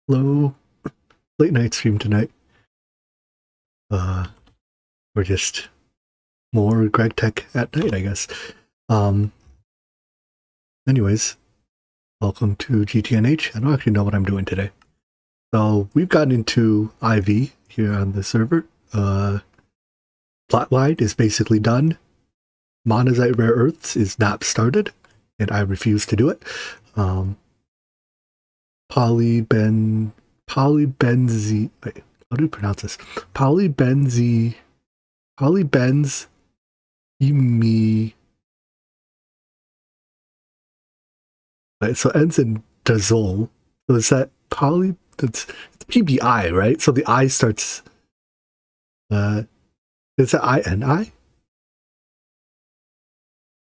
Hello, late night stream tonight. We're just more Greg Tech at night, I guess. Um, anyways, welcome to GTNH. I don't actually know what I'm doing today. So we've gotten into IV here on the server. Flatline is basically done. Monazite rare earths is not started, and I refuse to do it. Polybenzi. Wait, how do you pronounce this? Polybenzi. Right, so it ends in dazole. So is that poly? It's PBI, right? So the I starts. Is it INI?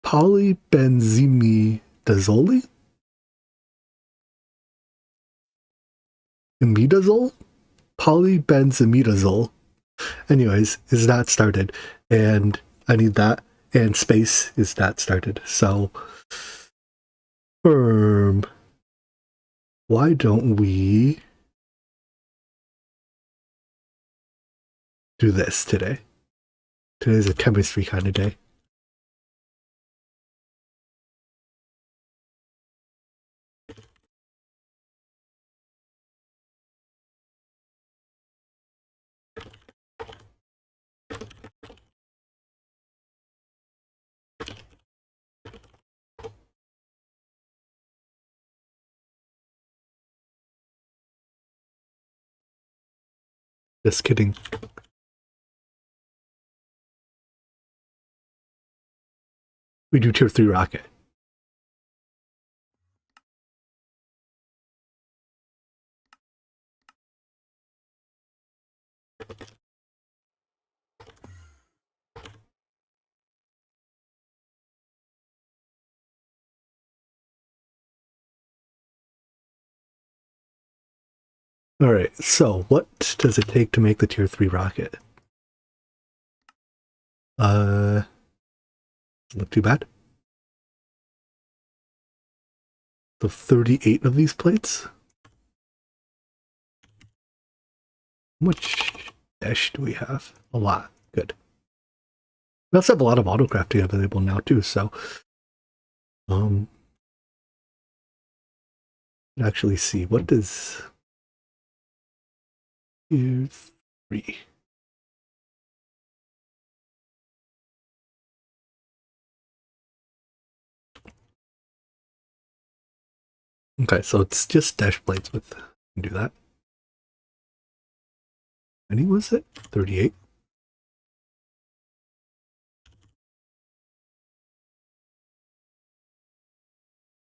Polybenzimidazole? Imidazole? Polybenzimidazole. Anyways, is not started, and I need that. And space is not started. So, why don't we do this today? Today's a chemistry kind of day. Just kidding. We do tier 3 rocket. All right, so what does it take to make the tier 3 rocket? Not too bad. So 38 of these plates. How much dash do we have? A lot. Good. We also have a lot of autocrafting available now too, so actually see what does tier 3. Okay, so it's just dash plates with do that. How many was it? 38.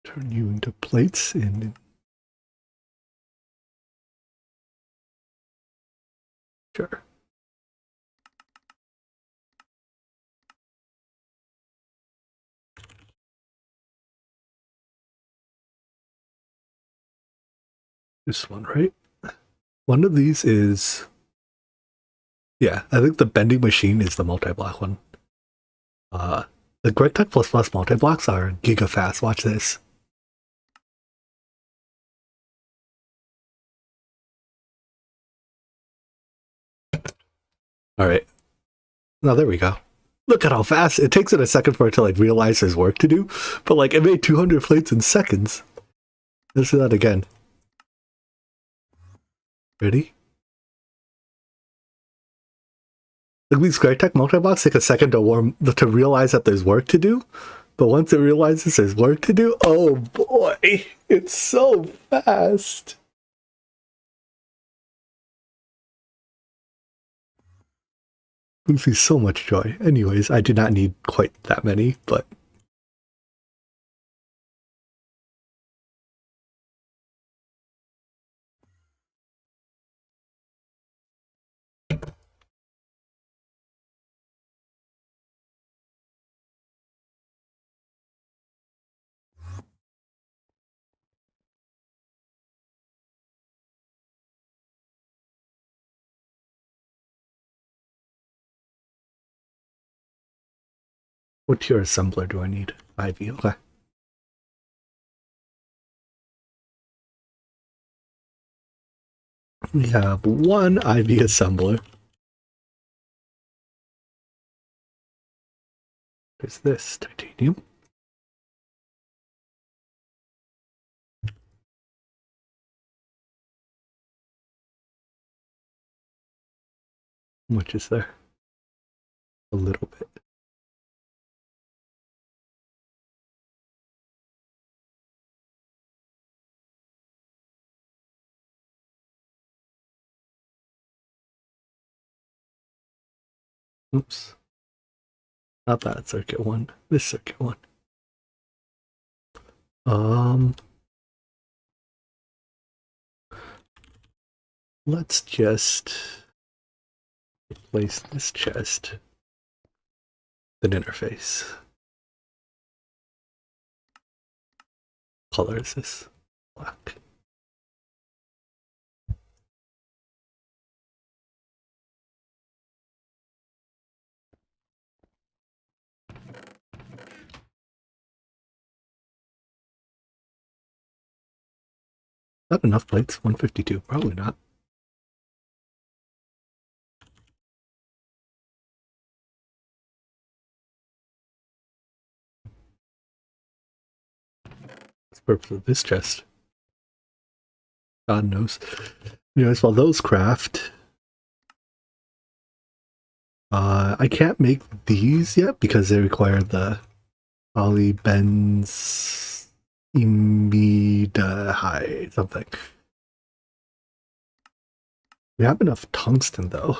Turn you into plates and sure. This one, right? One of these is, yeah, I think the bending machine is the multi-block one. The GregTech++ multi-blocks are giga fast. Watch this. All right. Now there we go. Look at how fast it takes it a second for it to like realize there's work to do, but like it made 200 plates in seconds. Let's do that again. Ready? Like these GregTech multi-blocks take a second to realize that there's work to do, but once it realizes there's work to do, oh boy, it's so fast. Brings me so much joy. Anyways, I did not need quite that many, but what tier assembler do I need? IV, okay. We have one IV assembler. There's this titanium. How much is there? A little bit. Oops. Not that circuit one. This circuit one. Let's just replace this chest with an interface. What color is this? Black. Not enough plates? 152. Probably not. What's the purpose of this chest? God knows. Anyways, while those craft, I can't make these yet because they require the polybenzimidahide something. We have enough tungsten though.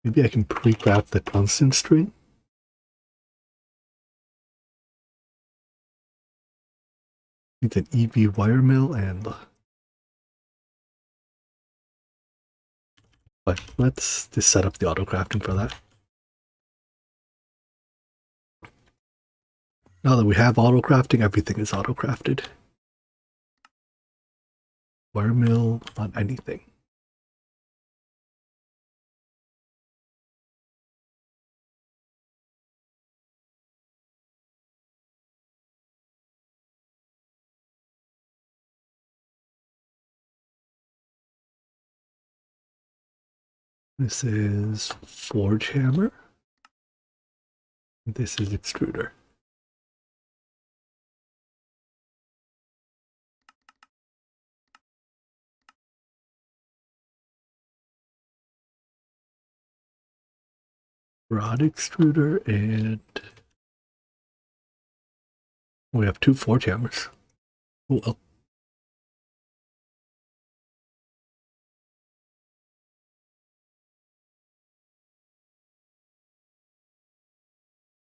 Maybe I can pre-craft the tungsten string. Needs an EV wire mill and... But let's just set up the auto crafting for that. Now that we have auto crafting, everything is auto crafted. Wire mill on anything. This is forge hammer. This is extruder. Rod extruder, and we have 2 forge hammers. Oh well.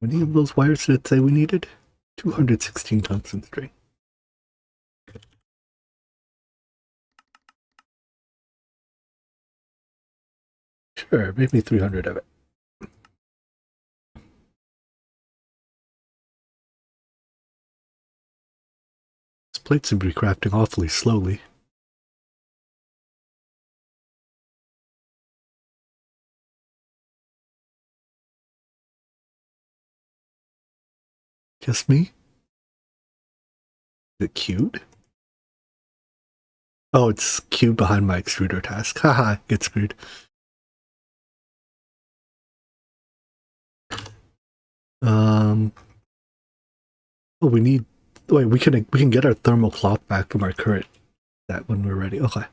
How many of those wires did it say we needed? 216 tungsten string. Sure, maybe 300 of it. This plate seems to be crafting awfully slowly. Just me? Is it queued? Oh, it's queued behind my extruder task. Haha, get screwed. Oh, we need... Wait, we can get our thermal clock back from our current set when we're ready. Okay.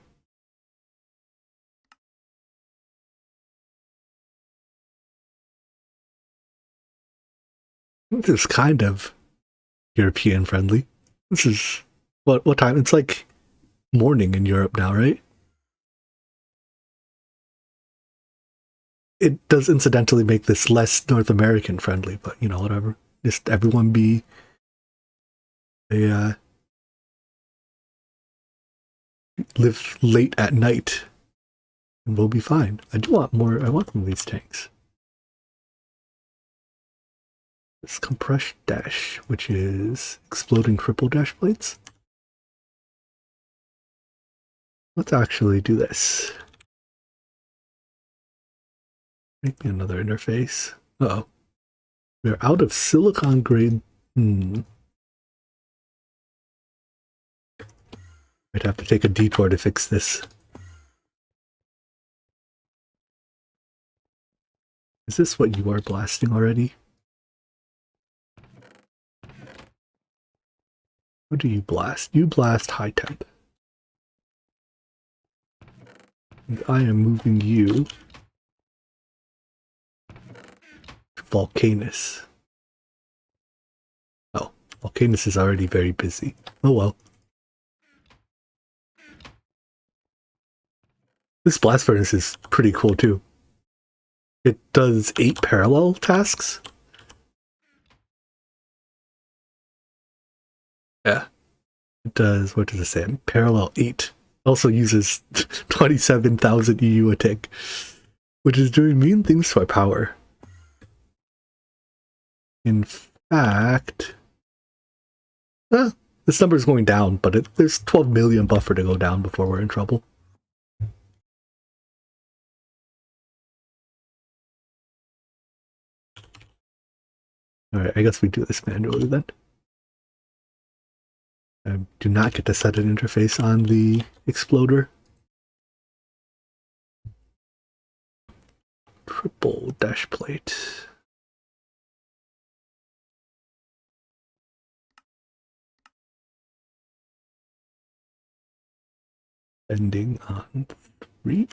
This is kind of European friendly. This is what time? It's like morning in Europe now, right? It does incidentally make this less North American friendly, but you know, whatever. Just everyone be live late at night and we'll be fine. I do want more. I want some of these tanks. This compressed dash, which is exploding triple dash plates. Let's actually do this. Make me another interface. Uh-oh. We're out of silicon grade. I'd have to take a detour to fix this. Is this what you are blasting already? What do you blast? You blast high temp. And I am moving you to Volcanus. Oh, Volcanus is already very busy. Oh well. This blast furnace is pretty cool too. It does 8 parallel tasks. Yeah. It does, what does it say? Parallel 8. Also uses 27,000 EU a tick, which is doing mean things to our power. In fact, this number is going down, but there's 12 million buffer to go down before we're in trouble. Alright, I guess we do this manually then. I do not get to set an interface on the exploder. Triple dash plate. Ending on 3.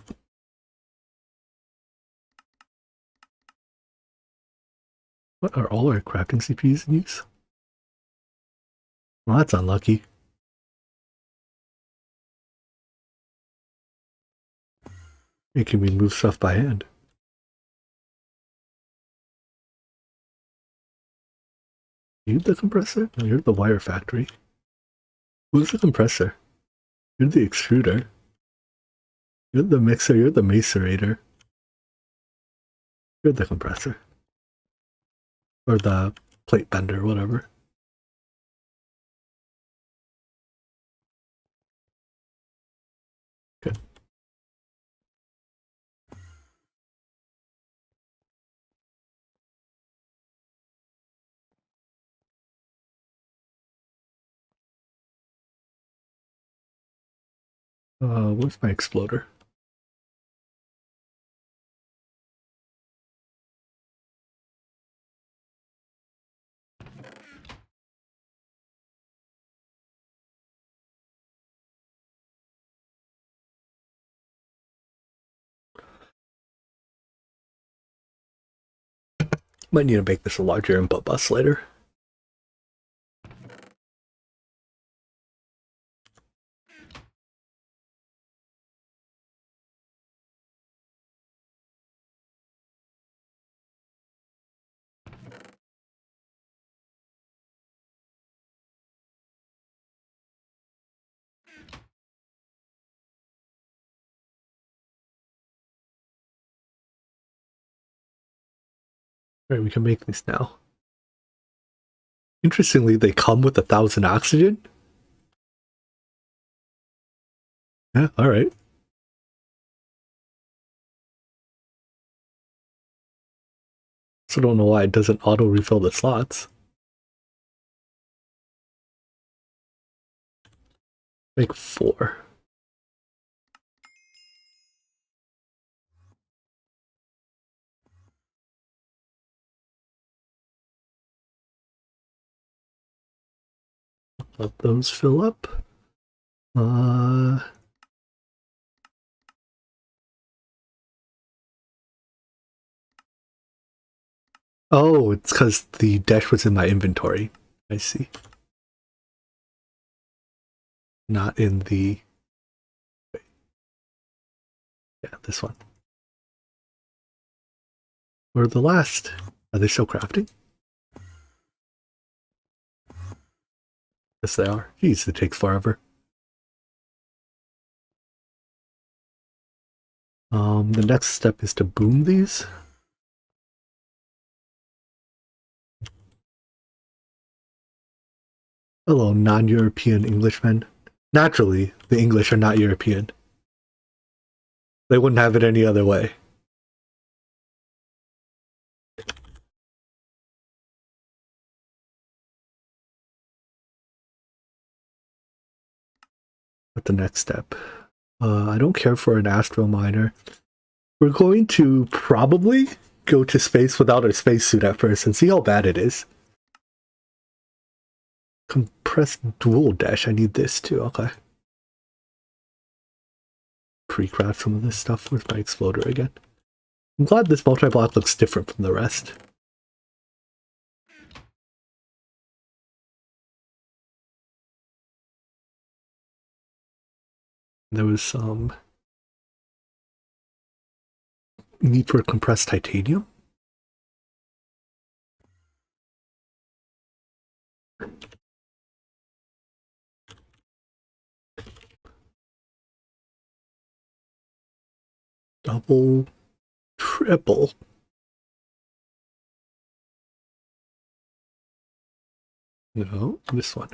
What are all our crafting CPs in use? Well, that's unlucky. Making me move stuff by hand. You the compressor? No, you're the wire factory. Who's the compressor? You're the extruder. You're the mixer, you're the macerator. You're the compressor. Or the plate bender, whatever. Okay. Where's my exploder? Might need to make this a larger input bus later. Alright, we can make these now. Interestingly, they come with 1,000 oxygen. Yeah, alright. So don't know why it doesn't auto refill the slots. Make 4. Let those fill up. Oh, it's because the dash was in my inventory. I see. Not in the... Yeah, this one. Or the last. Are they still crafting? Yes, they are. Jeez, it takes forever. The next step is to boom these. Hello, non-European Englishmen. Naturally, the English are not European. They wouldn't have it any other way. What's the next step? I don't care for an astro miner. We're going to probably go to space without our spacesuit at first and see how bad it is. Compressed dual dash. I need this too. Okay. Pre-craft some of this stuff with my exploder again. I'm glad this multi-block looks different from the rest. There was some need for compressed titanium. Double, triple. No, this one.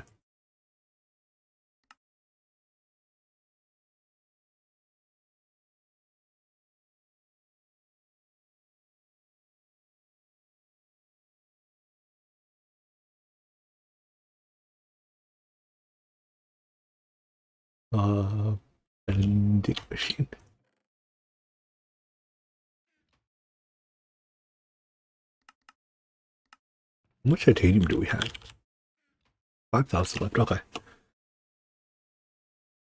Vending machine. How much titanium do we have? 5,000 left. Okay.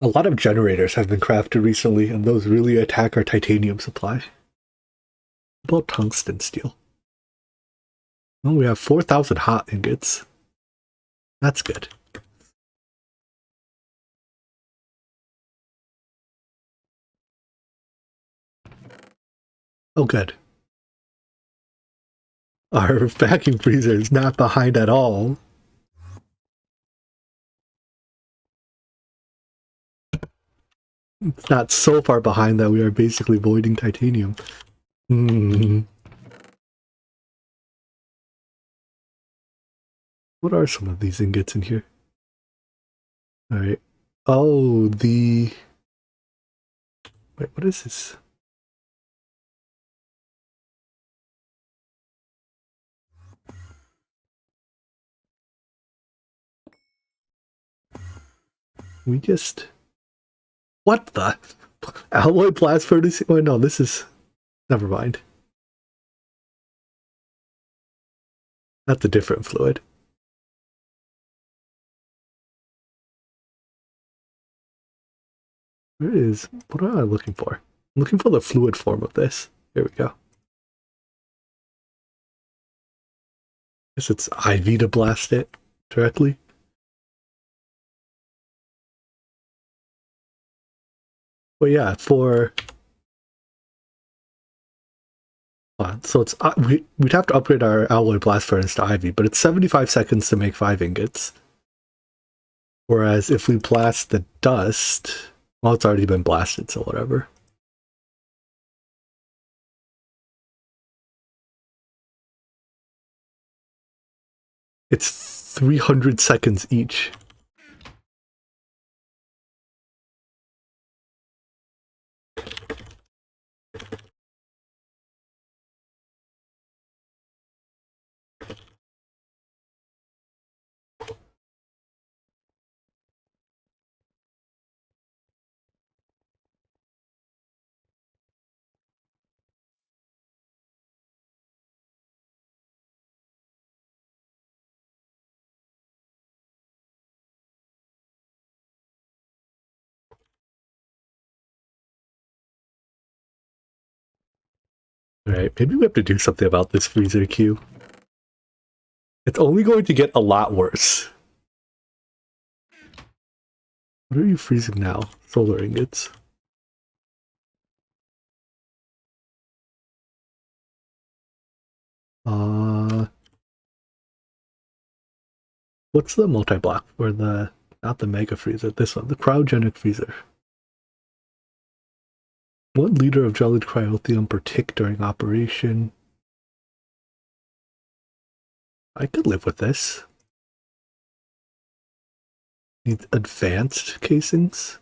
A lot of generators have been crafted recently, and those really attack our titanium supply. What about tungsten steel? Oh, we have 4,000 hot ingots. That's good. Oh, good. Our vacuum freezer is not behind at all. It's not so far behind that we are basically voiding titanium. What are some of these ingots in here? Alright. Oh, the... Wait, what is this? We just... What the? Alloy blast furnace? Oh, no, this is... Never mind. That's a different fluid. Where is... What am I looking for? I'm looking for the fluid form of this. Here we go. Guess it's IV to blast it directly. Well, yeah, for... so it's we'd have to upgrade our alloy blast furnace to IV, but it's 75 seconds to make 5 ingots. Whereas if we blast the dust, well, it's already been blasted, so whatever. It's 300 seconds each. Alright, maybe we have to do something about this freezer queue. It's only going to get a lot worse. What are you freezing now? Solar ingots. What's the multi-block for the... Not the mega freezer, this one, the cryogenic freezer. 1 liter of gelid cryothium per tick during operation. I could live with this. Need advanced casings.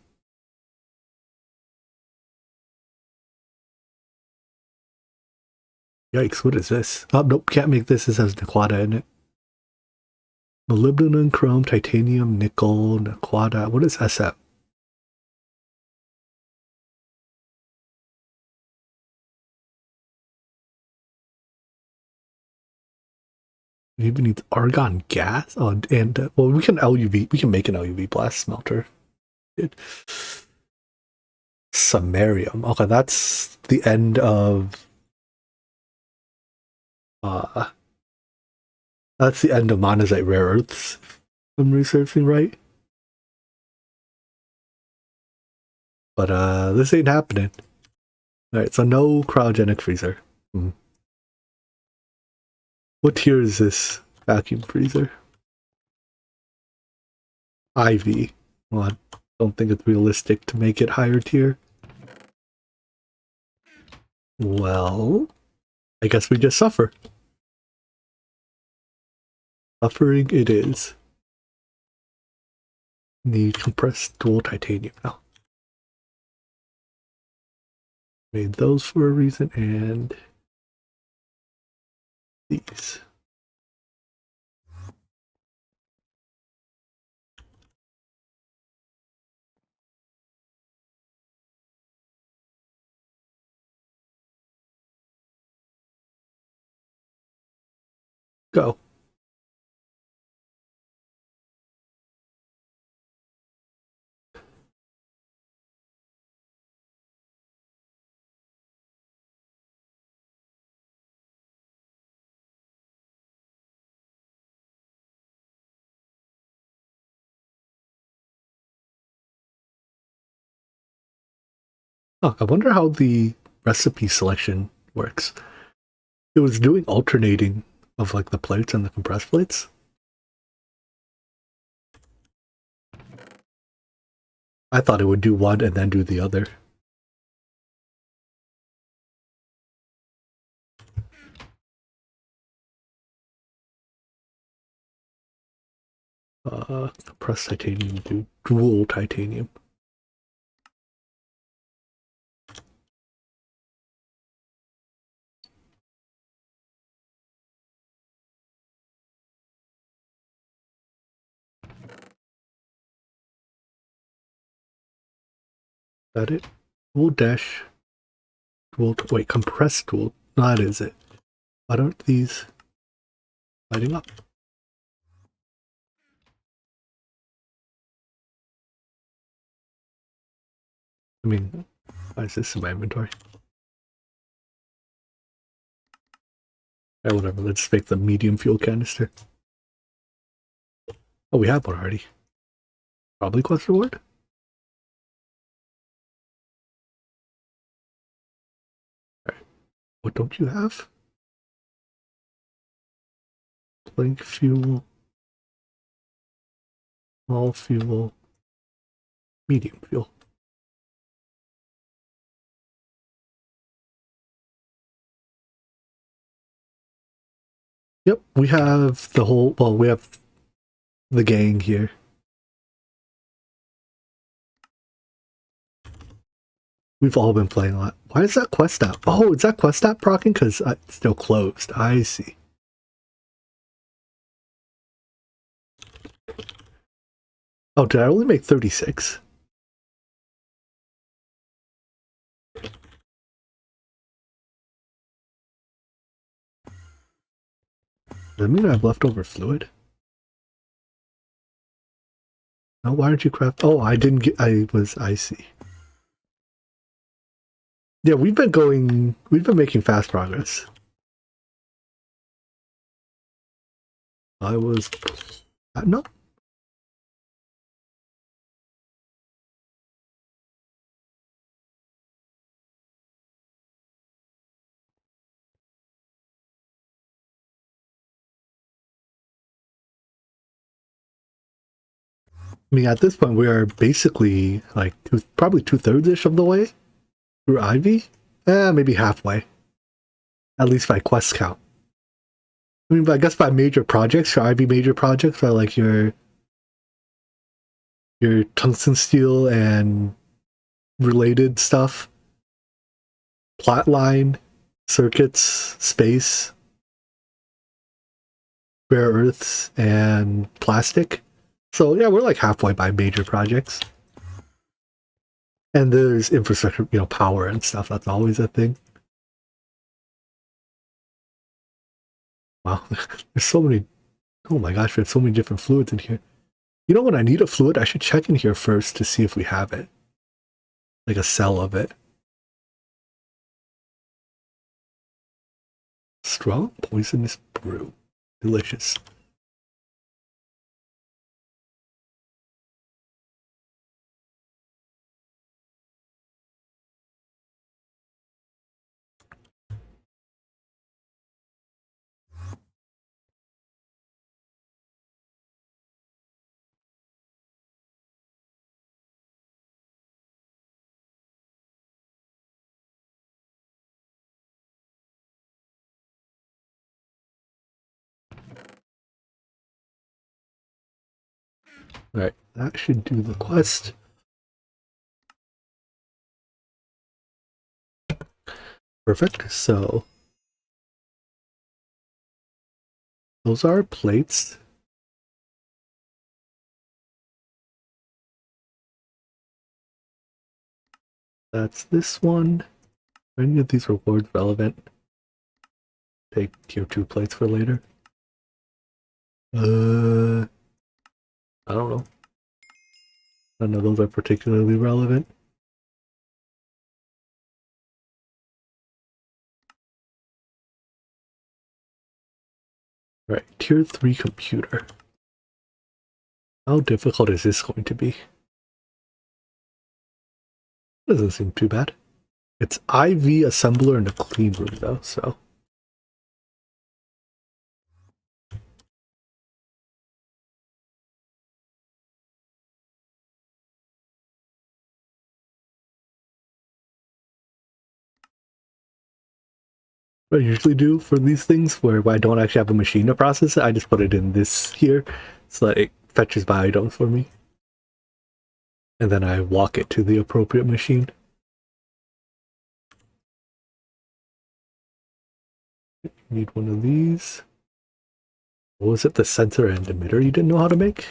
Yikes, what is this? Oh, nope, can't make this. This has Naquata in it. Molybdenum, chrome, titanium, nickel, Naquata. What is SF? We even need argon gas. Oh, and well, we can LUV. We can make an LUV blast smelter. Dude. Samarium. Okay, that's the end of. That's the end of monazite rare earths. If I'm researching right. But this ain't happening. Alright, so no cryogenic freezer. What tier is this vacuum freezer? IV. Well, I don't think it's realistic to make it higher tier. Well, I guess we just suffer. Suffering it is. Need compressed dual titanium now. Made those for a reason, and these. Go. Oh, I wonder how the recipe selection works. It was doing alternating of like the plates and the compressed plates. I thought it would do one and then do the other. Compressed titanium do dual titanium. That it? Dual dash. Dual. Wait, compressed dual. That is it. Why aren't these lighting up? I mean, why is this in my inventory? Alright, whatever. Let's make the medium fuel canister. Oh, we have one already. Probably quest reward? Alright. What don't you have? Blank fuel. Small fuel. Medium fuel. Yep, we have the whole, well, we have the gang here. We've all been playing a lot. Why is that quest app? Oh, is that quest app proccing? Because it's still closed. I see. Oh, did I only make 36? Does that mean I have leftover fluid? No, why did you craft? Oh, I didn't get, I see. Yeah, we've been making fast progress. No. I mean, at this point, we are basically like probably 2/3-ish of the way through Ivy. Maybe halfway. At least by quest count. I mean, I guess by major projects, your Ivy major projects are like your tungsten steel and related stuff. Plotline, circuits, space, rare earths, and plastic. So yeah, we're like halfway by major projects. And there's infrastructure, power and stuff. That's always a thing. Wow, there's so many. Oh my gosh, we have so many different fluids in here. You know, when I need a fluid, I should check in here first to see if we have it. Like a cell of it. Strong poisonous brew. Delicious. Alright, that should do the quest. Perfect. So those are plates. That's this one. Are any of these rewards relevant? Take tier 2 plates for later. I don't know. None of those are particularly relevant. Right, tier 3 computer. How difficult is this going to be? Doesn't seem too bad. It's IV assembler in a clean room though, so. What I usually do for these things where I don't actually have a machine to process it, I just put it in this here so that it fetches my items for me. And then I walk it to the appropriate machine. Need one of these. What was it? The sensor and emitter you didn't know how to make?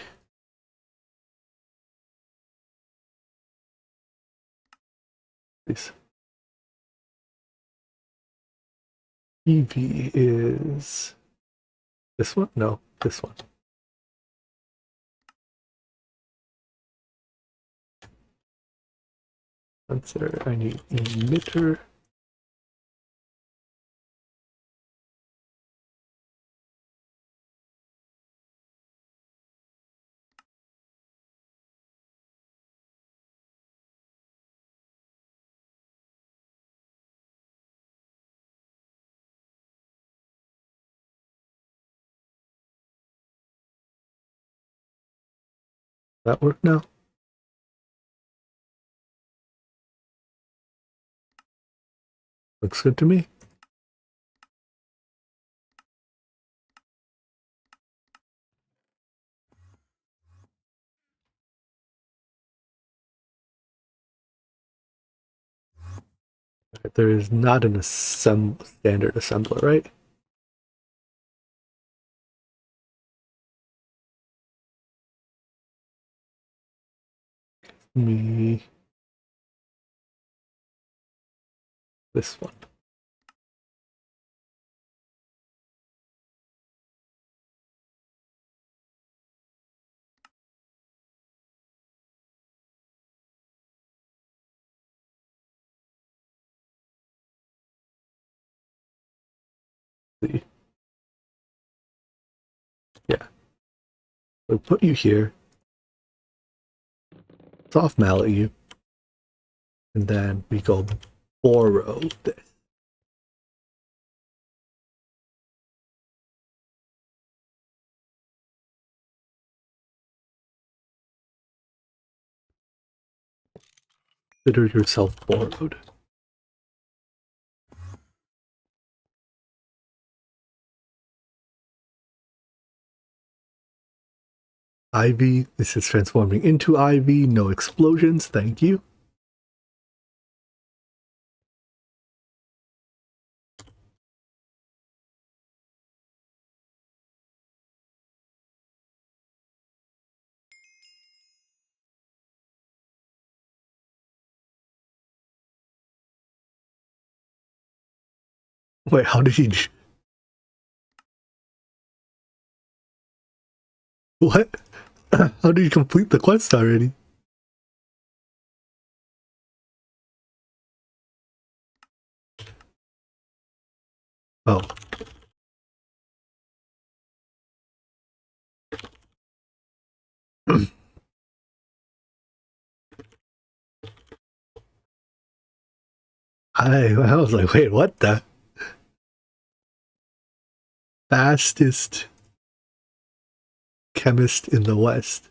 These. EV is this one? No, this one. Sensor, I need emitter. That work now? Looks good to me. There is not an standard assembler, right? Me. This one. See. Yeah. We put you here. Soft mallet you. And then we go borrow this. Consider yourself borrowed. IV, this is transforming into IV, no explosions, thank you. Wait, how did he... What? How did you complete the quest already? Oh. I was like, wait, what the? Fastest chemist in the West.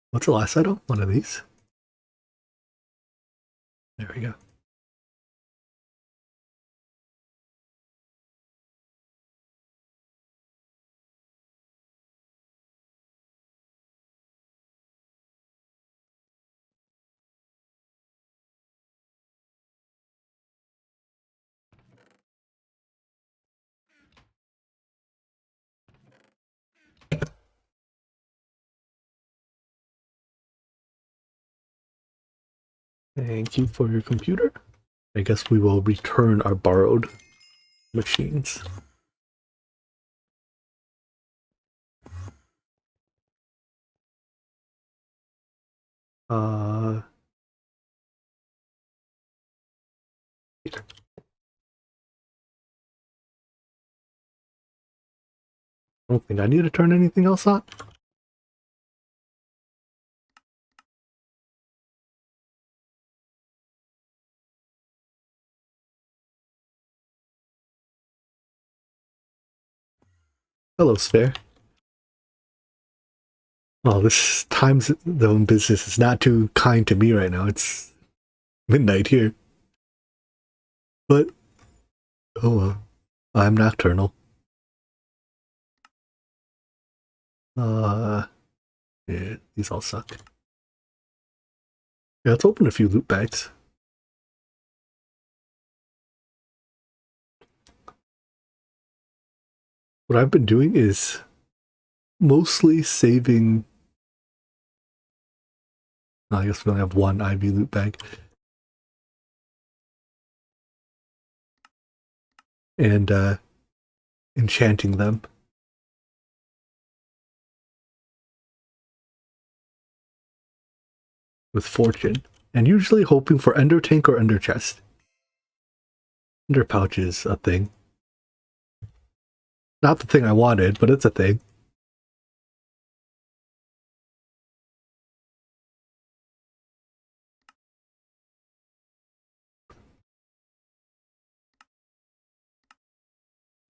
What's the last item? One of these. There we go. Thank you for your computer. I guess we will return our borrowed machines. I don't think I need to turn anything else on. Hello, Sphere. Oh, this time zone business is not too kind to me right now. It's midnight here. But, oh well. I'm nocturnal. Yeah, these all suck. Yeah, let's open a few loot bags. What I've been doing is mostly saving. I guess we only have one IV loot bag. And enchanting them. With fortune. And usually hoping for ender tank or ender chest. Ender pouch is a thing. Not the thing I wanted, but it's a thing.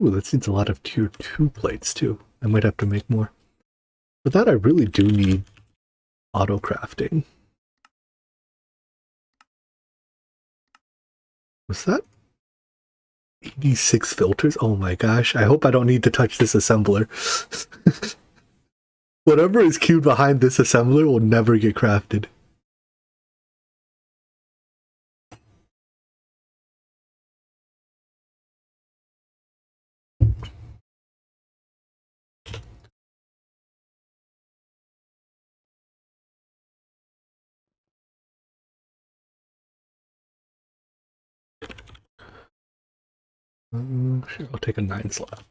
Ooh, that needs a lot of tier 2 plates too. I might have to make more. For that I really do need auto crafting. Was that 86 filters? Oh my gosh, I hope I don't need to touch this assembler. Whatever is queued behind this assembler will never get crafted. Sure, I'll take a 9 slot.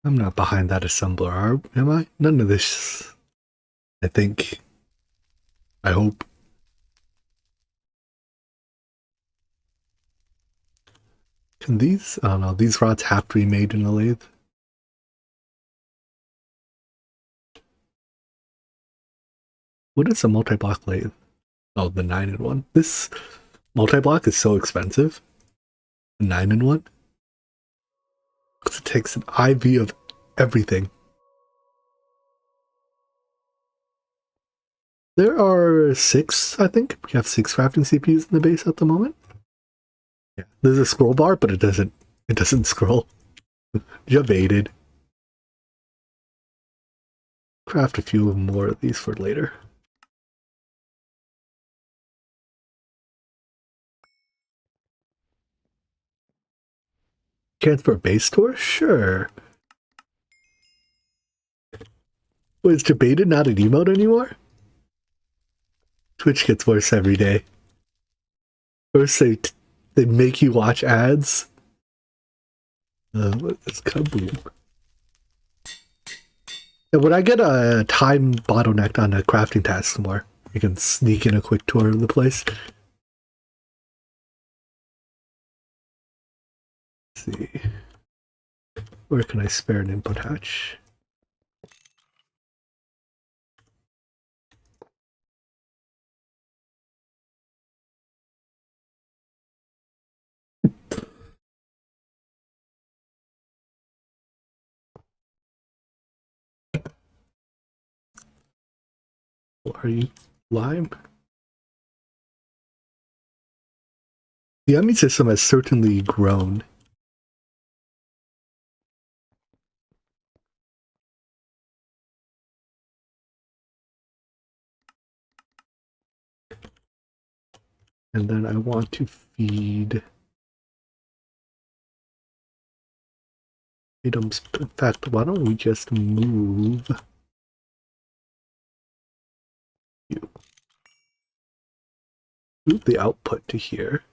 I'm not behind that assembler, am I? None of this, I think. I hope. Can these, I don't know, these rods have to be made in a lathe? What is a multi-block lathe? Oh, the 9-in-1. This multi-block is so expensive. 9-in-1. Because it takes an IV of everything. There are 6, I think. We have 6 crafting CPUs in the base at the moment. Yeah, there's a scroll bar, but it doesn't scroll. Javated. Craft a few more of these for later. Transfer base tour? Sure. Wait, is debated not an emote anymore? Twitch gets worse every day. First they make you watch ads. What is kaboom? Yeah, when I get a time bottleneck on a crafting task somewhere, you can sneak in a quick tour of the place. Let's see. Where can I spare an input hatch? Are you lime? The enemy system has certainly grown. And then I want to feed items. In fact, why don't we just move you? Move the output to here.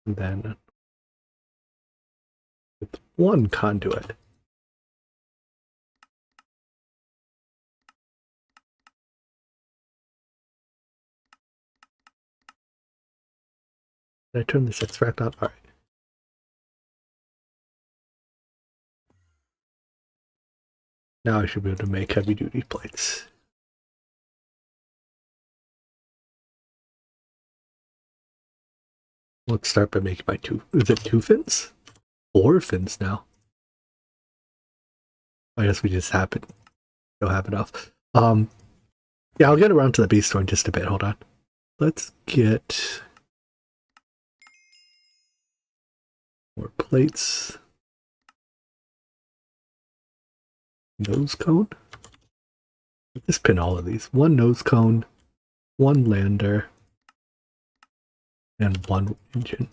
And then with one conduit. Did I turn this extract on? All right. Now I should be able to make heavy duty plates. Let's start by making my is it 2 fins? 4 fins now. I guess we just don't have enough. Yeah, I'll get around to the base store in just a bit. Hold on. Let's get more plates. Nose cone. Just pin all of these. 1 nose cone, 1 lander, and 1 engine.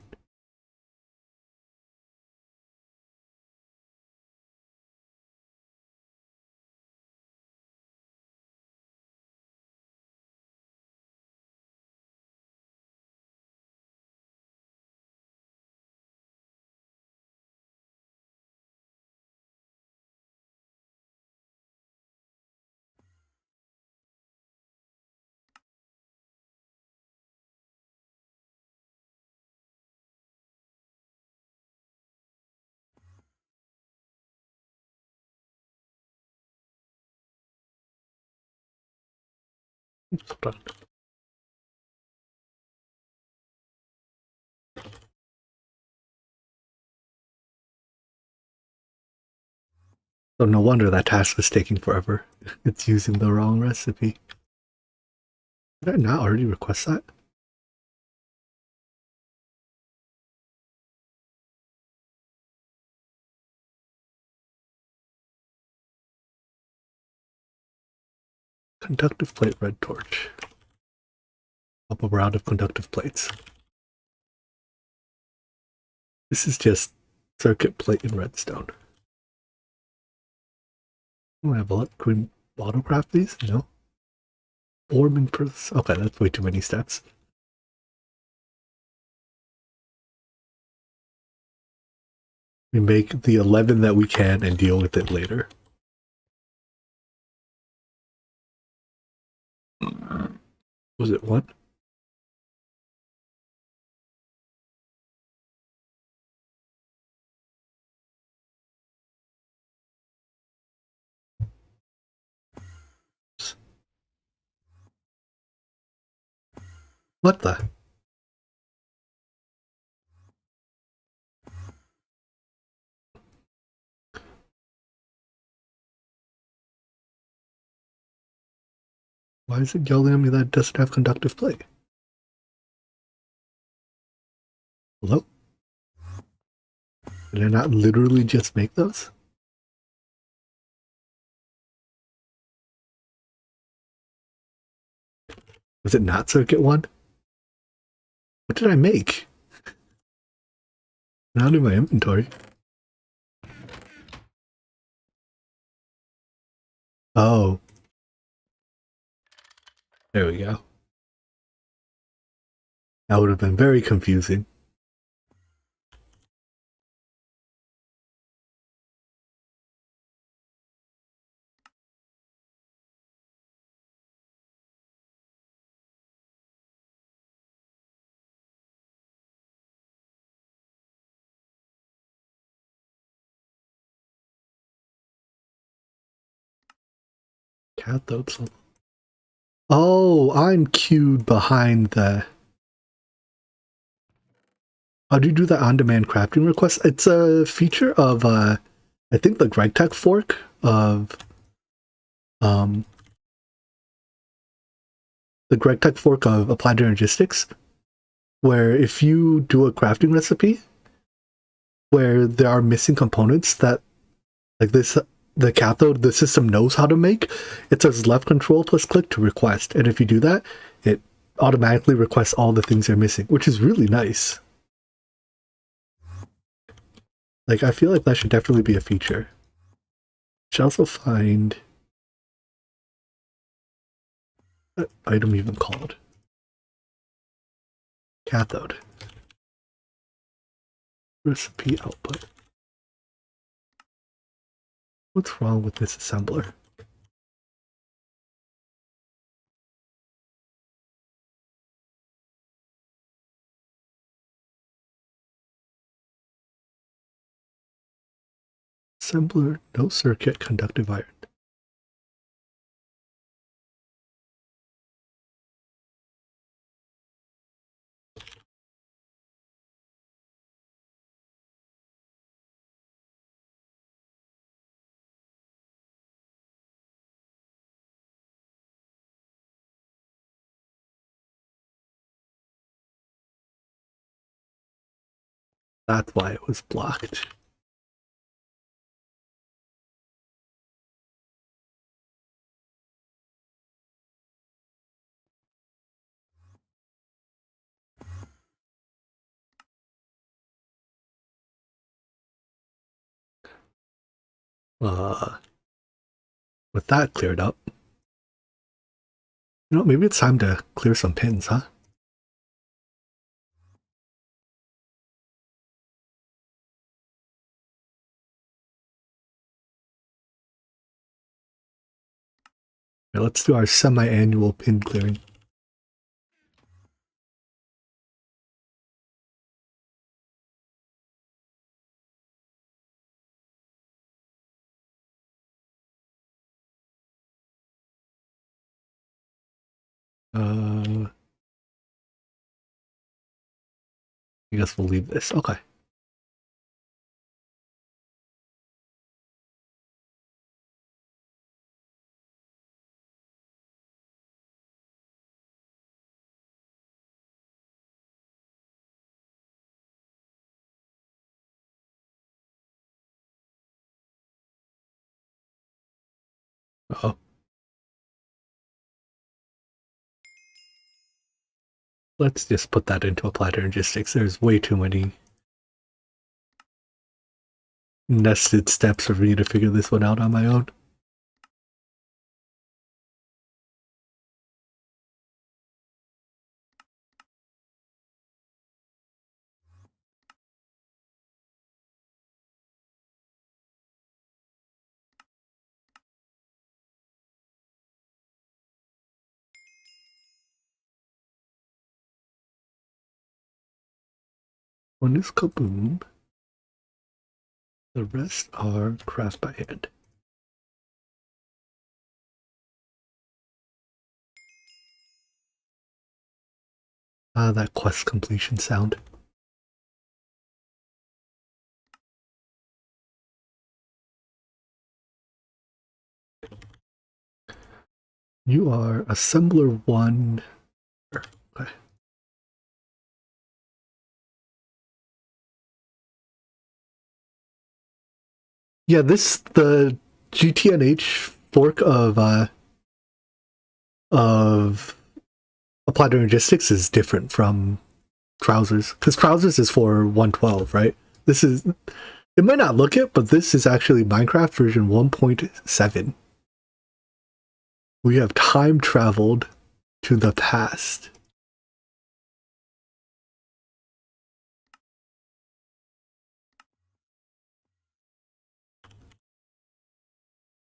Oops, hold on. So no wonder that task is taking forever. It's using the wrong recipe. Did I not already request that? Conductive plate red torch. Up a round of conductive plates. This is just circuit plate and redstone. Oh, I have a lot. Can we autocraft these? No. Forming process. Okay, that's way too many steps. We make the 11 that we can and deal with it later. Was it 1? What the? Why is it yelling at me that it doesn't have conductive plate? Hello? Did I not literally just make those? Was it not circuit 1? What did I make? Not in my inventory. Oh. There we go. That would have been very confusing. Cathode. Oh, I'm queued behind the... How do you do the on-demand crafting request? It's a feature of, I think the GregTech fork of, the GregTech fork of Applied Energistics, where if you do a crafting recipe, where there are missing components that, like this, the cathode, the system knows how to make, it says left control plus click to request. And if you do that, it automatically requests all the things you're missing, which is really nice. Like, I feel like that should definitely be a feature. Should also find an item even called cathode. Recipe output. What's wrong with this assembler? Assembler, no circuit, conductive iron. That's why it was blocked. With that cleared up, you know, maybe it's time to clear some pins, huh? Okay, let's do our semi-annual pin clearing. I guess we'll leave this. Okay. Uh-oh. Let's just put that into Applied Energistics. There's way too many nested steps for me to figure this one out on my own. One is kaboom. The rest are craft by hand. Ah, that quest completion sound. You are assembler 1. Okay. Yeah, the GTNH fork of Applied Energistics is different from Trousers, because Trousers is for 112, right? This is, it might not look it, but this is actually Minecraft version 1.7. We have time traveled to the past.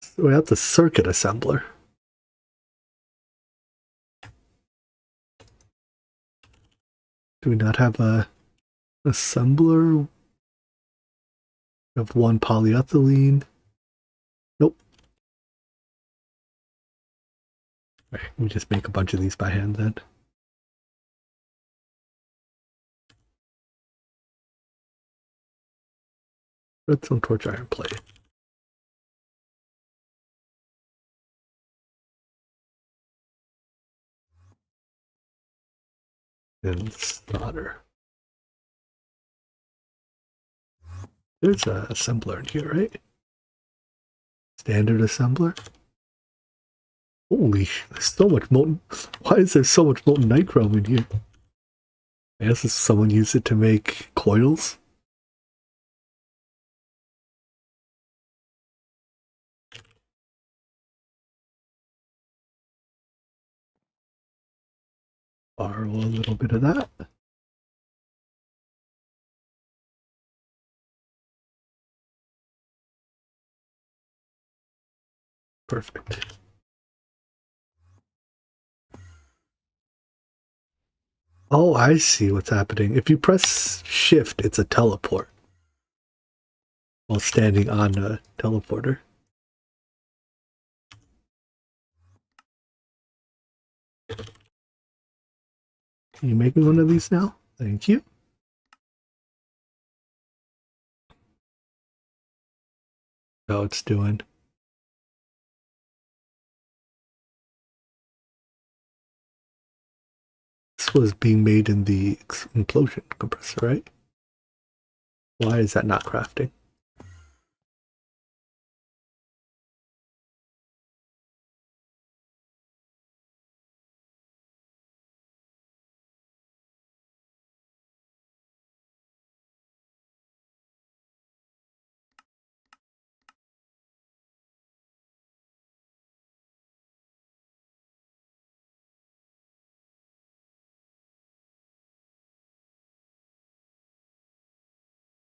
So we have the circuit assembler. Do we not have a assembler? We have one polyethylene. Nope. All right, we just make a bunch of these by hand then. Redstone torch iron plate. And solder. There's an assembler in here, right? Standard assembler. Holy, there's so much molten. Why is there so much molten nichrome in here? I guess if someone used it to make coils. Borrow a little bit of that. Perfect. Oh, I see what's happening. If you press shift, it's a teleport. While standing on a teleporter. Can you make me one of these now? Thank you. Oh, it's doing. This was being made in the implosion compressor, right? Why is that not crafting?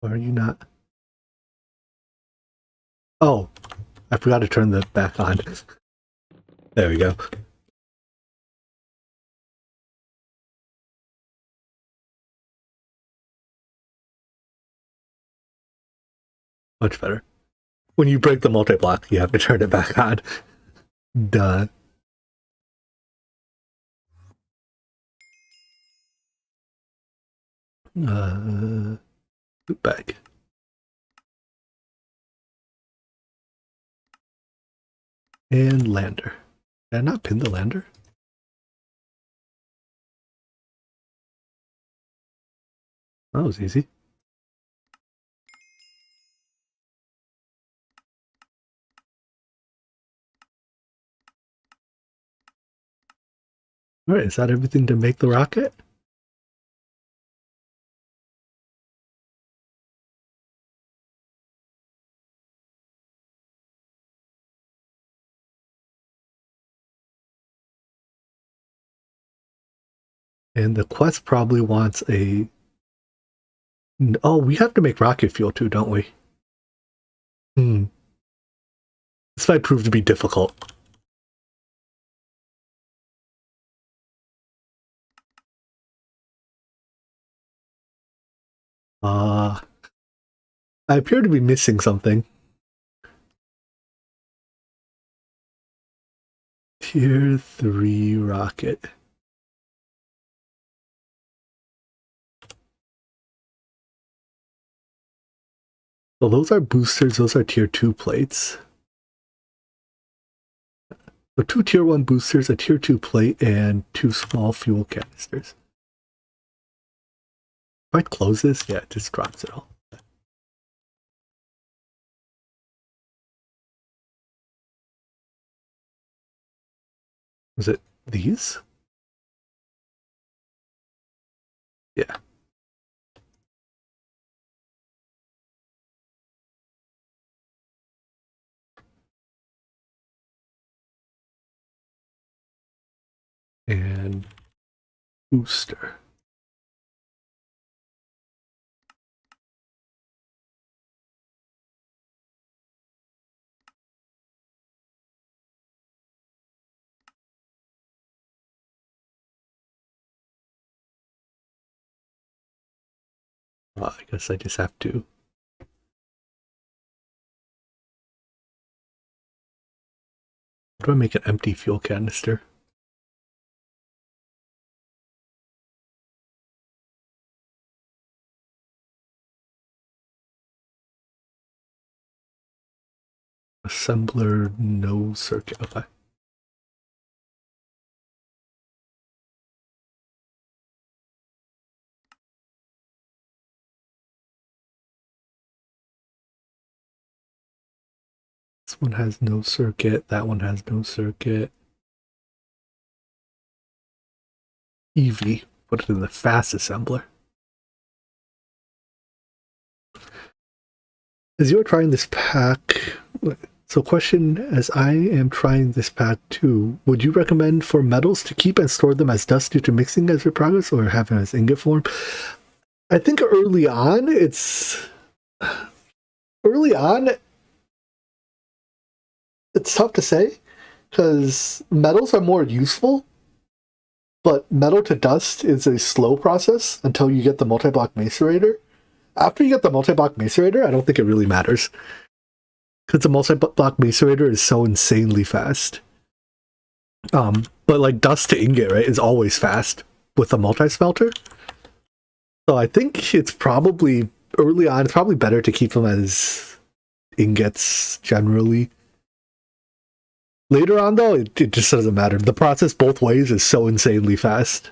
Why are you not? Oh, I forgot to turn the back on. There we go. Much better. When you break the multi-block, you have to turn it back on. Duh. Loop bag. And lander. Did I not pin the lander? That was easy. Alright, is that everything to make the rocket? And the quest probably wants a... Oh, we have to make rocket fuel too, don't we? This might prove to be difficult. I appear to be missing something. Tier 3 rocket. Well, those are boosters, those are tier 2 plates. So 2 tier 1 boosters, a tier 2 plate, and 2 small fuel canisters. If I close this, yeah, it just drops it all. Was it these? Yeah. and booster. I guess I just have to. How do I make an empty fuel canister? Assembler, no circuit. Okay. This one has no circuit. That one has no circuit. EV. Put it in the fast assembler. As you're trying this pack, so question, as I am trying this pack too, would you recommend for metals to keep and store them as dust due to mixing as we progress, or have them as ingot form? I think early on, it's tough to say, because metals are more useful, but metal to dust is a slow process until you get the multi-block macerator. After you get the multi-block macerator, I don't think it really matters. Because the multi-block macerator is so insanely fast. But like dust to ingot, right, is always fast with the multi-smelter. So I think it's probably, early on, it's probably better to keep them as ingots generally. Later on, though, it just doesn't matter. The process both ways is so insanely fast.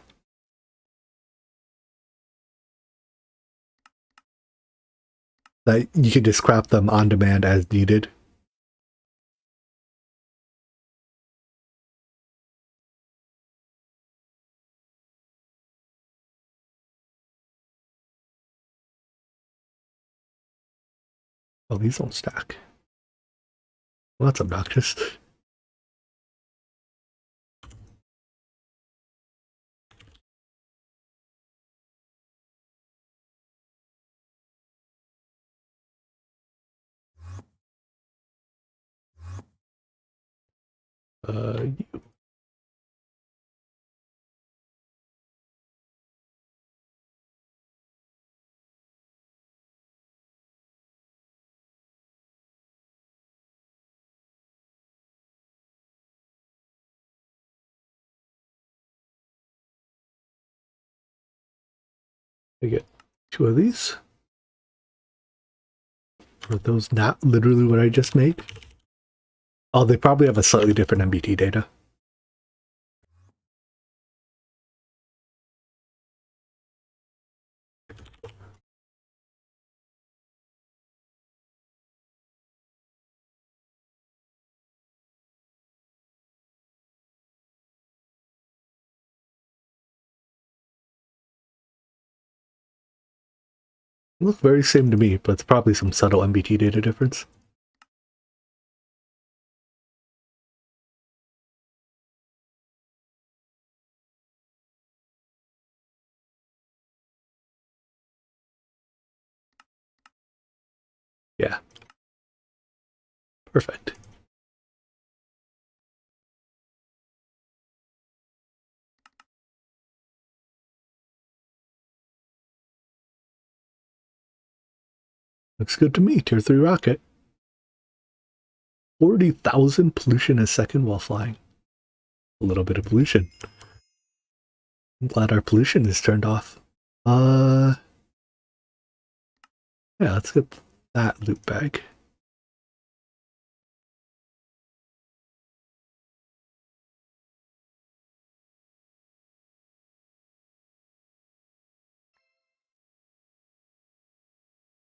That you can just scrap them on demand as needed. Oh, these don't stack. Well, that's obnoxious. You. I get 2 of these. Are those not literally what I just made? Oh, they probably have a slightly different MBT data. They look very same to me, but it's probably some subtle MBT data difference. Yeah. Perfect. Looks good to me. Tier 3 rocket. 40,000 pollution a second while flying. A little bit of pollution. I'm glad our pollution is turned off. Yeah, let's get that loot bag.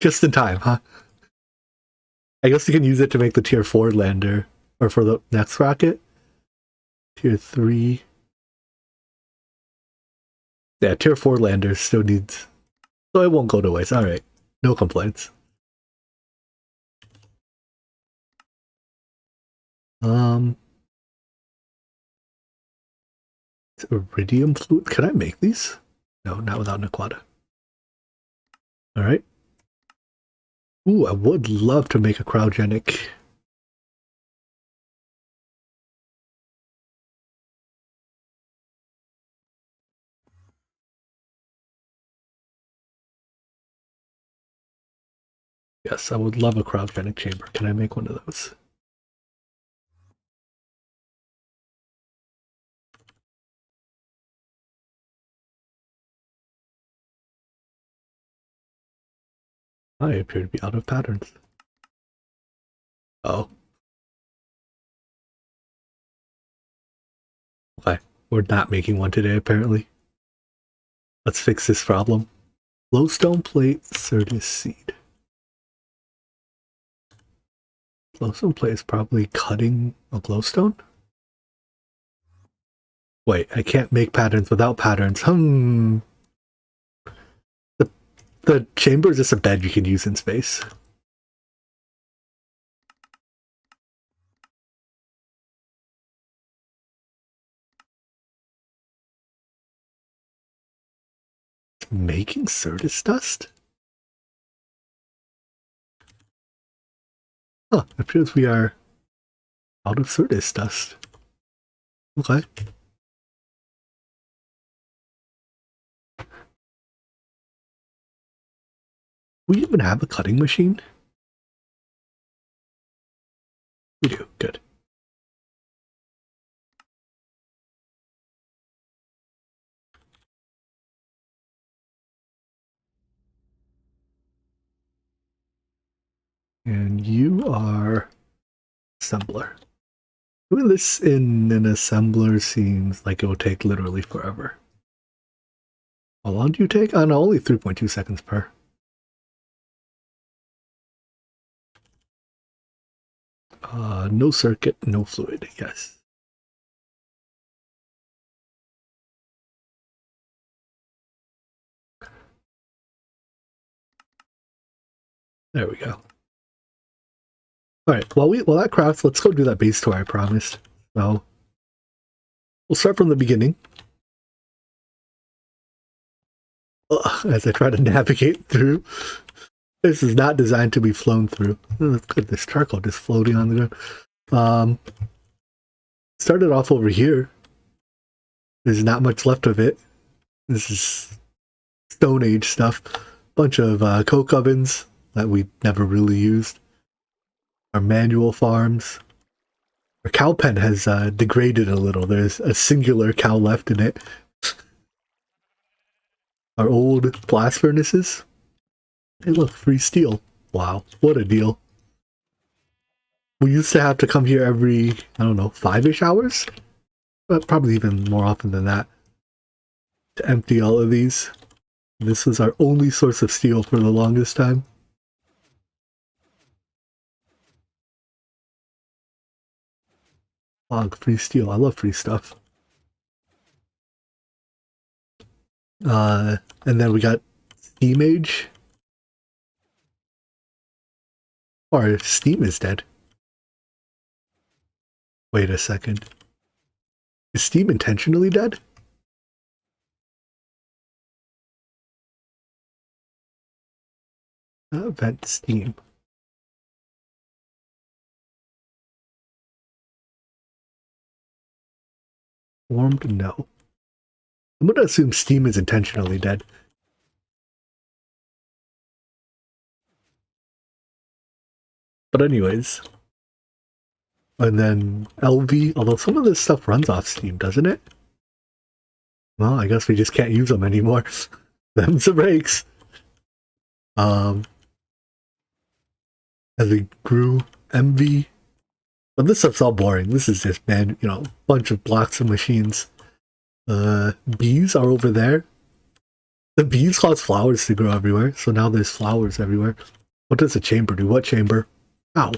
Just in time, huh? I guess you can use it to make the tier 4 lander, or for the next rocket. Tier 3. Yeah, tier 4 lander still needs... So it won't go to waste. Alright. No complaints. Iridium fluid. Can I make these? No, not without Naquata. All right. Ooh, I would love to make a cryogenic. Yes, I would love a cryogenic chamber. Can I make one of those? I appear to be out of patterns. Oh. Okay. We're not making one today, apparently. Let's fix this problem. Glowstone plate, Certus seed. Glowstone plate is probably cutting a glowstone? Wait, I can't make patterns without patterns. The chamber is just a bed you can use in space. It's making Certus dust? Huh, it appears we are out of Certus dust. Okay. We even have a cutting machine? We do, good. And you are assembler. Doing this in an assembler seems like it will take literally forever. How long do you take? Oh no, only 3.2 seconds per. No circuit, no fluid, yes. There we go. Alright, while that crafts, let's go do that base tour I promised. So, we'll start from the beginning. As I try to navigate through. This is not designed to be flown through. Oh, look at this charcoal just floating on the ground. Started off over here. There's not much left of it. This is Stone Age stuff. Bunch of coke ovens that we never really used. Our manual farms. Our cow pen has degraded a little. There's a singular cow left in it. Our old blast furnaces. Hey look, free steel. Wow, what a deal. We used to have to come here every, I don't know, 5-ish hours? But probably even more often than that. To empty all of these. This was our only source of steel for the longest time. Log, free steel. I love free stuff. And then we got Steam Age. Or Steam is dead. Wait a second. Is Steam intentionally dead? Vent Steam. Formed? No. I'm gonna assume Steam is intentionally dead. But anyways. And then LV, although some of this stuff runs off Steam, doesn't it? Well, I guess we just can't use them anymore. Them's the breaks. As we grew MV. But this stuff's all boring. This is just, man, you know, a bunch of blocks of machines. Bees are over there. The bees cause flowers to grow everywhere, so now there's flowers everywhere. What does a chamber do? What chamber? Ow.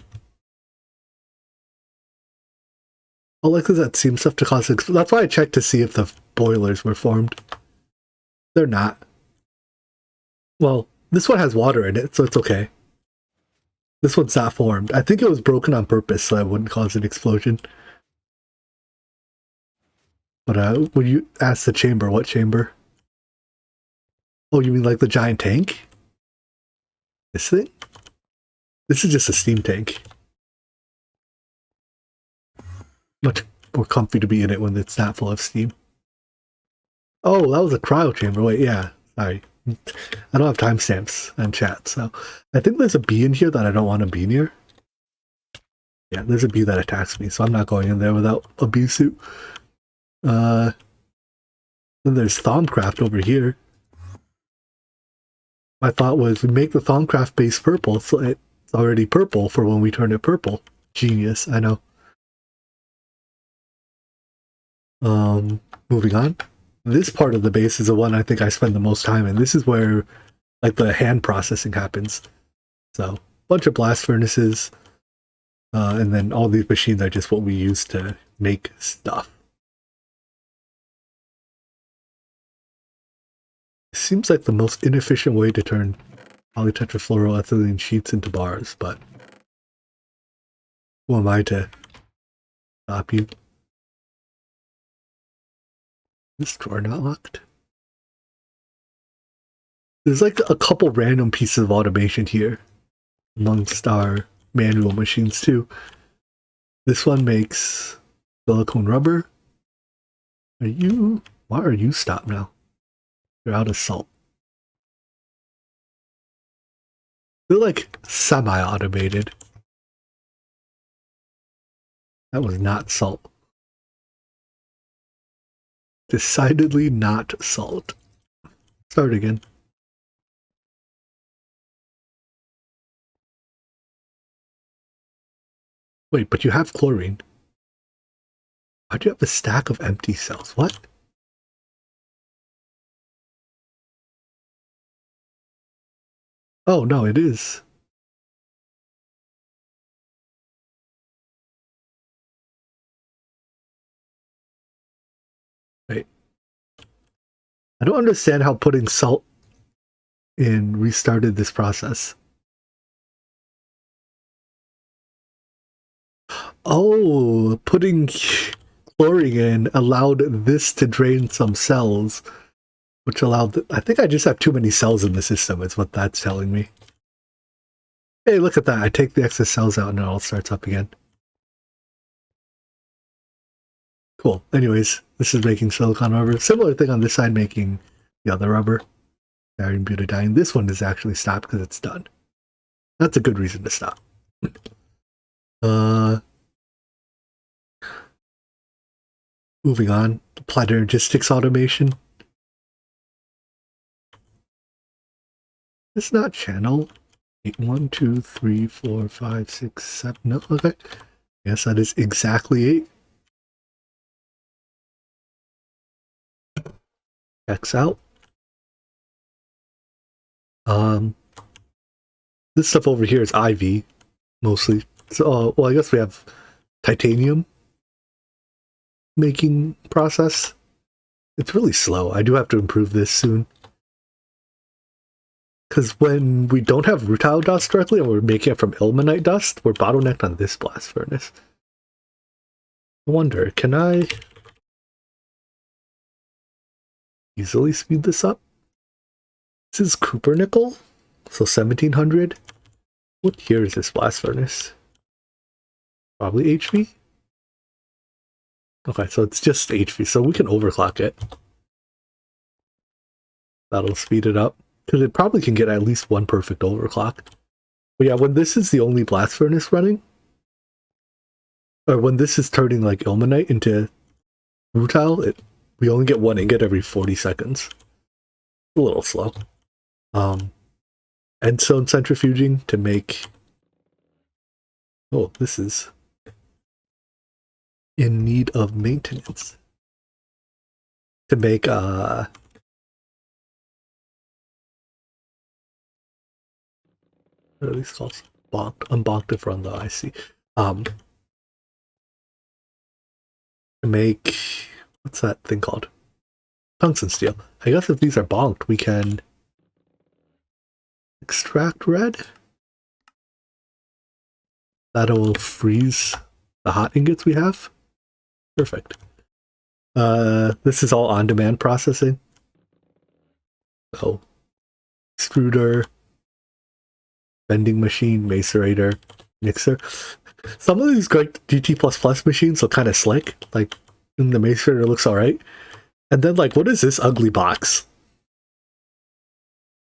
Oh, like that seems stuff to cause. That's why I checked to see if the boilers were formed. They're not. Well, this one has water in it, so it's okay. This one's not formed. I think it was broken on purpose so it wouldn't cause an explosion. But when you ask the chamber, what chamber? Oh, you mean like the giant tank? This thing? This is just a steam tank. Much more comfy to be in it when it's not full of steam. Oh, that was a cryo chamber. Wait, yeah. Sorry. I don't have timestamps and chat, so I think there's a bee in here that I don't want to be near. Yeah, there's a bee that attacks me, so I'm not going in there without a bee suit. Then there's Thaumcraft over here. My thought was we make the Thaumcraft base purple, so it's already purple for when we turn it purple. Genius, I know. Moving on. This part of the base is the one I think I spend the most time in. This is where like the hand processing happens. So, bunch of blast furnaces, and then all these machines are just what we use to make stuff. It seems like the most inefficient way to turn polytetrafluoroethylene sheets into bars, but who am I to stop you? This drawer not locked? There's like a couple random pieces of automation here amongst our manual machines too. This one makes silicone rubber. Why are you stopped now? You're out of salt. They're like semi-automated. That was not salt. Decidedly not salt. Start again. Wait, but you have chlorine. Why'd you have a stack of empty cells? What? Oh, no, it is. Wait. I don't understand how putting salt in restarted this process. Oh, putting chlorine in allowed this to drain some cells, which allowed... I think I just have too many cells in the system, is what that's telling me. Hey, look at that. I take the excess cells out and it all starts up again. Cool. Anyways, this is making silicon rubber. Similar thing on this side, making the other rubber. Barium butadiene. This one is actually stopped because it's done. That's a good reason to stop. Moving on. Applied logistics automation. It's not channel 8, 1, 2, 3, 4, 5, 6, 7. No, okay. Yes, that is exactly 8. X out. This stuff over here is IV, mostly. So, well, I guess we have titanium making process. It's really slow. I do have to improve this soon. Because when we don't have rutile dust directly and we're making it from ilmenite dust, we're bottlenecked on this blast furnace. I wonder, can I easily speed this up? This is Cooper nickel, so 1700. What year is this blast furnace? Probably HV? Okay, so it's just HV, so we can overclock it. That'll speed it up. Because it probably can get at least one perfect overclock. But yeah, when this is the only blast furnace running, or when this is turning like ilmenite into rutile, we only get one ingot every 40 seconds. A little slow. Endstone centrifuging to make... Oh, this is in need of maintenance. To make what are these called? Unbonked it from the IC. To make, what's that thing called? Tungsten steel. I guess if these are bonked, we can extract red. That'll freeze the hot ingots we have. Perfect. This is all on-demand processing. So, extruder, bending machine, macerator, mixer. Some of these GT++ machines look kind of slick. Like, in the macerator looks alright. And then, like, what is this ugly box?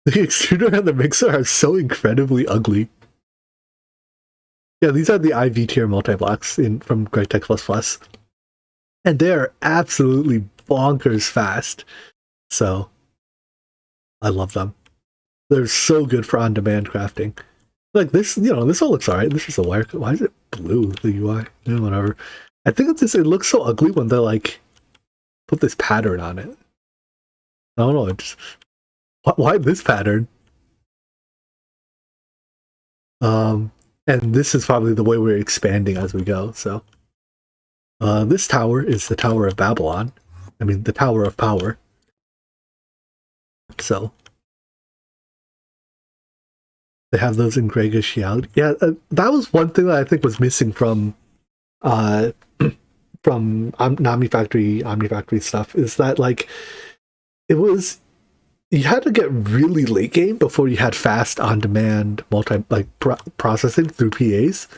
The extruder and the mixer are so incredibly ugly. Yeah, these are the IV tier multi-blocks from GregTech++. And they're absolutely bonkers fast. So, I love them. They're so good for on-demand crafting. Like this, this all looks alright. This is a wire. Why is it blue, the UI? Yeah, whatever. I think it's just, it looks so ugly when they like put this pattern on it. I don't know, it's why this pattern? And this is probably the way we're expanding as we go, so. This tower is the Tower of Babylon. I mean, the Tower of Power. So. They have those in Gregatiality. Yeah, that was one thing that I think was missing from Omni Factory stuff, is that, like, it was, you had to get really late game before you had fast on-demand processing through PAs.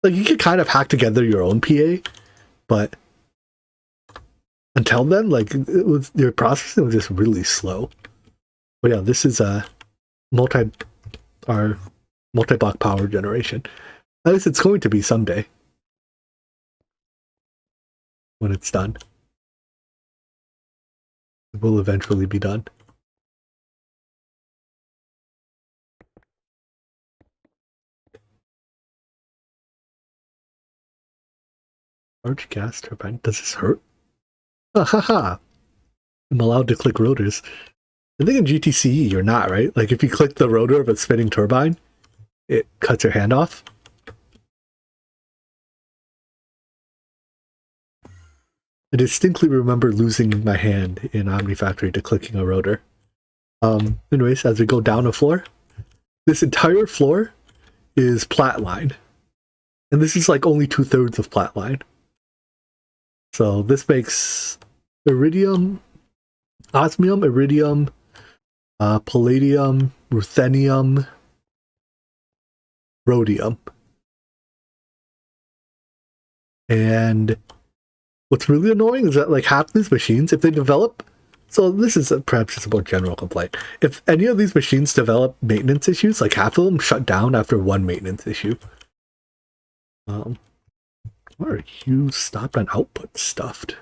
Like, you could kind of hack together your own PA, but until then, like, your processing was just really slow. But yeah, this is a our multi-block power generation. At least it's going to be someday. When it's done. It will eventually be done. Large gas turbine. Does this hurt? Ha ha ha! I'm allowed to click rotors. I think in GTCE you're not, right? Like if you click the rotor of a spinning turbine, it cuts your hand off. I distinctly remember losing my hand in Omni Factory to clicking a rotor. Anyways, as we go down a floor, this entire floor is platline. And this is like only 2/3 of platline. So this makes iridium, osmium, iridium, palladium, ruthenium, rhodium. And what's really annoying is that, like, half these machines, if they develop, so this is perhaps just a more general complaint, if any of these machines develop maintenance issues, like half of them shut down after one maintenance issue. Where are you stopped on output stuffed?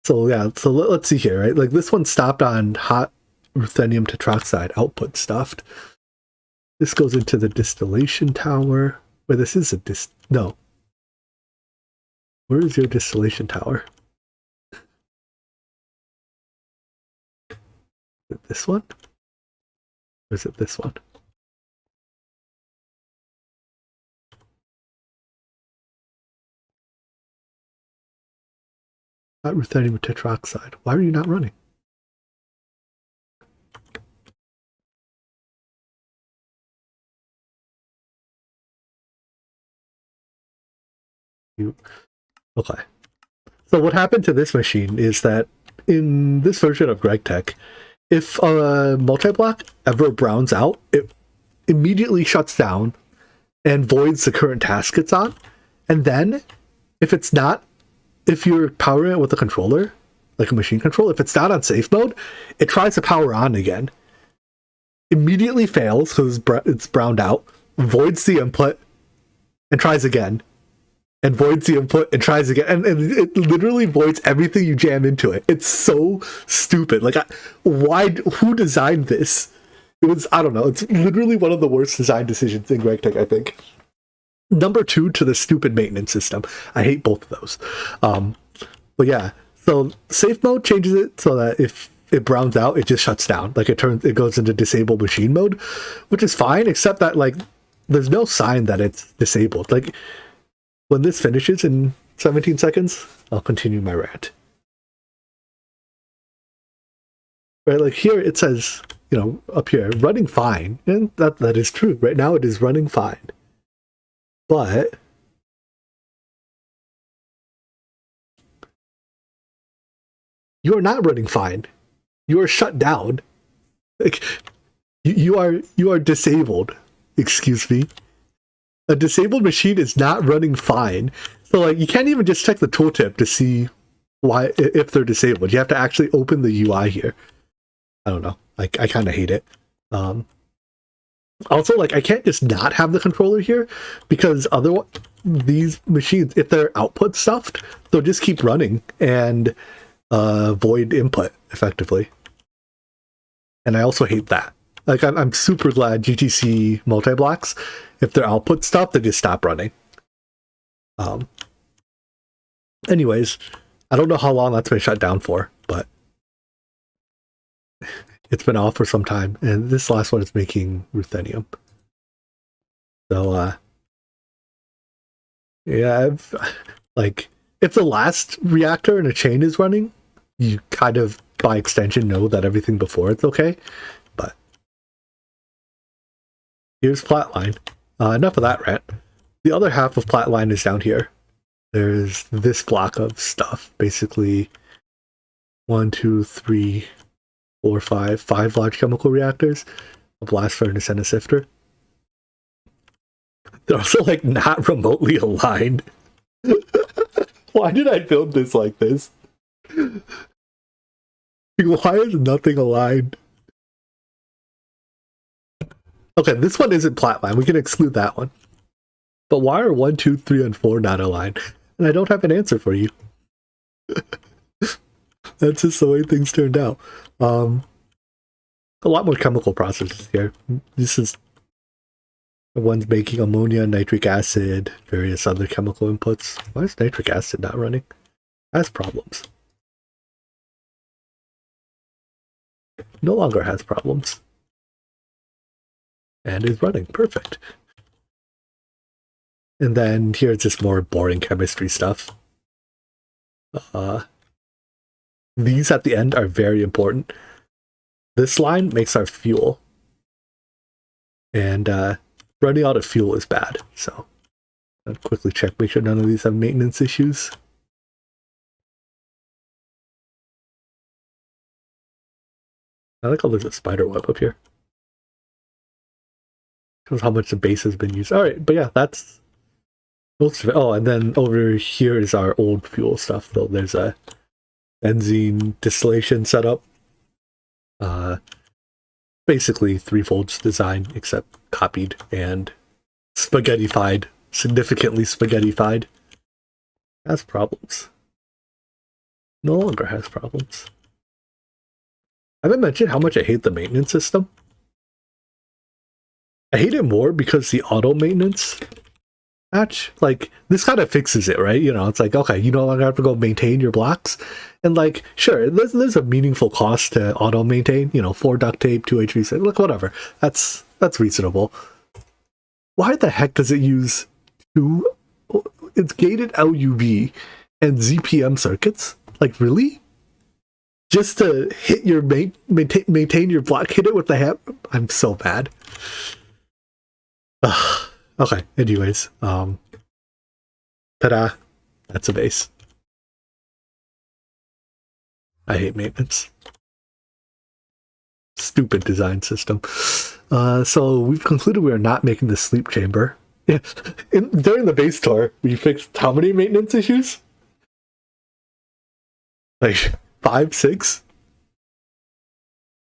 So yeah, so let's see here, right? Like this one stopped on hot ruthenium tetroxide output stuffed. This goes into the distillation tower. Wait, this is a no. Where is your distillation tower? Is it this one? Or is it this one? Not ruthenium tetroxide. Why are you not running? Okay. So what happened to this machine is that in this version of GregTech, if a multi-block ever browns out, it immediately shuts down and voids the current task it's on. And then, if you're powering it with a controller, like a machine control, if it's not on safe mode, it tries to power on again. Immediately fails because it's browned out, voids the input, and tries again. And voids the input and tries again. And it literally voids everything you jam into it. It's so stupid. Like, who designed this? It was, I don't know. It's literally one of the worst design decisions in GregTech, I think. Number 2 to the stupid maintenance system. I hate both of those. But yeah, so safe mode changes it so that if it browns out, it just shuts down. Like it goes into disabled machine mode, which is fine, except that, like, there's no sign that it's disabled. Like, when this finishes in 17 seconds, I'll continue my rant. Right, like here it says, up here, running fine. And that is true. Right now it is running fine. But You are not running fine. You are shut down. Like, you are disabled. Excuse me. A disabled machine is not running fine. So like you can't even just check the tooltip to see why if they're disabled. You have to actually open the UI here. I don't know. Like I kind of hate it. Also, like I can't just not have the controller here because otherwise these machines, if they're output stuffed, they'll just keep running and void input effectively. And I also hate that. Like I'm super glad GTC multi-blocks, if they're output stuff, they just stop running. Anyways, I don't know how long that's been shut down for, but it's been off for some time, and this last one is making ruthenium. So, yeah, like, if the last reactor in a chain is running, you kind of, by extension, know that everything before it's okay, but here's Flatline. Enough of that rant. The other half of Flatline is down here. There's this block of stuff, basically 1, 2, 3, 4, 5 large chemical reactors, a blast furnace, and a sifter. They're also like not remotely aligned. Why did I build this like this? Why is nothing aligned? Okay, this one isn't Flatline. We can exclude that one. But why are 1, 2, 3, and 4 not aligned? And I don't have an answer for you. That's just the way things turned out. A lot more chemical processes here. This is the ones making ammonia, nitric acid, various other chemical inputs. Why is nitric acid not running? It has problems. No longer has problems. And is running. Perfect. And then here's just more boring chemistry stuff. These at the end are very important. This line makes our fuel. And running out of fuel is bad. So I'll quickly check, make sure none of these have maintenance issues. I like how there's a spider web up here. Shows how much the base has been used. Alright, but yeah, that's most of it. Oh, and then over here is our old fuel stuff, though. There's a benzene distillation setup. Basically three-folds design, except copied and spaghettified. Significantly spaghettified. Has problems. No longer has problems. I haven't mentioned how much I hate the maintenance system. I hate it more because the auto maintenance patch, like, this kind of fixes it, right? You know, it's like, okay, you no longer have to go maintain your blocks. And like, sure, there's a meaningful cost to auto maintain, you know, 4 duct tape, 2 HV6, look, whatever. That's reasonable. Why the heck does it use 2? It's gated LUV and ZPM circuits? Like, really? Just to hit your maintain your block, hit it with the hammer? I'm so bad. Okay, anyways, ta-da, that's a base. I hate maintenance. Stupid design system. So we've concluded we are not making the sleep chamber. During the base tour, we fixed how many maintenance issues? Like 5, 6?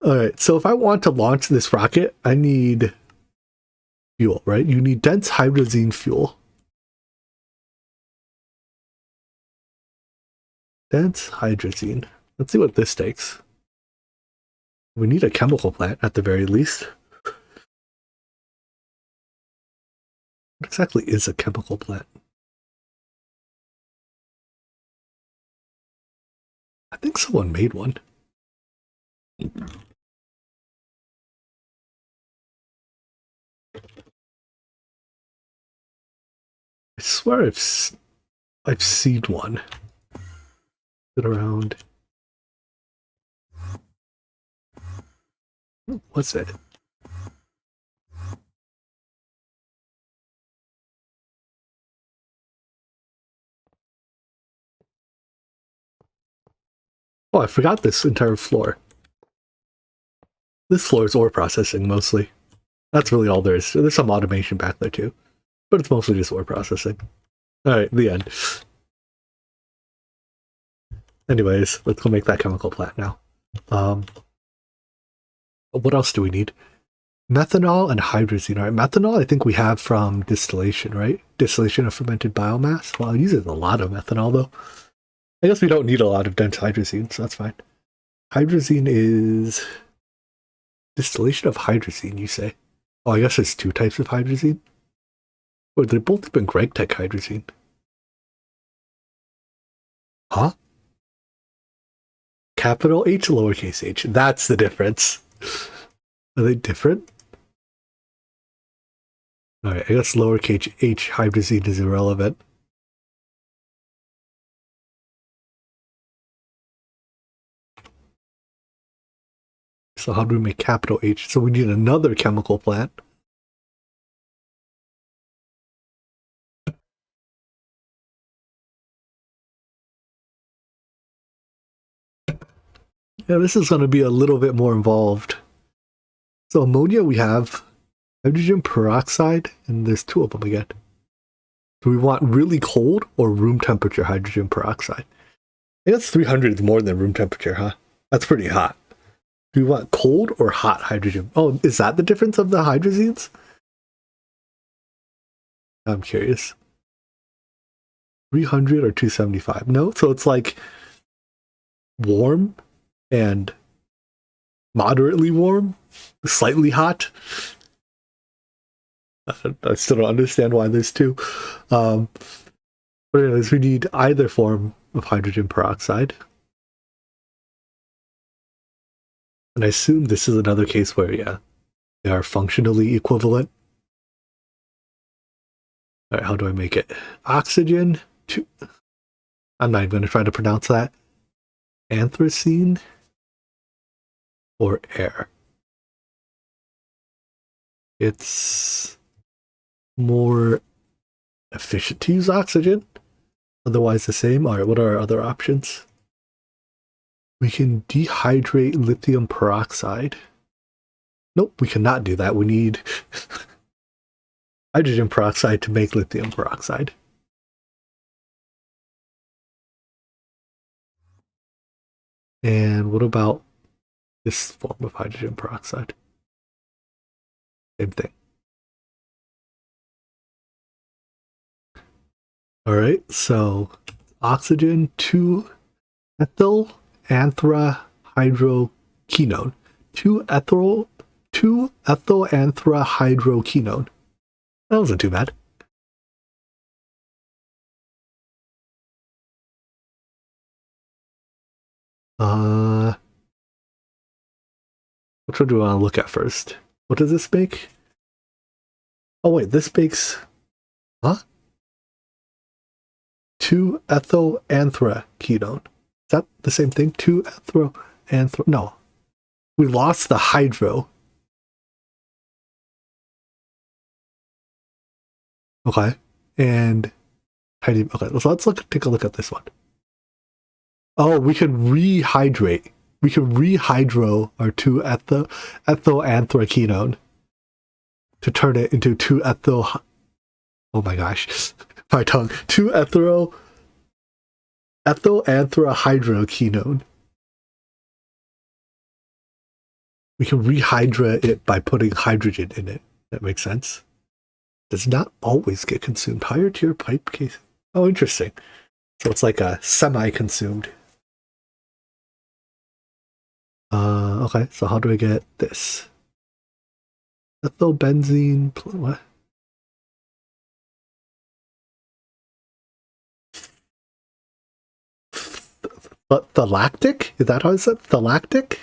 Alright, so if I want to launch this rocket, I need fuel, right? You need dense hydrazine fuel. Dense hydrazine. Let's see what this takes. We need a chemical plant at the very least. What exactly is a chemical plant? I think someone made one. I swear I've seen one. Sit around. What's it? Oh, I forgot this entire floor. This floor is ore processing mostly. That's really all there is. There's some automation back there too, but it's mostly just ore processing. Alright, the end. Anyways, let's go make that chemical plant now. What else do we need? Methanol and hydrazine. Alright, methanol I think we have from distillation, right? Distillation of fermented biomass. Well, it uses a lot of methanol though. I guess we don't need a lot of dense hydrazine, so that's fine. Hydrazine is distillation of hydrazine, you say? Oh, I guess there's two types of hydrazine. Or they've both been GregTech hydrazine. Huh? Capital H, lowercase h. That's the difference. Are they different? Alright, I guess lowercase h hydrazine is irrelevant. So how do we make capital H? So we need another chemical plant. Yeah, this is going to be a little bit more involved. So ammonia, we have hydrogen peroxide, and there's two of them again. Do we want really cold or room temperature hydrogen peroxide? I guess 300 is more than room temperature, huh? That's pretty hot. Do we want cold or hot hydrogen? Oh, is that the difference of the hydrazines? I'm curious. 300 or 275? No, so it's like warm and moderately warm, slightly hot. I still don't understand why there's two. But anyways, we need either form of hydrogen peroxide. And I assume this is another case where, yeah, they are functionally equivalent. All right, how do I make it? Oxygen to... I'm not even going to try to pronounce that. Anthracene or air. It's more efficient to use oxygen. Otherwise the same. All right, what are our other options? We can dehydrate lithium peroxide. Nope, we cannot do that. We need hydrogen peroxide to make lithium peroxide. And what about this form of hydrogen peroxide? Same thing. All right, so oxygen to ethyl anthra-hydroquinone. 2-ethyl-anthra-hydroquinone. That wasn't too bad. Which one do I want to look at first? What does this make? Oh wait, this makes... Huh? 2-ethyl-anthraquinone. Is that the same thing? 2-ethyl-anthra... No. We lost the hydro. Okay. And... Okay, so let's take a look at this one. Oh, we can rehydrate. We can rehydro our 2-ethyl-anthraquinone to turn it into 2-ethyl... Oh my gosh. My tongue. 2-ethyl-anthra-hydroquinone. We can rehydrate it by putting hydrogen in it. That makes sense. Does not always get consumed. Higher tier pipe case. Oh, interesting. So it's like a semi-consumed. Okay, so how do I get this? Ethylbenzene, what? Thalactic? Is that how it's said? Thalactic?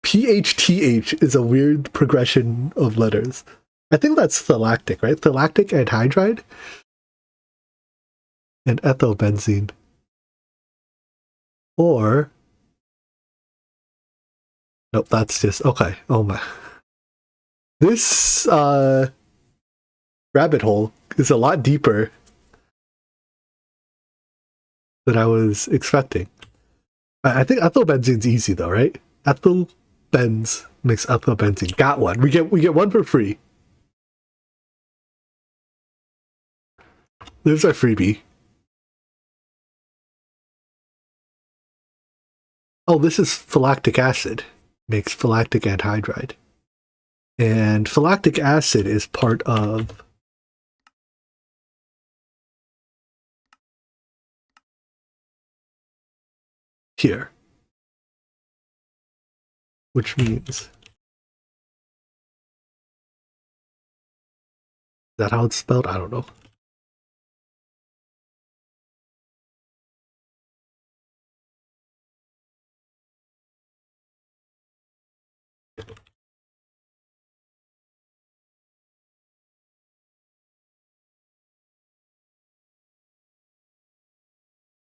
PHTH is a weird progression of letters. I think that's thalactic, right? Thalactic anhydride? And ethylbenzene. Or... Nope, that's just... Okay, oh my... This, rabbit hole is a lot deeper. than I was expecting. I think ethyl benzene's easy though, right? Ethyl benz makes ethyl benzene. Got one. We get one for free. There's our freebie. Oh, this is phylactic acid. Makes phylactic anhydride. And phylactic acid is part of here. Which means, is that how it's spelled? I don't know.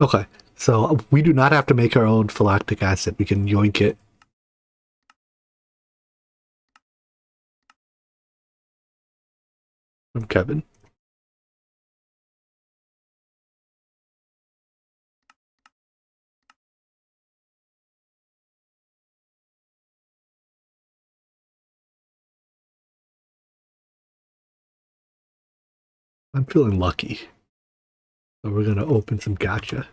Okay, so we do not have to make our own phylactic acid. We can yoink it. From Kevin. I'm feeling lucky. So we're gonna open some gacha.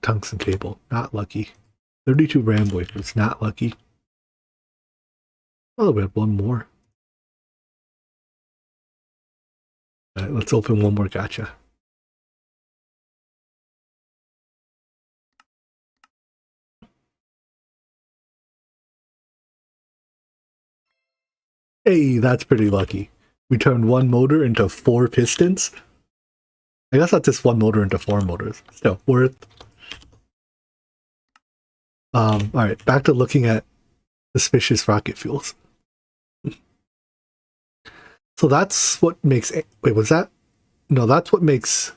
Tungsten cable, not lucky. 32 RAM wafers, not lucky. Oh, we have one more. Alright, let's open one more gacha. Hey, that's pretty lucky. We turned one motor into 4 pistons. I guess that's just one motor into 4 motors. Still, worth. Alright, back to looking at suspicious rocket fuels. So that's what makes... Wait, was that? No, that's what makes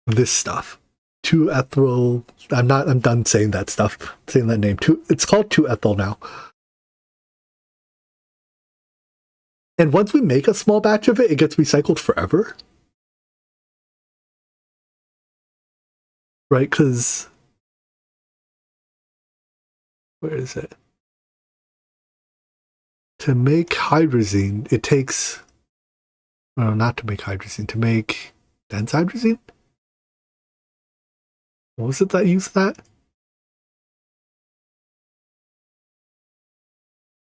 this stuff. 2-ethyl... I'm done saying that stuff. Saying that name. It's called 2-ethyl now. And once we make a small batch of it, it gets recycled forever. Right, because... Where is it? To make hydrazine, it takes... No, not to make hydrazine. To make dense hydrazine? What was it that used that?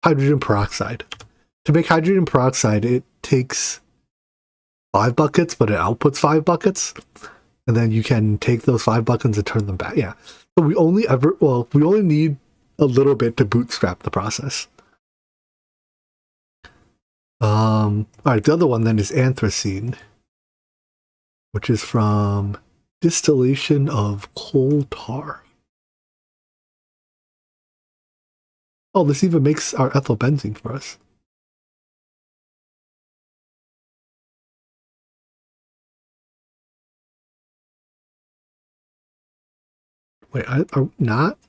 Hydrogen peroxide. To make hydrogen peroxide, it takes 5 buckets, but it outputs 5 buckets. And then you can take those 5 buckets and turn them back. Yeah. So we only need a little bit to bootstrap the process. Alright, the other one then is anthracene, which is from distillation of coal tar. Oh, this even makes our ethyl benzene for us. Wait, are not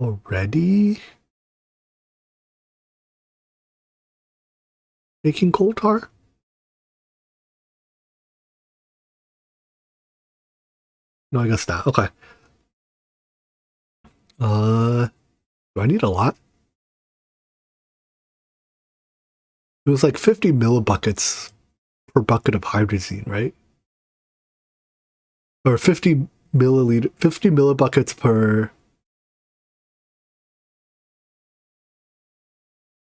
already making coal tar? No, I guess not. Okay. Do I need a lot? It was like 50 millibuckets per bucket of hydrazine, right? Or 50 millibuckets per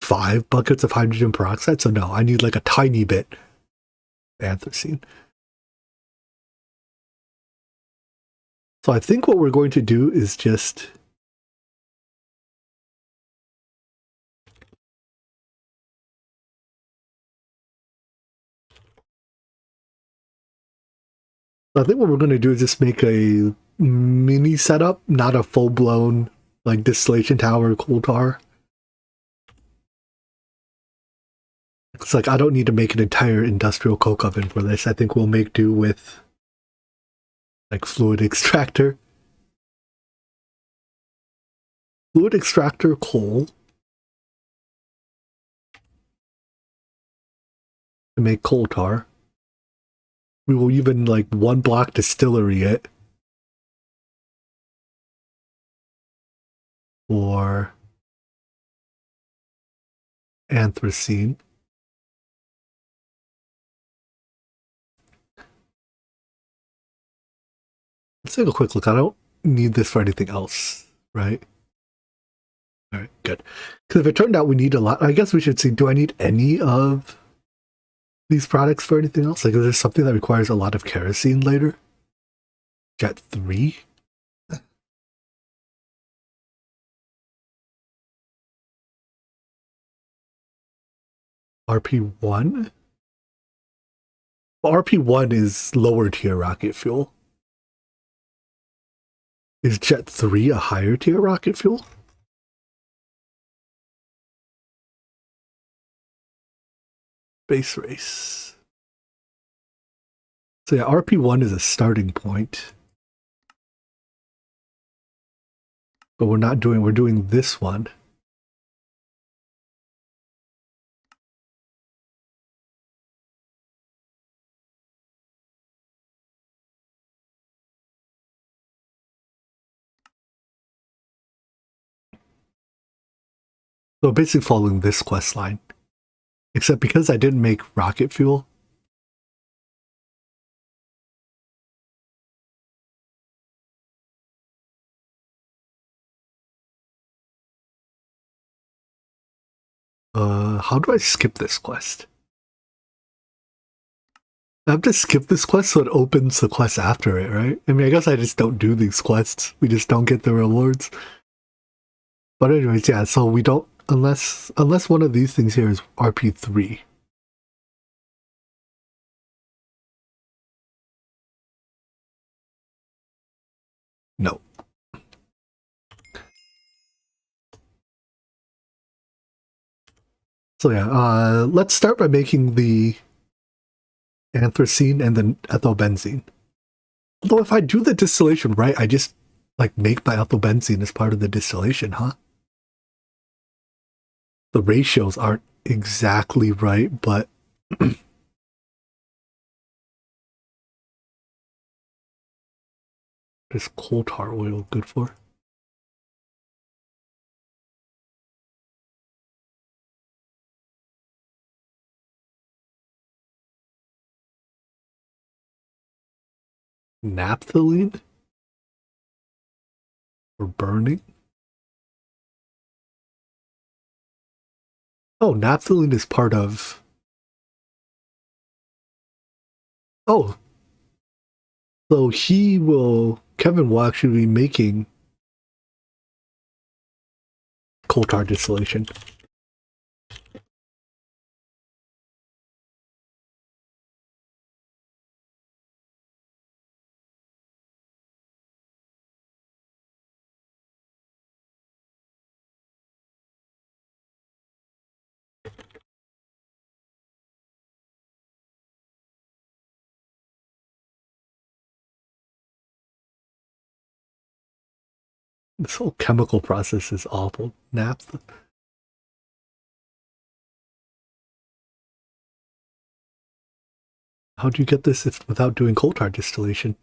5 buckets of hydrogen peroxide. So no, I need like a tiny bit of anthracene. So I think what we're going to do is just just make a mini setup, not a full-blown like distillation tower coal tar. It's like I don't need to make an entire industrial coke oven for this. I think we'll make do with like fluid extractor, coal, to make coal tar. We will even like 1 block distillery it for anthracene. Let's take a quick look. I don't need this for anything else, right? All right, good. Because if it turned out we need a lot, I guess we should see, do I need any of these products for anything else? Like, is there something that requires a lot of kerosene later? Jet 3? RP1? Well, RP1 is lower tier rocket fuel. Is Jet 3 a higher tier rocket fuel? Space race. So yeah, RP1 is a starting point. But we're doing this one. So basically following this quest line. Except because I didn't make rocket fuel. How do I skip this quest? I have to skip this quest so it opens the quest after it, right? I mean, I guess I just don't do these quests. We just don't get the rewards. But anyways, yeah, so we don't, unless one of these things here is RP3. No. So yeah, let's start by making the anthracene and then ethylbenzene. Although if I do the distillation right, I just like make my ethylbenzene as part of the distillation, huh? The ratios aren't exactly right, but what is coal tar oil good for? Naphthalene? For burning? Oh, naphthalene is part of... Oh. So Kevin will actually be making coal tar distillation. This whole chemical process is awful. Naphtha. How do you get this without doing coal tar distillation?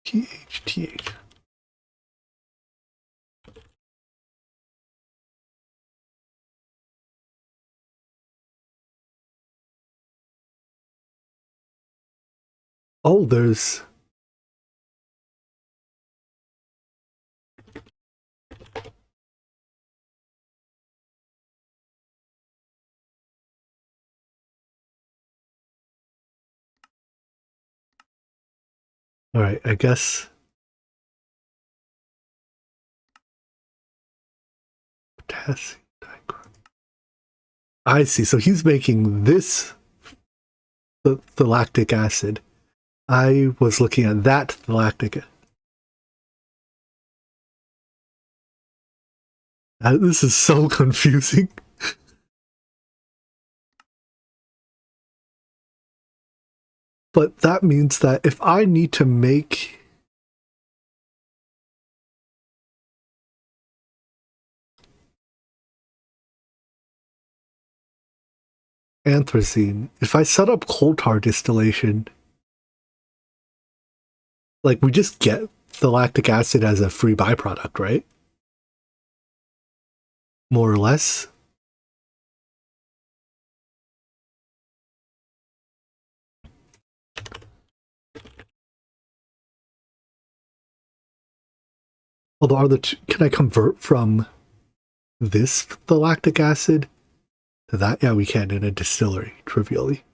TH. Oh, there's... Alright, I guess... Potassium dichrome. I see, so he's making this the lactic acid. I was looking at that lactic. This is so confusing. But that means that if I need to make anthracene, if I set up coal tar distillation, like we just get the lactic acid as a free byproduct, right? More or less. Although are can I convert from this, the lactic acid, to that? Yeah, we can in a distillery, trivially.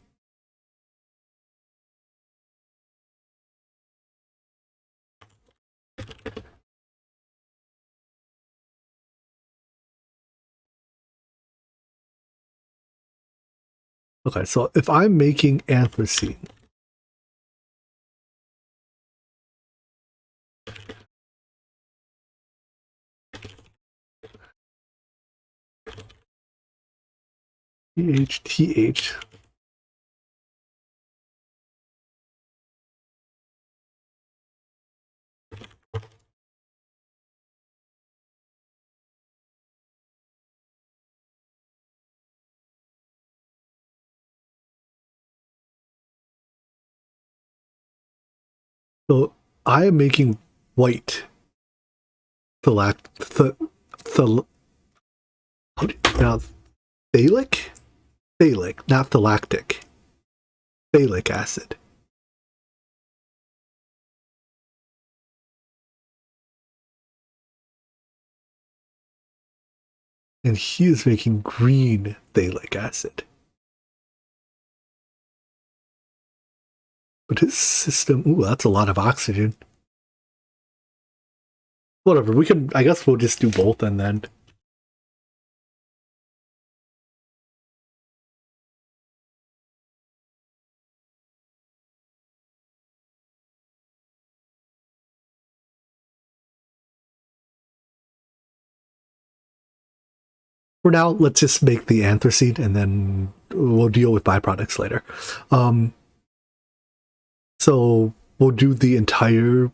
Okay, so if I'm making anthracene, TH. So I am making white the now phthalic, not the lactic. Phthalic acid. And he is making green phthalic acid. But his system, ooh, that's a lot of oxygen. Whatever, we can, I guess we'll just do both and then. For now, let's just make the anthracene and then we'll deal with byproducts later. So we'll do the entire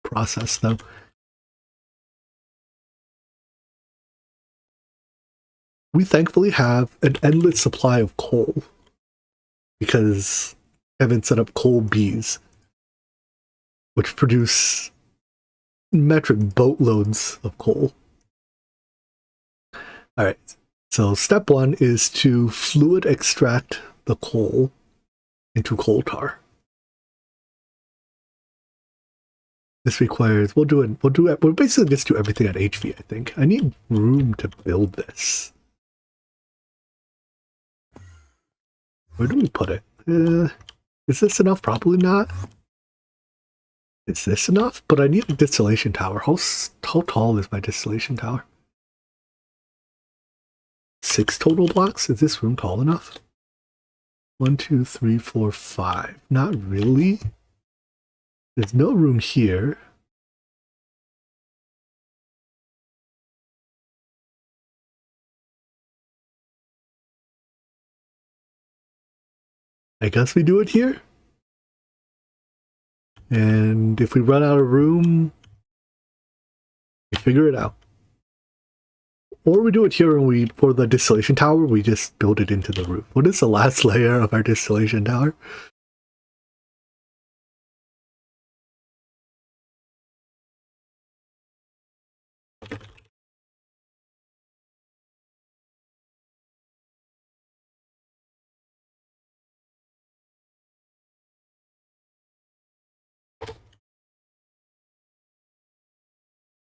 process though. We thankfully have an endless supply of coal because Evan set up coal bees, which produce metric boatloads of coal. All right, so step one is to fluid extract the coal into coal tar. This requires, we'll basically just do everything at HV, I think. I need room to build this. Where do we put it? Is this enough? Probably not. Is this enough? But I need a distillation tower. How tall is my distillation tower? 6 total blocks? Is this room tall enough? 1, 2, 3, 4, 5. Not really. There's no room here. I guess we do it here. And if we run out of room, we figure it out. Or we do it here and for the distillation tower, we just build it into the roof. What is the last layer of our distillation tower?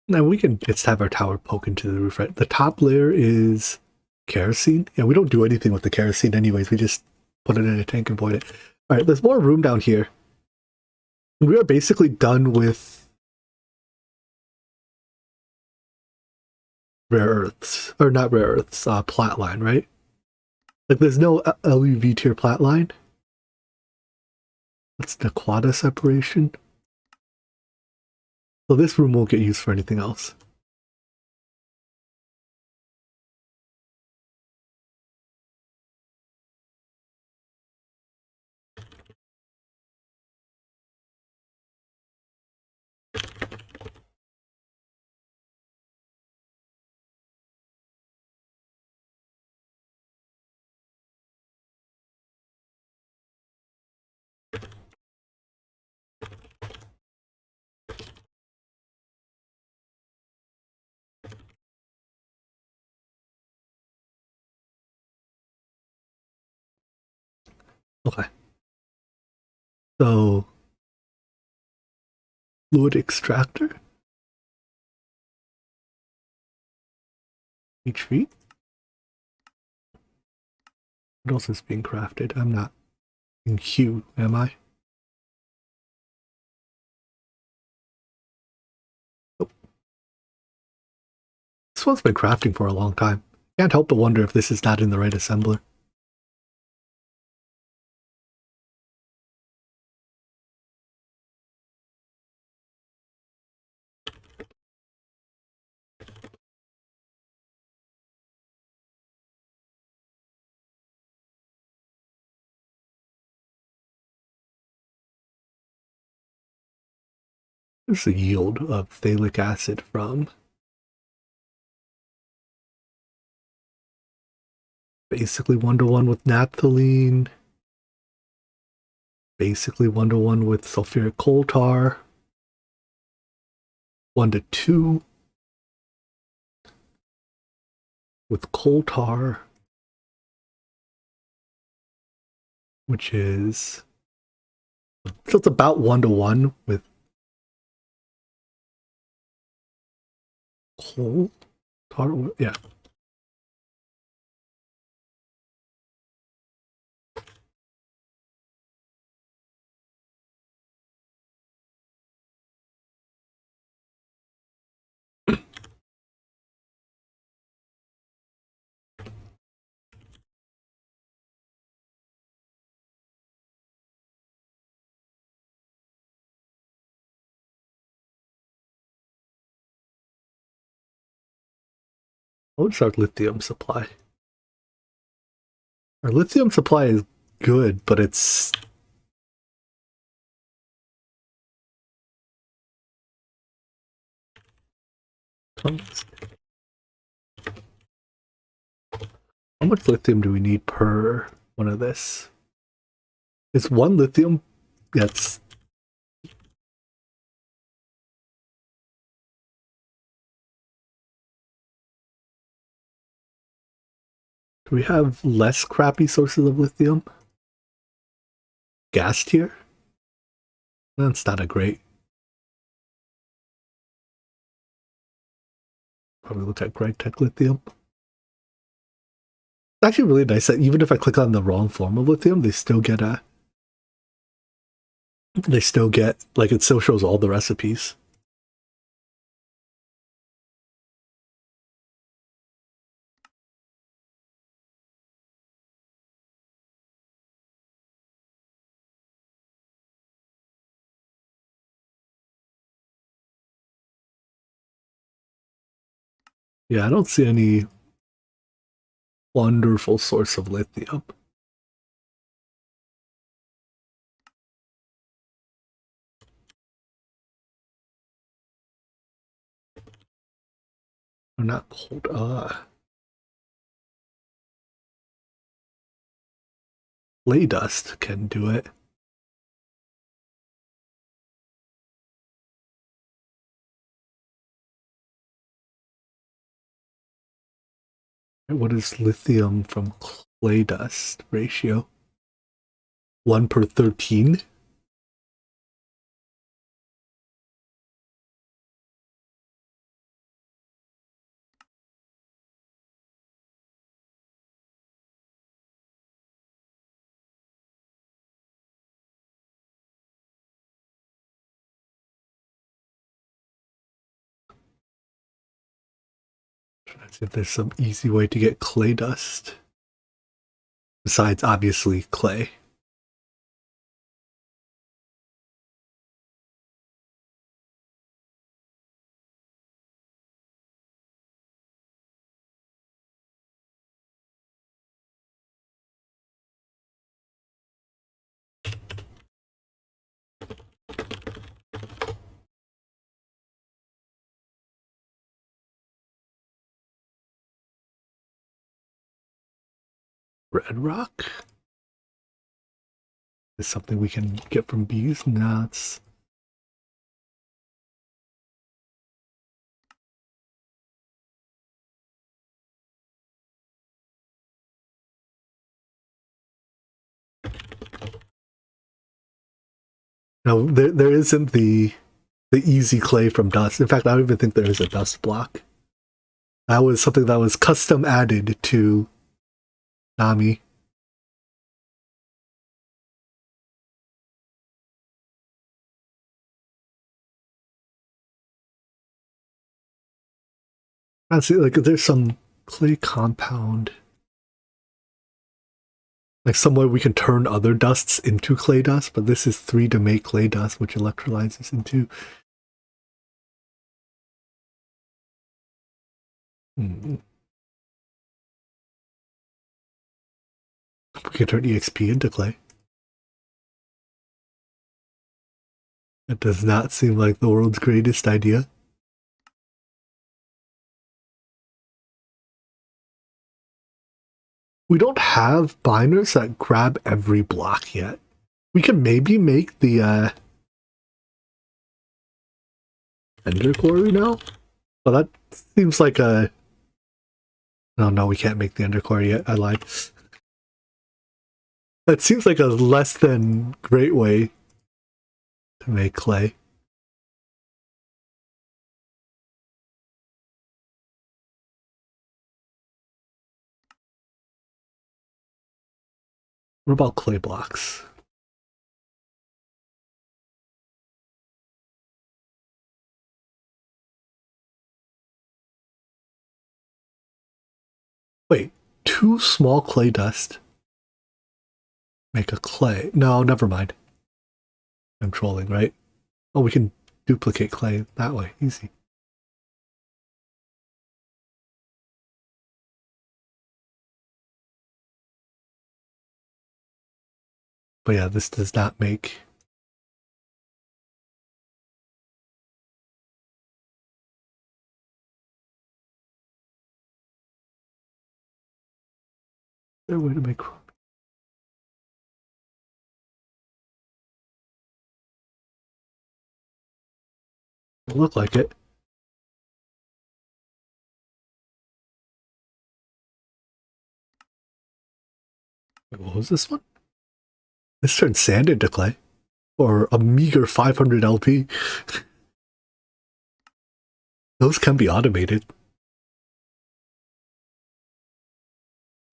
Now we can just have our tower poke into the roof, right? The top layer is kerosene. Yeah, we don't do anything with the kerosene anyways. We just put it in a tank and void it. All right, there's more room down here. We are basically done with rare earths. Or not rare earths, plat line, right? Like there's no LUV tier plat line. That's the quada separation. So this room won't get used for anything else. Okay. So, fluid extractor. HV. What else is being crafted? I'm not in Q, am I? Oh. This one's been crafting for a long time. Can't help but wonder if this is not in the right assembler. This is the yield of phthalic acid from basically 1-to-1 with naphthalene, basically 1-to-1 with sulfuric coal tar, 1-to-2 with coal tar, which is, so it's about 1-to-1 with coal tar. Yeah. What's our lithium supply? Our lithium supply is good, but it's how much lithium do we need per one of this? It's one lithium. That's do we have less crappy sources of lithium? Gas tier? That's not a great. Probably look at Cryogenic lithium. It's actually really nice that even if I click on the wrong form of lithium, they still get like it still shows all the recipes. Yeah, I don't see any wonderful source of lithium. They're not cold. Clay dust can do it. What is lithium from clay dust ratio? 1/13? Let's see if there's some easy way to get clay dust. Besides, obviously, clay. Red rock is something we can get from bees. Nuts. No, there isn't the easy clay from dust. In fact, I don't even think there is a dust block. That was something that was custom added to Nami. I see, like, there's some clay compound. Like, somewhere we can turn other dusts into clay dust, but this is 3 to make clay dust, which electrolyzes into. We can turn EXP into clay. That does not seem like the world's greatest idea. We don't have binders that grab every block yet. We can maybe make the Ender Quarry now? But that seems like a... No, we can't make the Ender Quarry yet. I lied. That seems like a less than great way to make clay. What about clay blocks? Wait, 2 small clay dust make a clay. No, never mind. I'm trolling, right? Oh, we can duplicate clay that way. Easy. But yeah, this does not make... Is there a way to make... It'll look like it. Wait, what was this one? This turns sand into clay. Or a meager 500 LP. Those can be automated.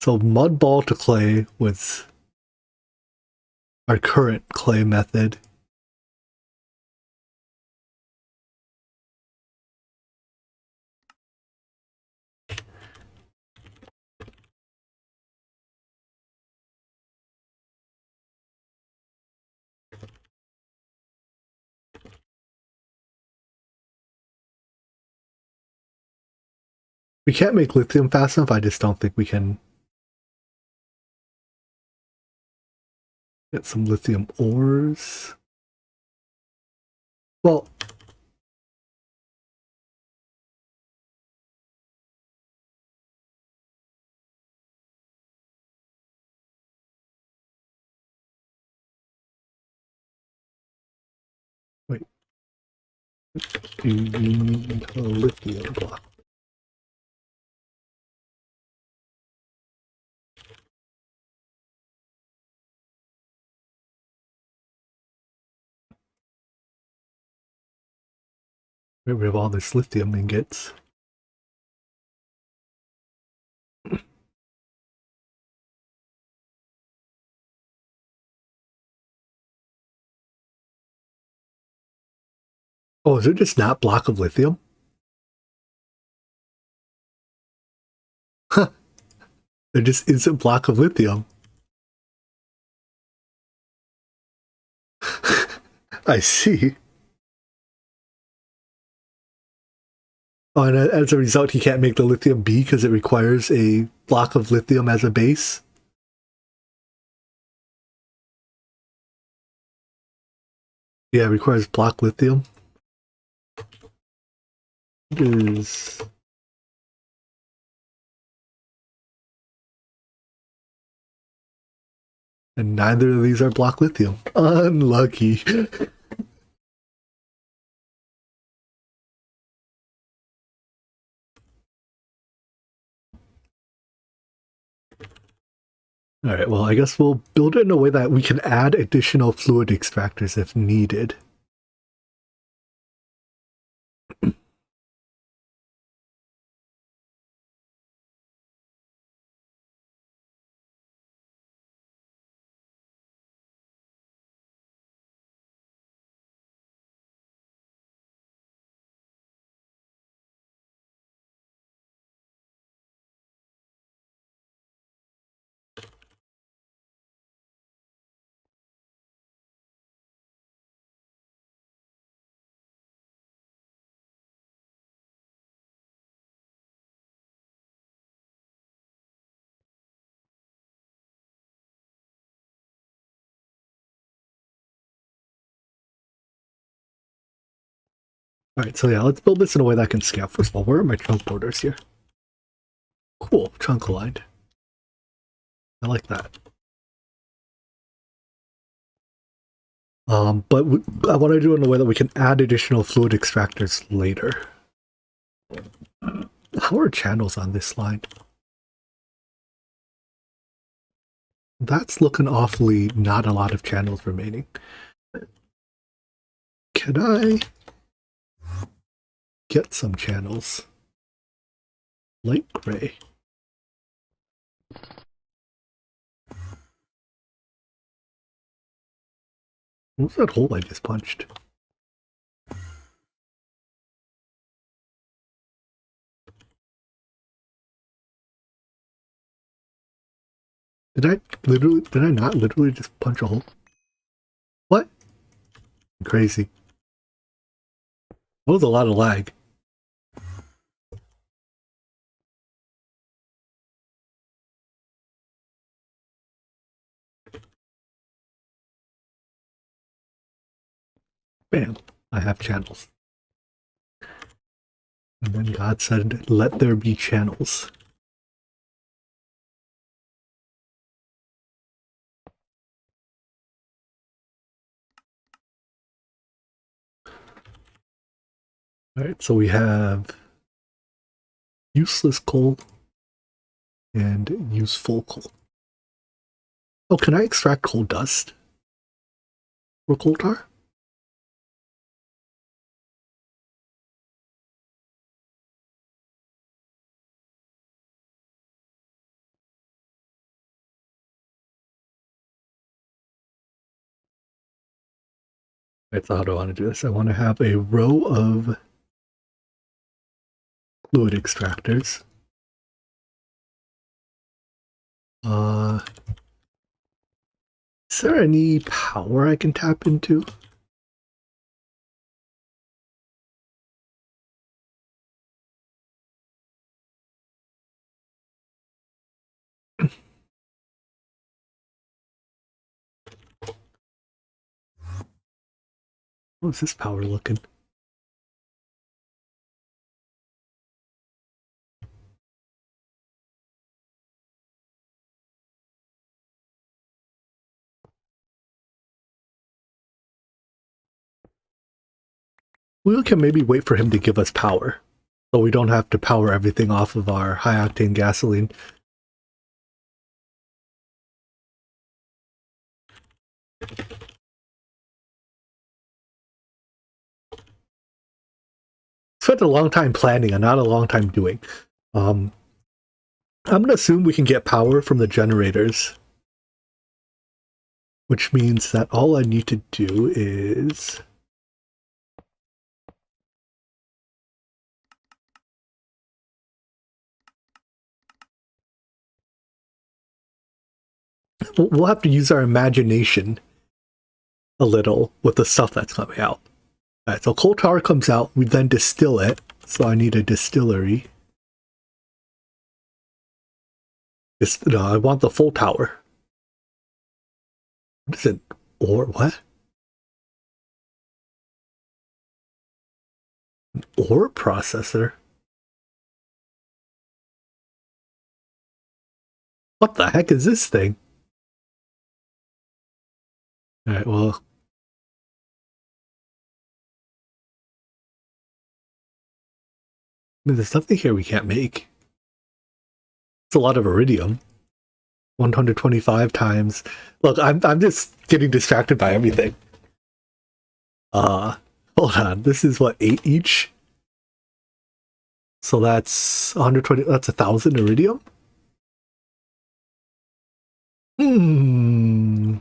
So mud ball to clay with our current clay method. We can't make lithium fast enough. I just don't think we can get some lithium ores. Well, wait. Do you need a lithium block? We have all this lithium ingots. Oh, is there just not block of lithium? Huh. There just isn't block of lithium. I see. Oh, and as a result, he can't make the lithium B because it requires a block of lithium as a base. Yeah, it requires block lithium. It is... And neither of these are block lithium. Unlucky. Alright, well, I guess we'll build it in a way that we can add additional fluid extractors if needed. Alright, so yeah, let's build this in a way that can scale. First of all, where are my chunk borders here? Cool, chunk aligned. I like that. But I want to do it in a way that we can add additional fluid extractors later. How are channels on this line? That's looking awfully not a lot of channels remaining. Can I get some channels? Light gray. What was that hole I just punched? Did I not literally just punch a hole? What? Crazy. That was a lot of lag. Bam. I have channels. And then God said, let there be channels. Alright, so we have useless coal and useful coal. Oh, can I extract coal dust? Or coal tar? Alright, so how do I want to do this? I want to have a row of fluid extractors. Is there any power I can tap into? How's this power looking? We can maybe wait for him to give us power, so we don't have to power everything off of our high-octane gasoline. Spent a long time planning and not a long time doing. I'm gonna assume we can get power from the generators, which means that all I need to do is we'll have to use our imagination a little with the stuff that's coming out. Alright, so coal tar comes out, we then distill it, so I need a distillery. No, I want the full tower. What is it? Or what? An ore processor? What the heck is this thing? Alright, well. There's something here we can't make. It's a lot of iridium. 125 times. Look, I'm just getting distracted by everything. Uh, Hold on. This is what, 8 each? So that's 120. That's 1,000 iridium. Hmm.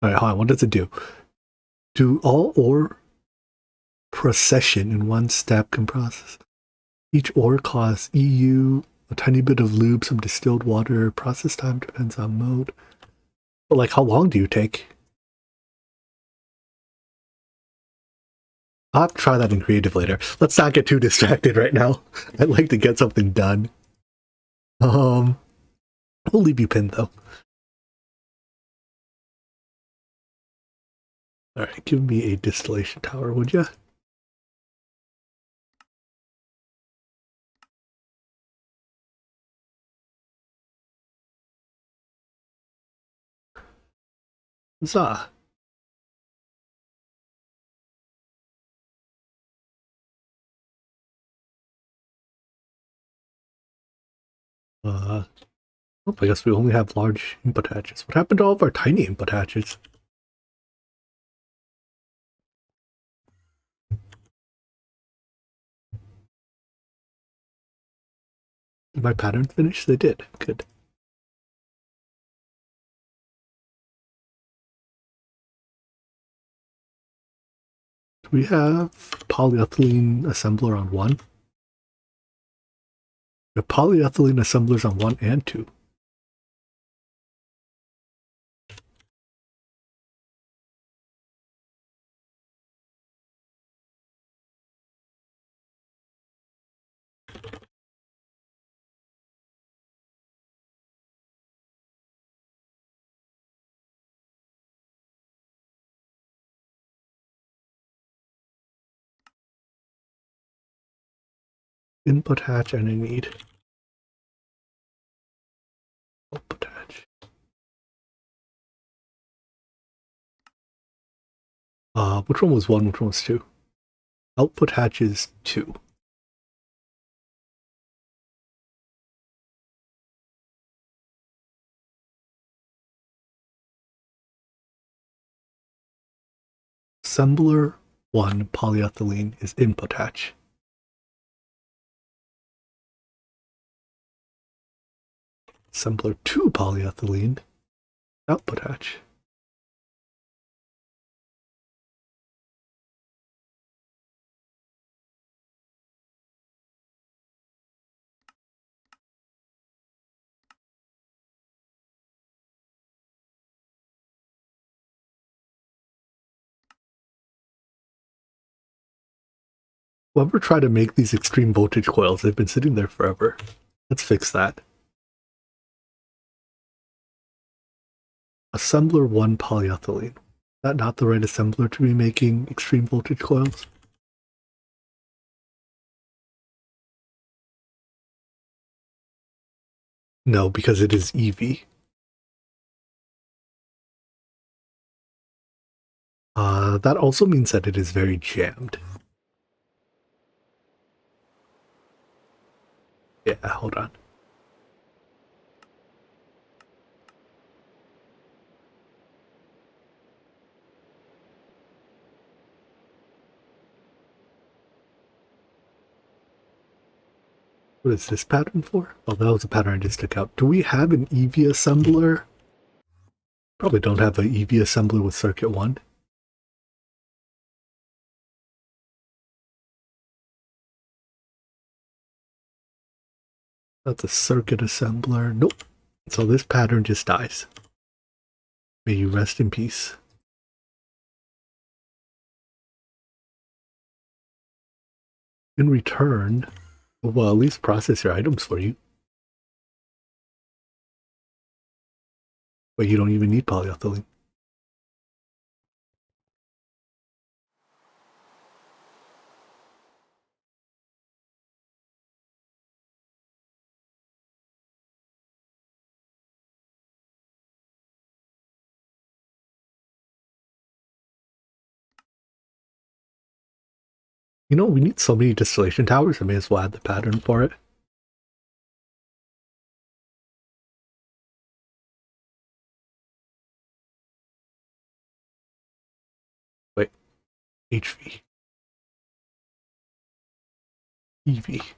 All right, hold on. What does it do? Do all ore procession in one step can process. Each ore costs EU, a tiny bit of lube, some distilled water. Process time depends on mode. But like, how long do you take? I'll have to try that in creative later. Let's not get too distracted right now. I'd like to get something done. We'll leave you pinned though. Alright, give me a distillation tower, would ya? Huzzah. Oh, I guess we only have large input hatches. What happened to all of our tiny input hatches? Did my patterns finish? They did. Good. Do we have polyethylene assembler on 1? We have polyethylene assemblers on 1 and 2. Input hatch and I need output hatch. Which one was 1? Which one was 2? Output hatch is 2. Assembler 1 polyethylene is input hatch. Assembler 2 polyethylene, output hatch. Whoever tried to make these extreme voltage coils, they've been sitting there forever. Let's fix that. Assembler 1 polyethylene. Is that not the right assembler to be making extreme voltage coils? No, because it is EV. That also means that it is very jammed. Yeah, hold on. What is this pattern for? Oh, that was a pattern I just took out. Do we have an EV assembler? Probably don't have an EV assembler with circuit 1. That's a circuit assembler. Nope. So this pattern just dies. May you rest in peace. In return, well, at least process your items for you. But you don't even need polyethylene. You know, we need so many distillation towers, I may as well add the pattern for it. Wait, HV. EV.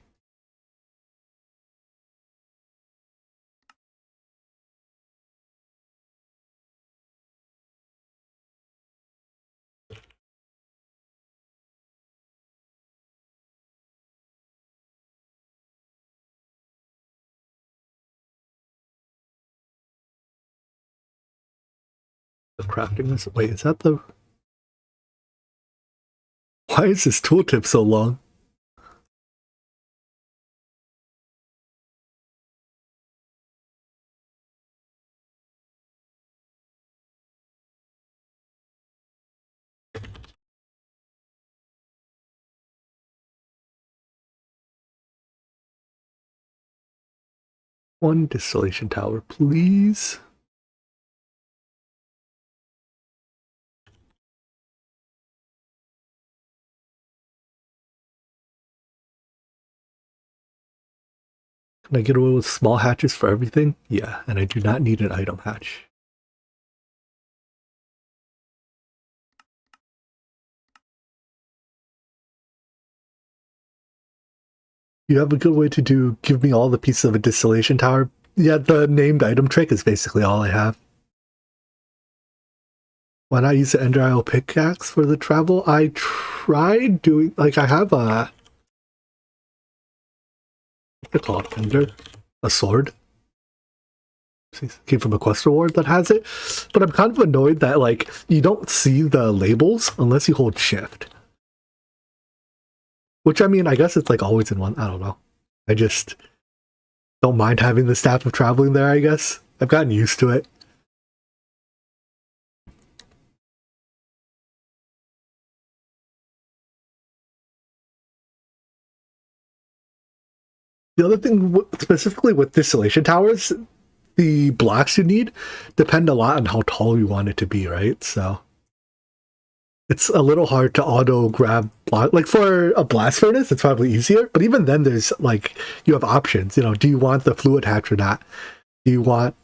The crafting is, wait, is that the, why is this tooltip so long? One distillation tower, please. Can I get away with small hatches for everything? Yeah, and I do not need an item hatch. You have a good way to give me all the pieces of a distillation tower? Yeah, the named item trick is basically all I have. Why not use the Ender Isle pickaxe for the travel? I tried doing, like, I have a, what's it called? Ender? A sword? Came from a quest reward that has it, but I'm kind of annoyed that, like, you don't see the labels unless you hold shift. Which, I mean, I guess it's like always in one. I don't know. I just don't mind having the staff of traveling there, I guess. I've gotten used to it. The other thing, specifically with distillation towers, the blocks you need depend a lot on how tall you want it to be, right? So it's a little hard to auto grab block. Like for a blast furnace, it's probably easier. But even then, there's like, you have options. You know, do you want the fluid hatch or not? Do you want,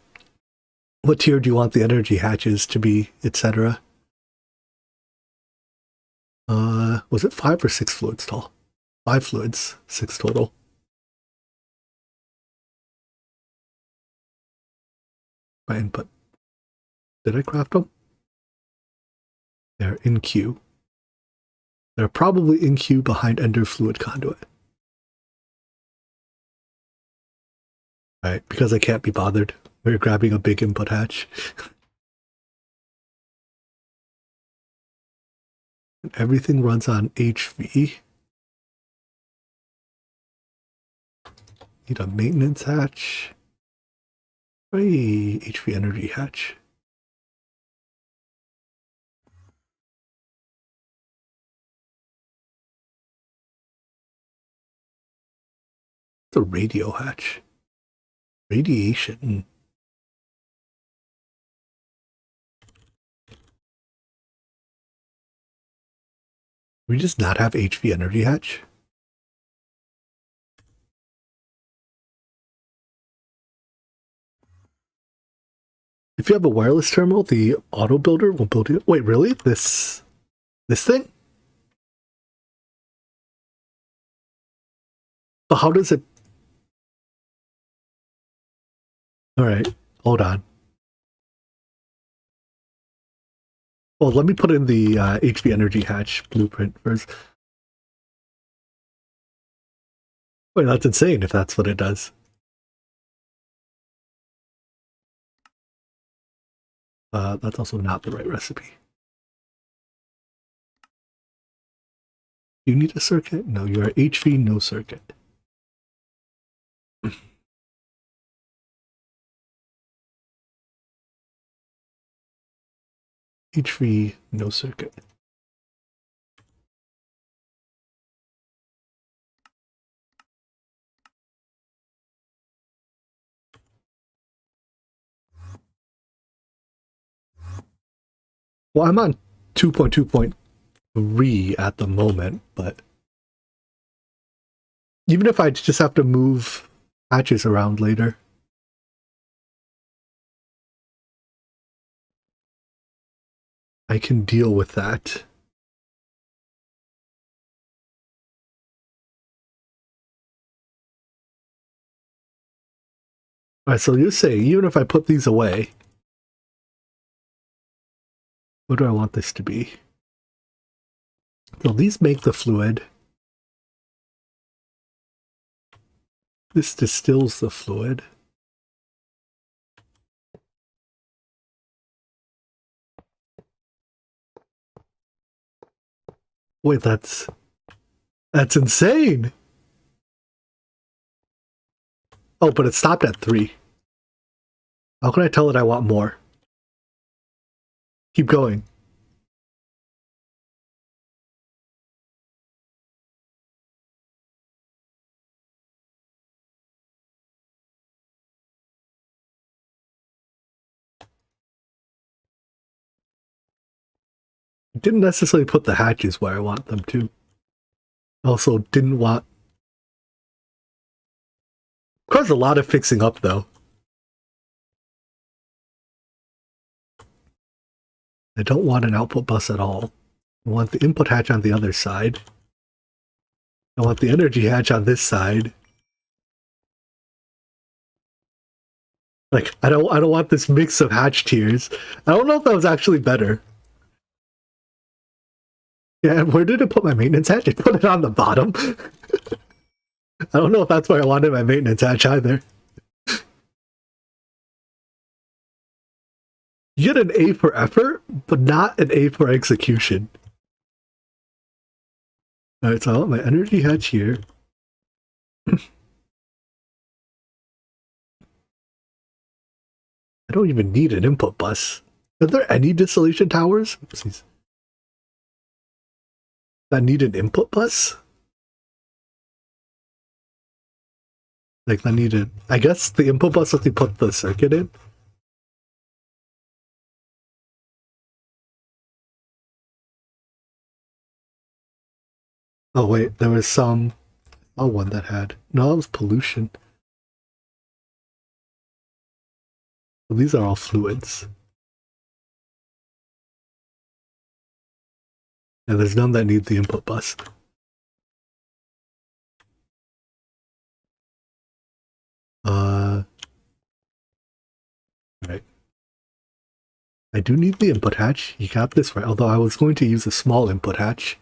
what tier do you want the energy hatches to be, etc.? Was it 5 or 6 fluids tall? 5 fluids, 6 total. My input. Did I craft them? They're in queue. They're probably in queue behind Ender Fluid Conduit. Alright, because I can't be bothered. We're grabbing a big input hatch. And everything runs on HV. Need a maintenance hatch. Hey, HV energy hatch. The radio hatch. Radiation. We just not have HV energy hatch? If you have a wireless terminal, the auto builder will build it. Wait, really? This thing? But how does it? All right, hold on. Well, let me put in the HV energy hatch blueprint first. Wait, that's insane if that's what it does. That's also not the right recipe. You need a circuit? No, you are HV, no circuit. HV, no circuit. Well, I'm on 2.2.3 at the moment, but Even if I just have to move hatches around later. I can deal with that. Alright, so you say, even if I put these away, what do I want this to be? So these make the fluid. This distills the fluid. Wait, that's insane! Oh, but it stopped at 3. How can I tell it I want more? Keep going. Didn't necessarily put the hatches where I want them to. Also, didn't want... Caused a lot of fixing up, though. I don't want an output bus at all. I want the input hatch on the other side. I want the energy hatch on this side. Like, I don't want this mix of hatch tiers. I don't know if that was actually better. Yeah, where did it put my maintenance hatch? It put it on the bottom. I don't know if that's where I wanted my maintenance hatch either. You get an A for effort, but not an A for execution. Alright, so I want my energy hatch here. I don't even need an input bus. Are there any distillation towers? Oopsies. That need an input bus? Like, that needed... I guess the input bus lets me put the circuit in. Oh wait, there was some... Oh, one that had... No, that was pollution. Well, these are all fluids. And there's none that need the input bus. Right. I do need the input hatch. You got this right. Although I was going to use a small input hatch.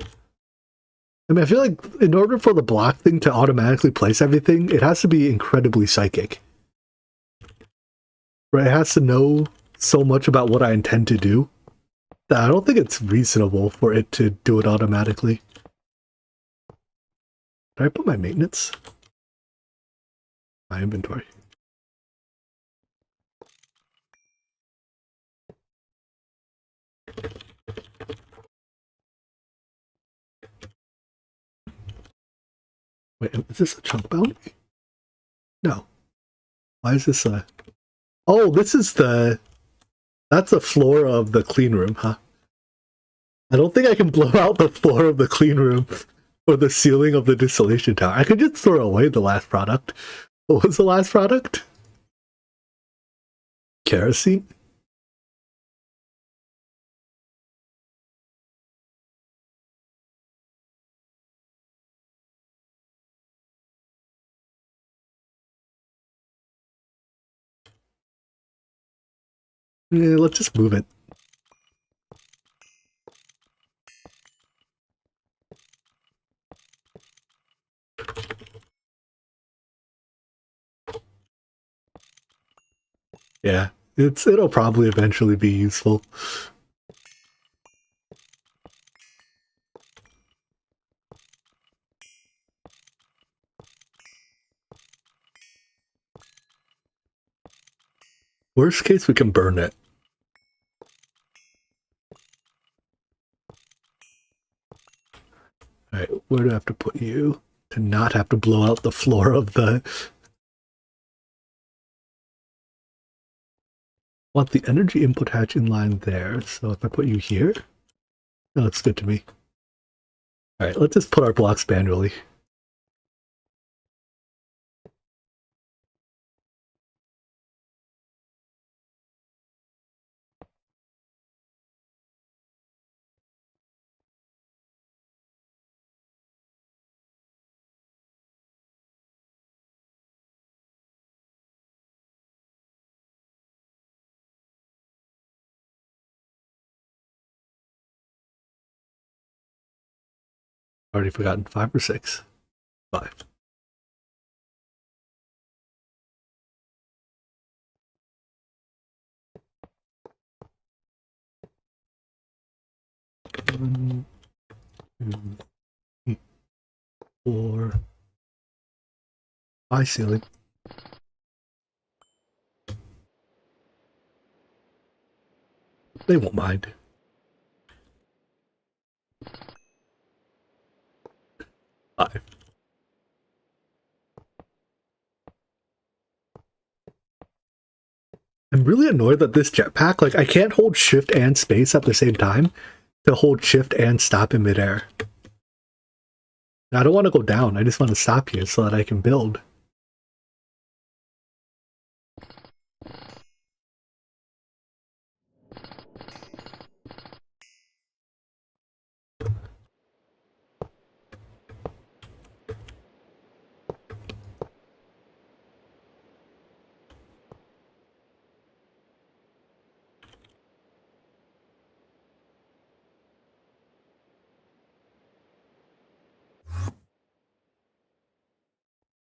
I mean, I feel like in order for the block thing to automatically place everything, it has to be incredibly psychic. Right? It has to know so much about what I intend to do that I don't think it's reasonable for it to do it automatically. Did I put my maintenance? My inventory. Wait, is this a chunk boundary? No. Why is this a... Oh, this is the... That's the floor of the clean room, huh? I don't think I can blow out the floor of the clean room or the ceiling of the distillation tower. I could just throw away the last product. What was the last product? Kerosene? Yeah, let's just move it. Yeah, it'll probably eventually be useful. Worst case, we can burn it. Alright, where do I have to put you? To not have to blow out the floor of the... Want the energy input hatch in line there, so if I put you here, that looks good to me. Alright, let's just put our blocks manually. Already forgotten. 5 or 6? 5. One, 2, 3, 4. High ceiling. They won't mind. 5. I'm really annoyed that this jetpack, like, I can't hold shift and space at the same time to hold shift and stop in midair. I don't want to go down, I just want to stop here so that I can build.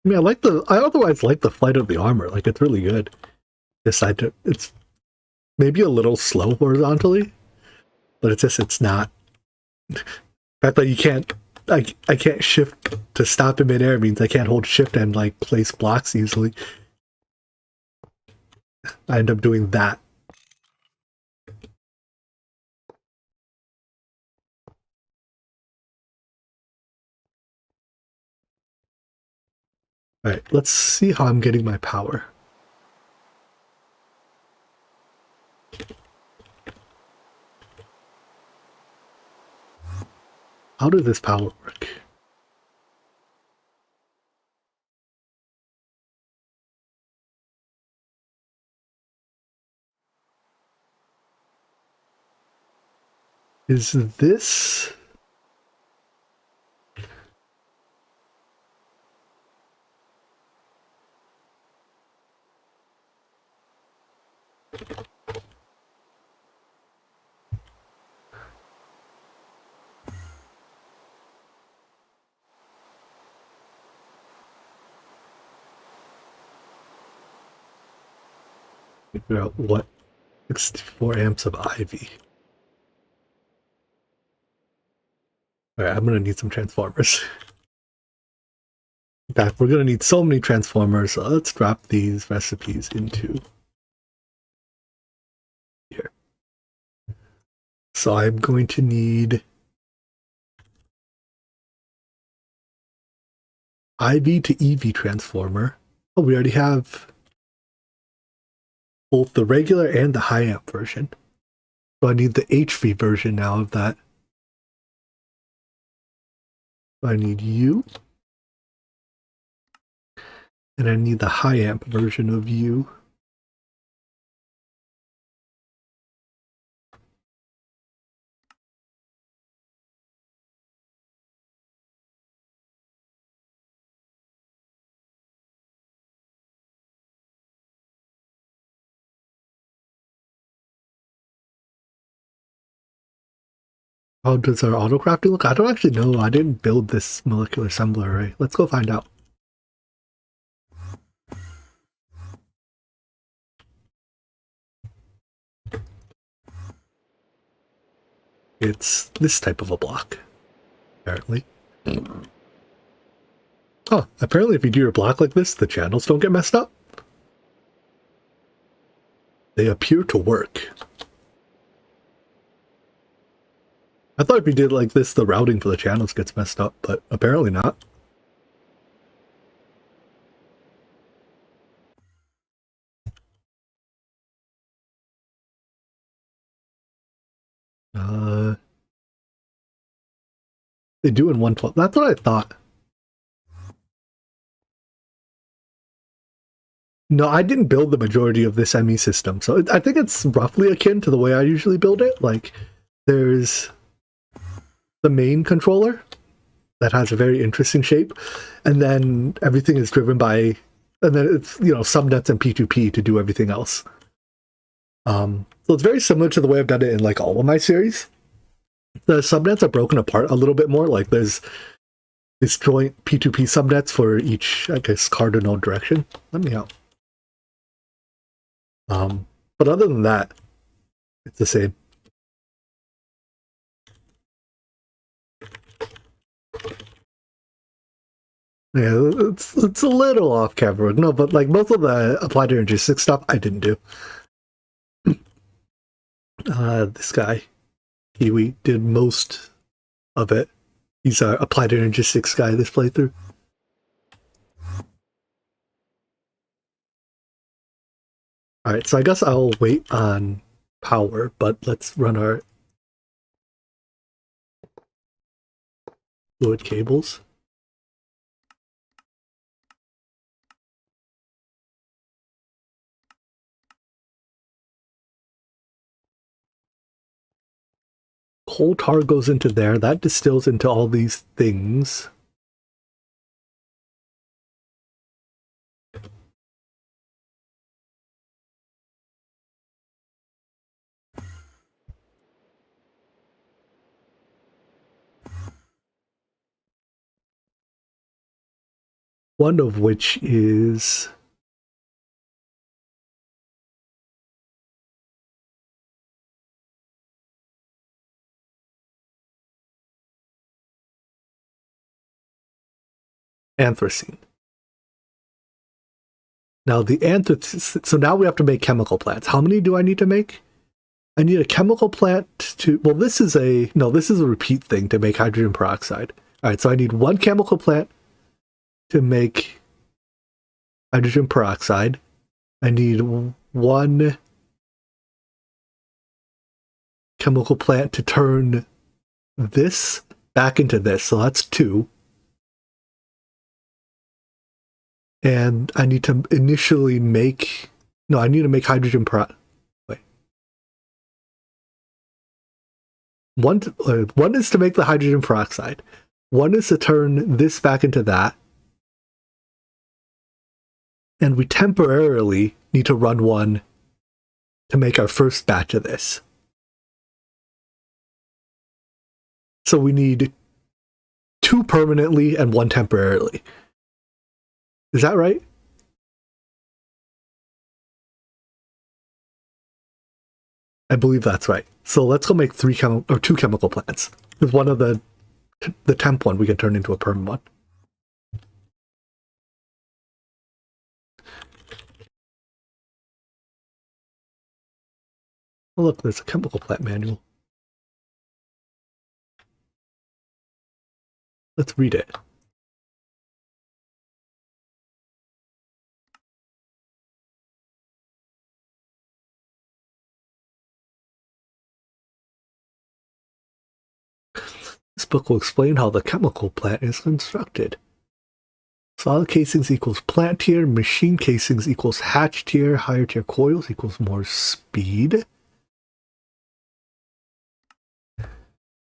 I mean, I otherwise like the flight of the armor. Like, it's really good. It's maybe a little slow horizontally, but it's not. The fact that you can't, I can't shift to stop in midair means I can't hold shift and, like, place blocks easily. I end up doing that. Alright, let's see how I'm getting my power. How does this power work? Is this... Figure out what 64 amps of IV. Alright, I'm gonna need some transformers. In fact, we're gonna need so many transformers, so let's drop these recipes into here. So I'm going to need IV to EV transformer. Oh, we already have both the regular and the high amp version. So I need the HV version now of that. So I need you. And I need the high amp version of you. How does our auto crafting look? I don't actually know. I didn't build this molecular assembler array. Let's go find out. It's this type of a block, apparently. Oh, apparently if you do your block like this, the channels don't get messed up. They appear to work. I thought if you did like this, the routing for the channels gets messed up, but apparently not. They do in 112. That's what I thought. No, I didn't build the majority of this ME system, so I think it's roughly akin to the way I usually build it. Like, there's the main controller that has a very interesting shape, and then everything is driven by, and then it's, you know, subnets and P2P to do everything else. So it's very similar to the way I've done it in like all of my series. The subnets are broken apart a little bit more. Like there's disjoint P2P subnets for each, I guess, cardinal direction. Let me out. But other than that, it's the same. Yeah, it's a little off camera. No, but like most of the applied energy 6 stuff I didn't do. This guy, Kiwi, did most of it. He's our applied energy 6 guy this playthrough. Alright, so I guess I'll wait on power, but let's run our fluid cables. Coal tar goes into there. That distills into all these things. One of which is anthracene. Now the anthracene, so now we have to make chemical plants. How many do I need to make? I need a chemical plant to, well, this is a repeat thing to make hydrogen peroxide. All right, so I need one chemical plant to make hydrogen peroxide. I need one chemical plant to turn this back into this, so that's 2. And I need to initially make, no, I need to make hydrogen peroxide. Wait. One is to make the hydrogen peroxide. One is to turn this back into that. And we temporarily need to run one to make our first batch of this. So we need 2 permanently and 1 temporarily. Is that right? I believe that's right. So let's go make 2 chemical plants. With one of the temp one we can turn into a perm one. Oh look, there's a chemical plant manual. Let's read it. This book will explain how the chemical plant is constructed. Solid casings equals plant tier, machine casings equals hatch tier, higher tier coils equals more speed.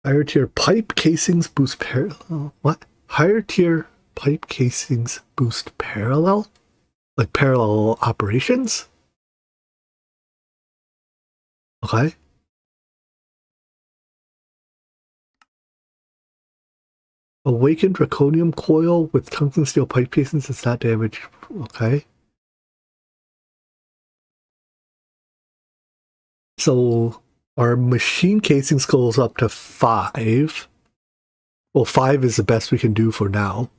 Higher tier pipe casings boost parallel. What? Higher tier pipe casings boost parallel? Like parallel operations? Okay. Awakened draconium coil with tungsten steel pipe casings does not damage. Okay. So our machine casings goes up to 5. Well, 5 is the best we can do for now.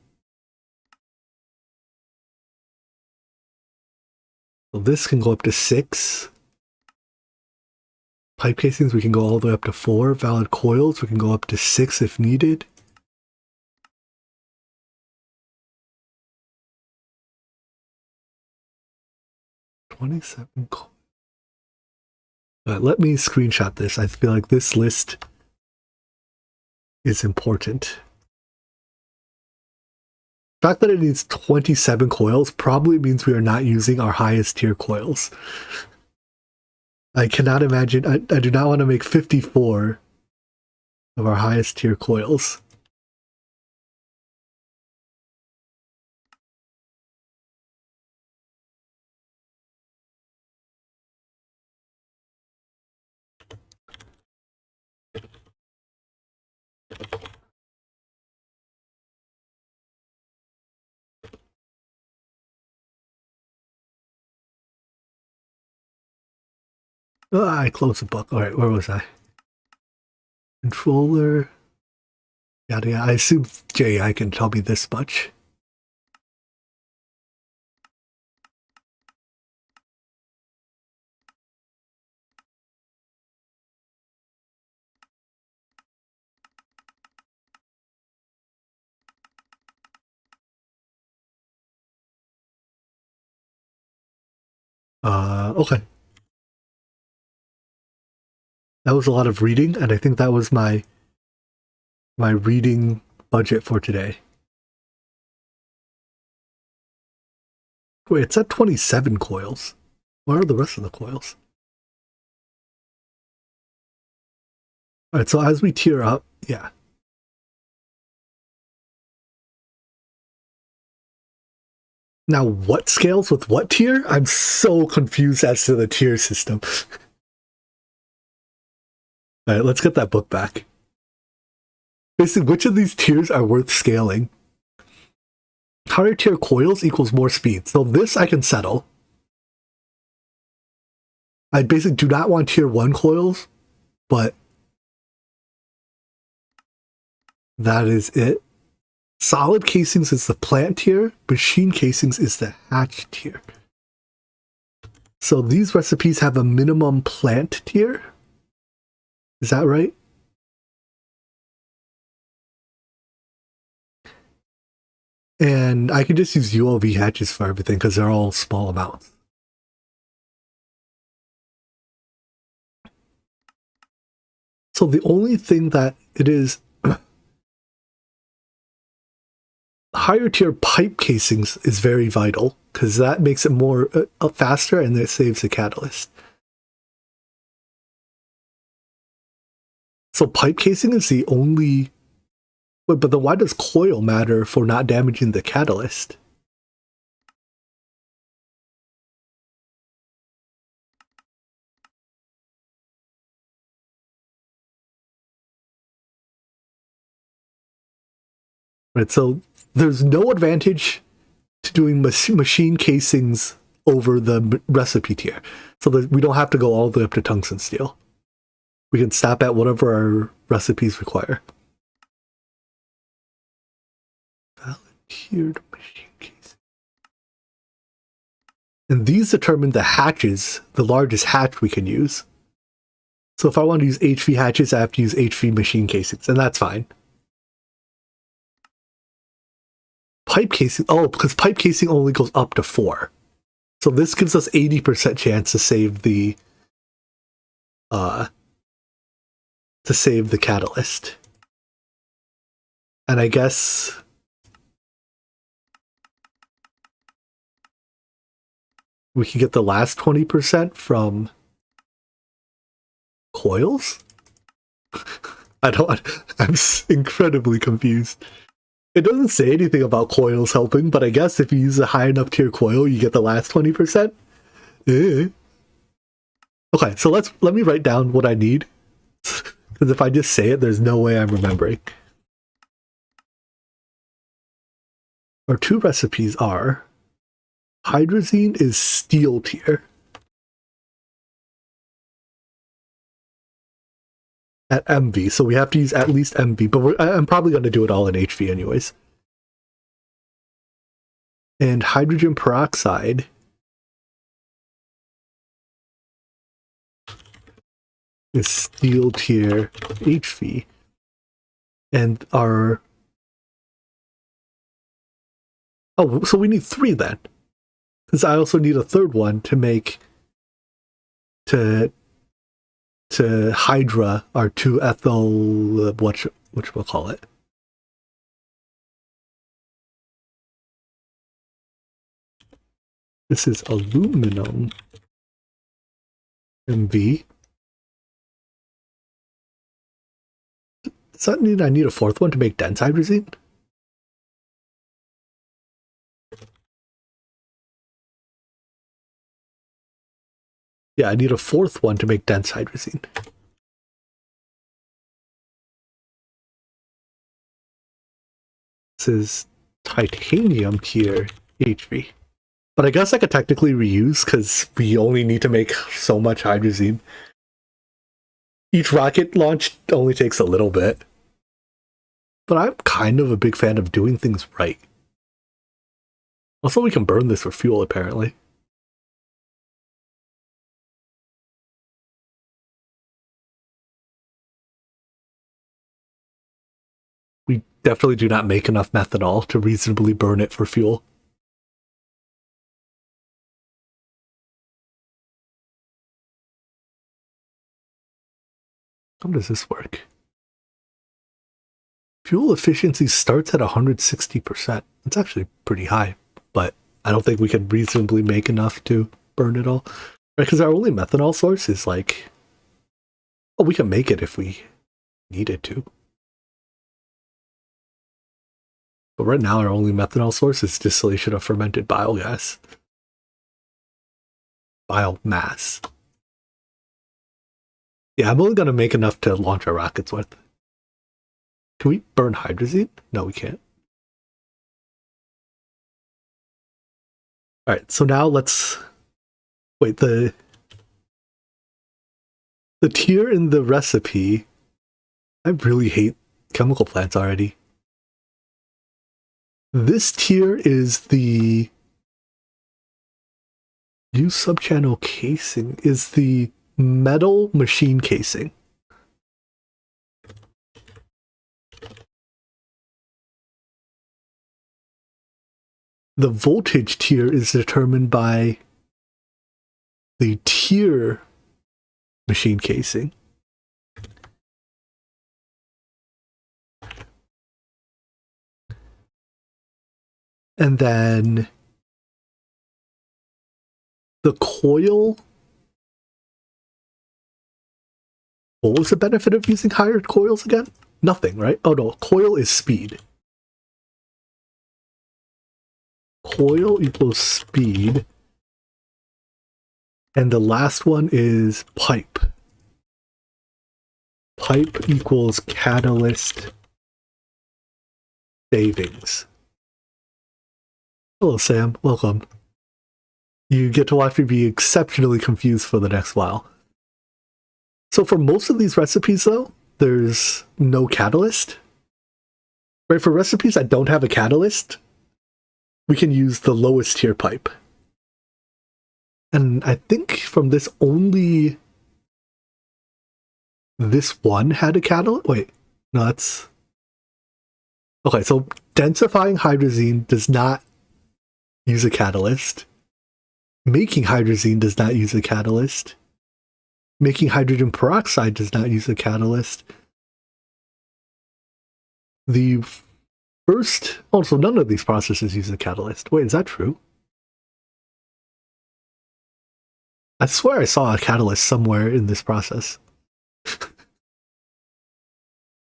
So this can go up to 6. Pipe casings, we can go all the way up to 4. Valid coils, we can go up to 6 if needed. $27. Let me screenshot this. I feel like this list is important. The fact that it needs 27 coils probably means we are not using our highest tier coils. I cannot imagine. I do not want to make 54 of our highest tier coils. I closed the book. All right, where was I? Controller. Yada yada. I assume JI can tell me this much. Okay. That was a lot of reading, and I think that was my reading budget for today. Wait, it's at 27 coils. Where are the rest of the coils? Alright, so as we tier up, yeah. Now, what scales with what tier? I'm so confused as to the tier system. Alright, let's get that book back. Basically, which of these tiers are worth scaling? Higher tier coils equals more speed. So this I can settle. I basically do not want tier 1 coils, but that is it. Solid casings is the plant tier, machine casings is the hatch tier. So these recipes have a minimum plant tier. Is that right? And I can just use ULV hatches for everything because they're all small amounts. So the only thing that it is higher tier pipe casings is very vital because that makes it more faster and it saves the catalyst. So pipe casing is the only. But then why does coil matter for not damaging the catalyst? Right, so there's no advantage to doing machine casings over the recipe tier. So that we don't have to go all the way up to tungsten steel. We can stop at whatever our recipes require. Tiered machine casing. And these determine the hatches, the largest hatch we can use. So if I want to use HV hatches, I have to use HV machine casings, and that's fine. Pipe casing, because pipe casing only goes up to 4. So this gives us 80% chance to save the catalyst. And I guess we can get the last 20% from coils? I'm incredibly confused. It doesn't say anything about coils helping, but I guess if you use a high enough tier coil, you get the last 20%. Okay, so let me write down what I need. Because if I just say it, there's no way I'm remembering. Our 2 recipes are hydrazine is steel tier at MV, so we have to use at least MV, but I'm probably going to do it all in HV anyways. And hydrogen peroxide is steel tier HV. And our... Oh, so we need 3 then. Because I also need a 3rd one to make... to Hydra our 2-ethyl... what we'll call it. This is aluminum MV. Does that mean I need a 4th one to make dense hydrazine? Yeah, I need a 4th one to make dense hydrazine. This is titanium tier HV. But I guess I could technically reuse because we only need to make so much hydrazine. Each rocket launch only takes a little bit. But I'm kind of a big fan of doing things right. Also, we can burn this for fuel, apparently. We definitely do not make enough methanol to reasonably burn it for fuel. How does this work? Fuel efficiency starts at 160%. It's actually pretty high, but I don't think we can reasonably make enough to burn it all. Right, because our only methanol source is like... Oh, we can make it if we needed to. But right now our only methanol source is distillation of fermented biogas. Biomass. Yeah, I'm only going to make enough to launch our rockets with. Can we burn hydrazine? No, we can't. Alright, so now let's... Wait, the tier in the recipe... I really hate chemical plants already. This tier is the... Use subchannel casing is the metal machine casing. The voltage tier is determined by the tier machine casing. And then the coil. What was the benefit of using higher coils again? Nothing, right? Oh no, coil is speed. Coil equals speed. And the last one is pipe. Pipe equals catalyst savings. Hello, Sam. Welcome. You get to watch me be exceptionally confused for the next while. So for most of these recipes, though, there's no catalyst. Right, for recipes that don't have a catalyst, we can use the lowest tier pipe. And I think from this only... This one had a catalyst? Wait, no, that's... Okay, so densifying hydrazine does not use a catalyst. Making hydrazine does not use a catalyst. Making hydrogen peroxide does not use a catalyst. The first... Also, none of these processes use a catalyst. Wait, is that true? I swear I saw a catalyst somewhere in this process.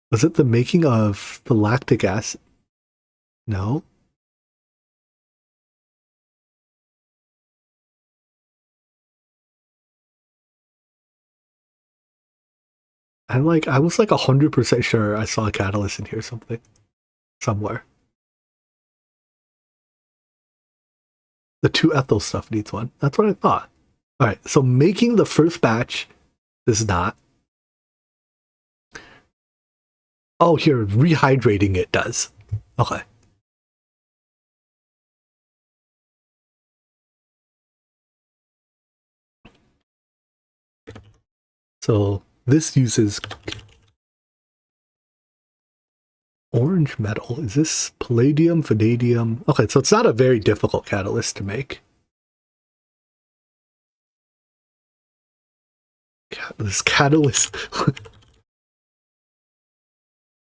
Was it the making of the lactic acid? No. I was like 100% sure I saw a catalyst in here somewhere. The 2-ethyl stuff needs one. That's what I thought. Alright, so making the first batch does not. Oh, here, rehydrating it does. Okay. So this uses orange metal. Is this palladium, vanadium? Okay, so it's not a very difficult catalyst to make. This catalyst...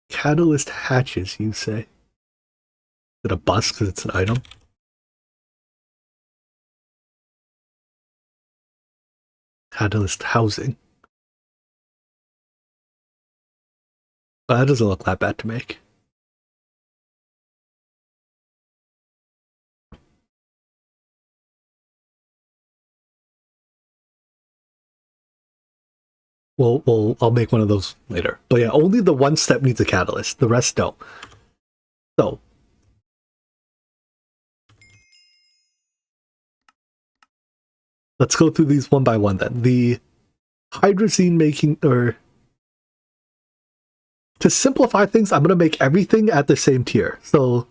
Catalyst hatches, you say? Is it a bus because it's an item? Catalyst housing. Oh, that doesn't look that bad to make. I'll make one of those later. But yeah, only the one step needs a catalyst. The rest don't. So let's go through these one by one then. The hydrazine making, or to simplify things, I'm going to make everything at the same tier. So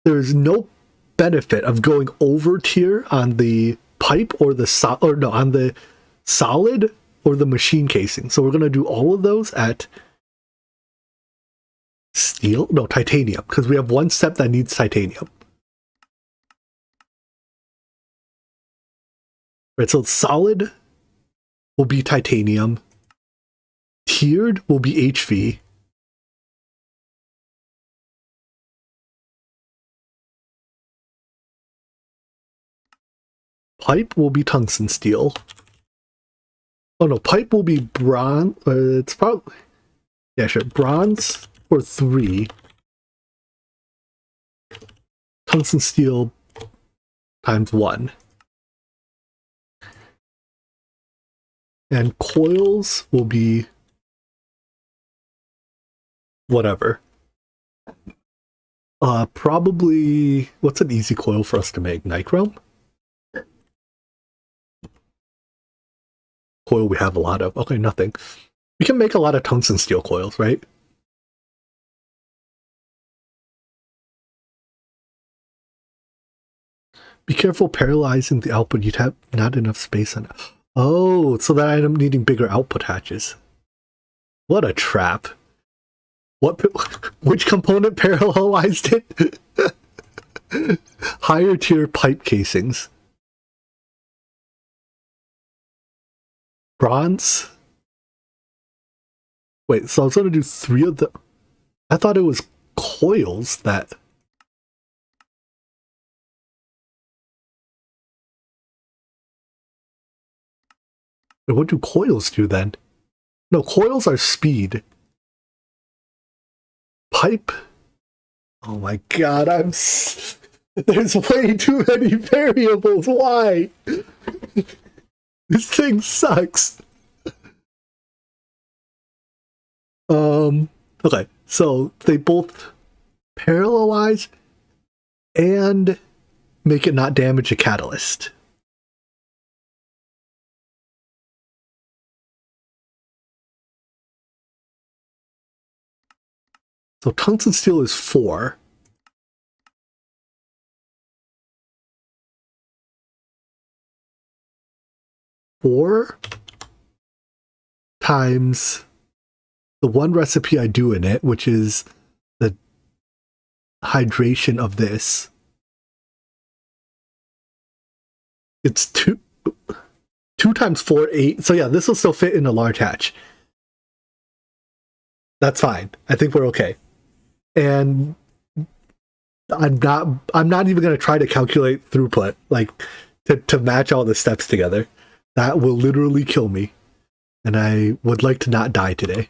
there's no benefit of going over tier on the pipe or the on the solid or the machine casing. So we're going to do all of those at titanium, because we have one step that needs titanium. Right, so solid will be titanium, tiered will be HV, pipe will be tungsten steel. Oh no, pipe will be bronze. It's probably, yeah, sure, bronze for 3. Tungsten steel times 1. And coils will be whatever. Probably, what's an easy coil for us to make? Nichrome? Coil we have a lot of. Okay, nothing. We can make a lot of tungsten steel coils, right? Be careful paralyzing the output. You'd have not enough space on it. Oh, so that I'm needing bigger output hatches. What a trap. Which component parallelized it? Higher tier pipe casings. Bronze? Wait, so I was going to do 3 of the... I thought it was coils that... What do coils do then? No, coils are speed. Pipe? Oh my god, there's way too many variables. Why? This thing sucks. Okay, so they both parallelize and make it not damage a catalyst. So tungsten steel is 4. Four times the one recipe I do in it, which is the hydration of this. It's 2 times 4, 8. So yeah, this will still fit in a large hatch. That's fine. I think we're okay. And I'm not even going to try to calculate throughput, like to match all the steps together. That will literally kill me. And I would like to not die today.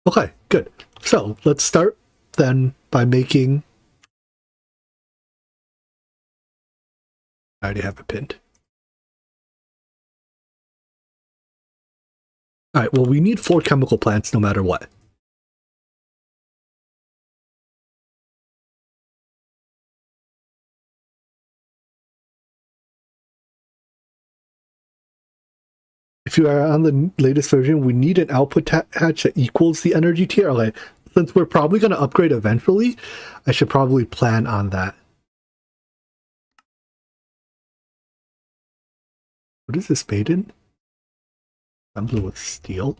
Okay, good. So let's start then by making... I already have it pinned. Alright, well, we need 4 chemical plants no matter what. If you are on the latest version, we need an output hatch that equals the energy tier. Okay, since we're probably going to upgrade eventually, I should probably plan on that. What is this made in? Assembly with steel.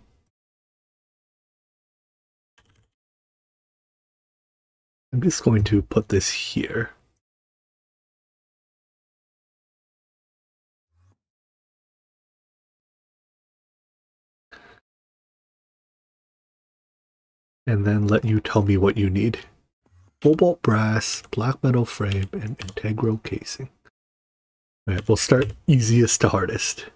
I'm just going to put this here. And then let you tell me what you need. Cobalt brass, black metal frame, and integral casing. All right, we'll start easiest to hardest.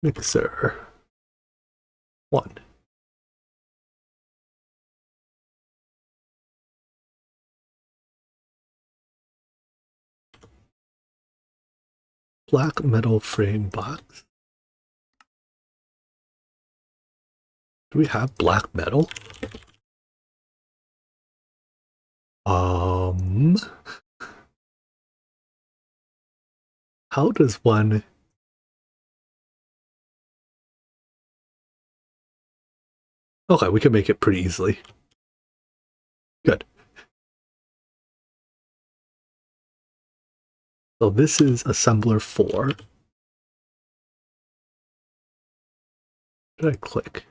Mixer. 1. Black metal frame box. Do we have black metal? How does one... Okay, we can make it pretty easily. Good. So this is assembler 4. Did I click?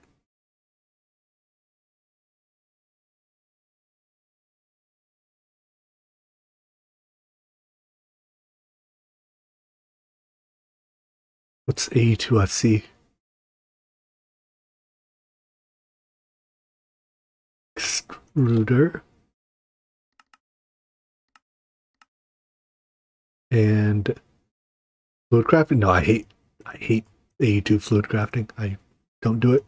What's AE2FC? Extruder. And fluid crafting? No, I hate AE2 fluid crafting. I don't do it.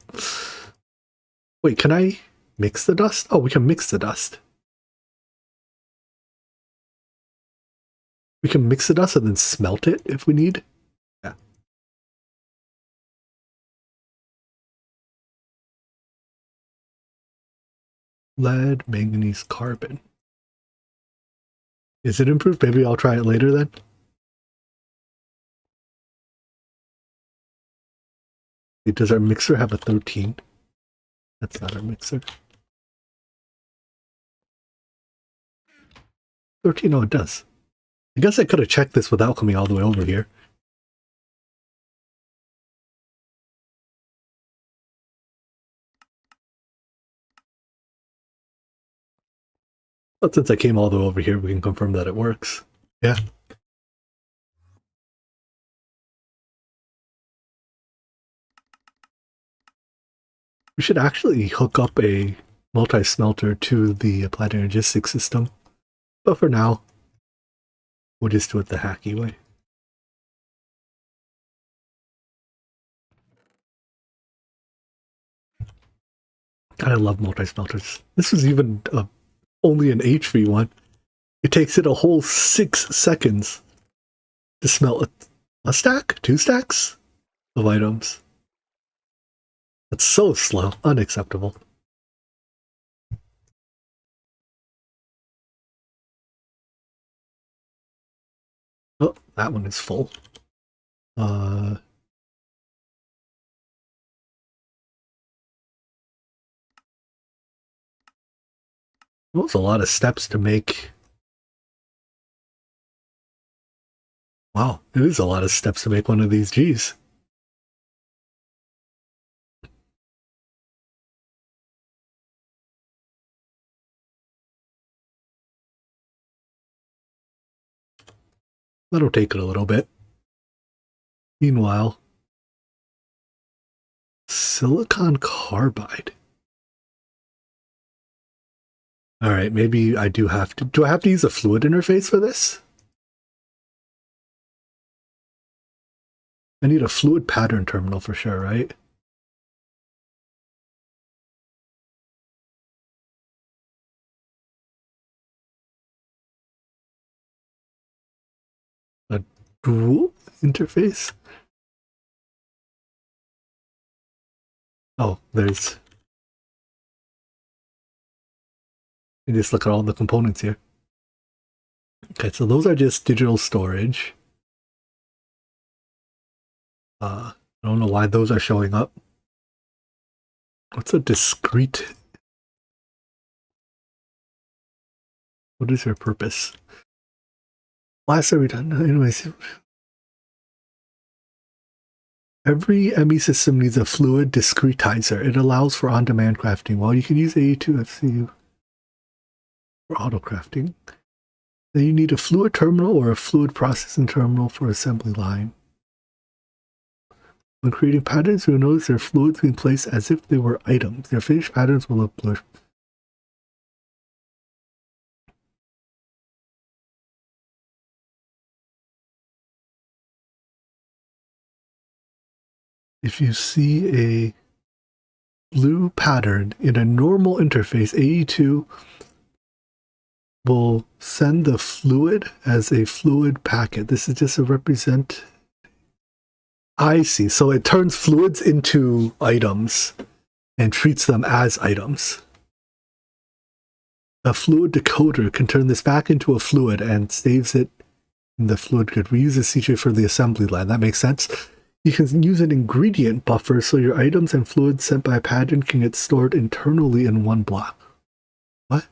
Wait, can I mix the dust? Oh, we can mix the dust. We can mix the dust and then smelt it if we need. Yeah. Lead, manganese, carbon. Is it improved? Maybe I'll try it later then. Does our mixer have a 13? That's not our mixer. 13, oh, it does. I guess I could have checked this without coming all the way over here. But since I came all the way over here, we can confirm that it works. Yeah. We should actually hook up a multi-smelter to the applied energetics system. But for now, we'll just do it the hacky way. God, I love multi-smelters. This was even only an HV one. It takes it a whole 6 seconds to smelt a stack? 2 stacks of items. That's so slow. Unacceptable. Oh, that one is full. Well, it's a lot of steps to make. Wow, it is a lot of steps to make one of these Gs. That'll take it a little bit. Meanwhile, silicon carbide. Alright, maybe I do have to... Do I have to use a fluid interface for this? I need a fluid pattern terminal for sure, right? A dual interface? Oh, there's... You just look at all the components here. Okay, so those are just digital storage. I don't know why those are showing up. What's a discrete? What is their purpose? Last are we done? Anyways. Every ME system needs a fluid discretizer. It allows for on-demand crafting. While you can use AE2FCU for auto crafting, then you need a fluid terminal or a fluid processing terminal for assembly line. When creating patterns, you'll notice their fluids being placed as if they were items. Their finished patterns will look blurred. If you see a blue pattern in a normal interface, AE2 will send the fluid as a fluid packet. This is just a represent I see. So it turns fluids into items and treats them as items. A fluid decoder can turn this back into a fluid and saves it in the fluid grid. We use this feature for the assembly line. That makes sense. You can use an ingredient buffer so your items and fluids sent by a pattern can get stored internally in one block. What?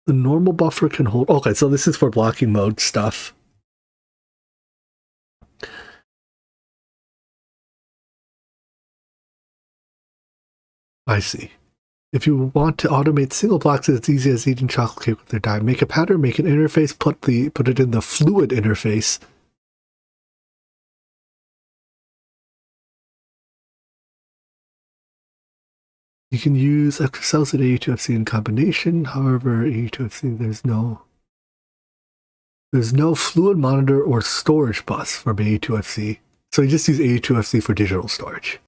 The normal buffer can hold... Okay, so this is for blocking mode stuff. I see. If you want to automate single blocks, it's easy as eating chocolate cake with their dye. Make a pattern, make an interface, put it in the fluid interface. You can use extra cells at A2FC in combination. However, A2FC there's no fluid monitor or storage bus from A2FC. So you just use A2FC for digital storage.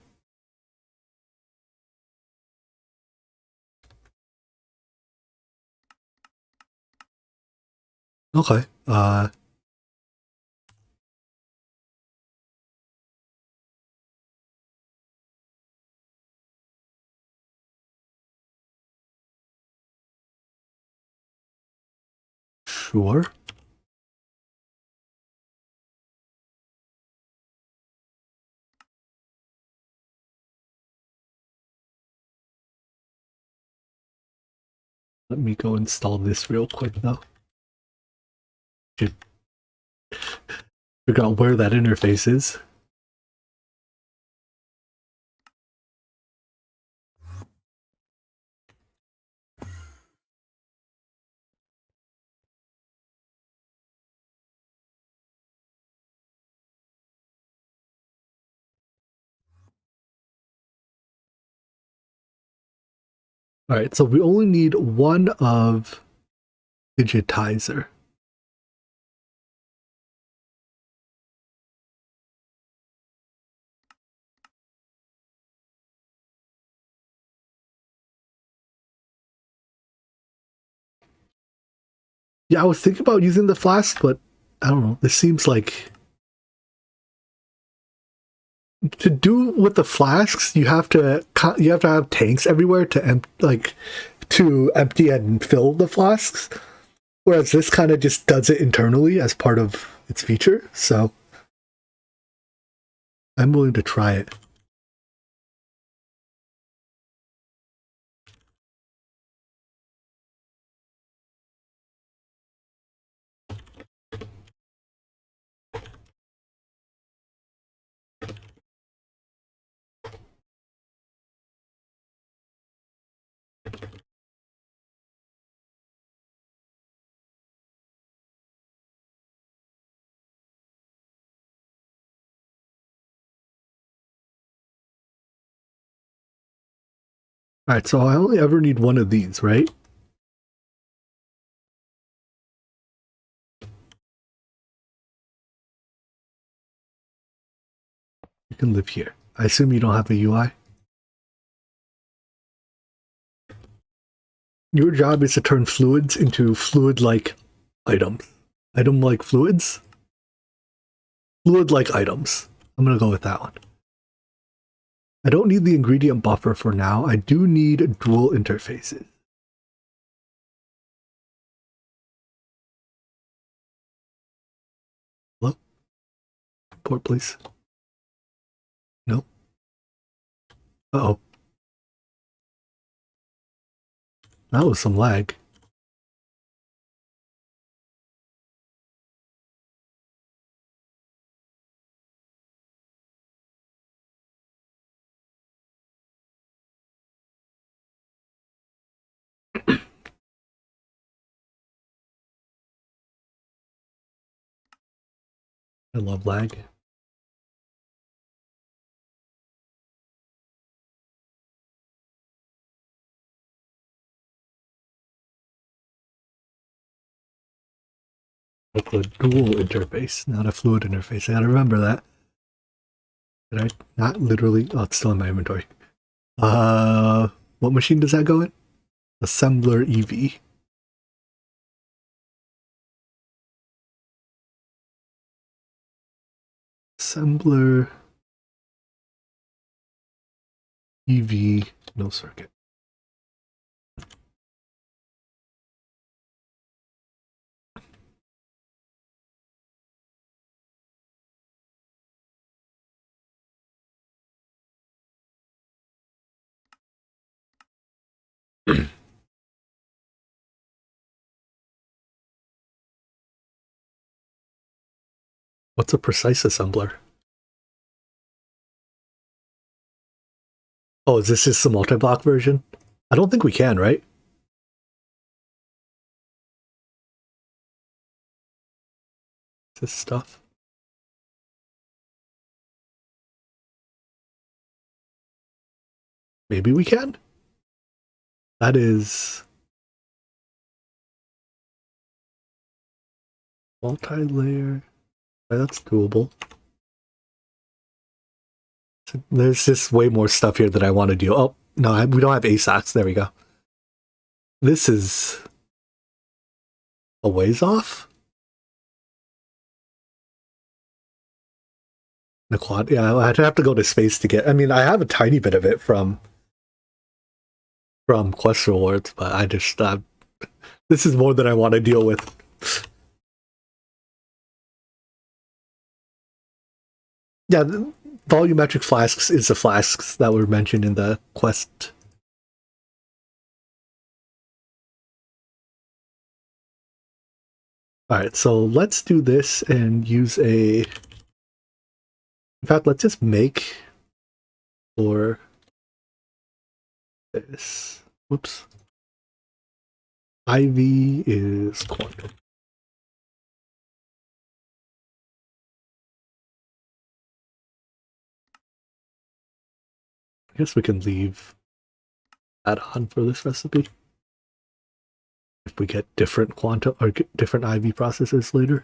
Okay. Sure. Let me go install this real quick though. Should figure out where that interface is. All right, so we only need one of digitizer. Yeah, I was thinking about using the flask, but I don't know. This seems like to do with the flasks, you have to have tanks everywhere to empty and fill the flasks. Whereas this kind of just does it internally as part of its feature. So I'm willing to try it. All right, so I only ever need one of these, right? You can live here. I assume you don't have a UI? Your job is to turn fluids into fluid-like items. Item-like fluids? Fluid-like items. I'm gonna go with that one. I don't need the ingredient buffer for now. I do need dual interfaces. Hello? Port, please. No? Uh-oh. That was some lag. I love lag. Like a dual interface, not a fluid interface. I gotta remember that. Did I not literally? Oh, it's still in my inventory. What machine does that go in? Assembler EV. assembler EV no circuit. What's a precise assembler? Oh, is this just the multi-block version? I don't think we can, right? This stuff. Maybe we can? That is multi-layer. That's doable. There's just way more stuff here that I want to do. Oh, no, we don't have ASACs. There we go. This is a ways off. The quad, yeah, I'd have to go to space to get. I mean, I have a tiny bit of it from quest rewards, but I just this is more than I want to deal with. Yeah, volumetric flasks is the flasks that were mentioned in the quest. All right, so let's do this and use a. In fact, let's just make for this. Whoops. IV is quantum. I guess we can leave that on for this recipe. If we get different quantum or different IV processes later.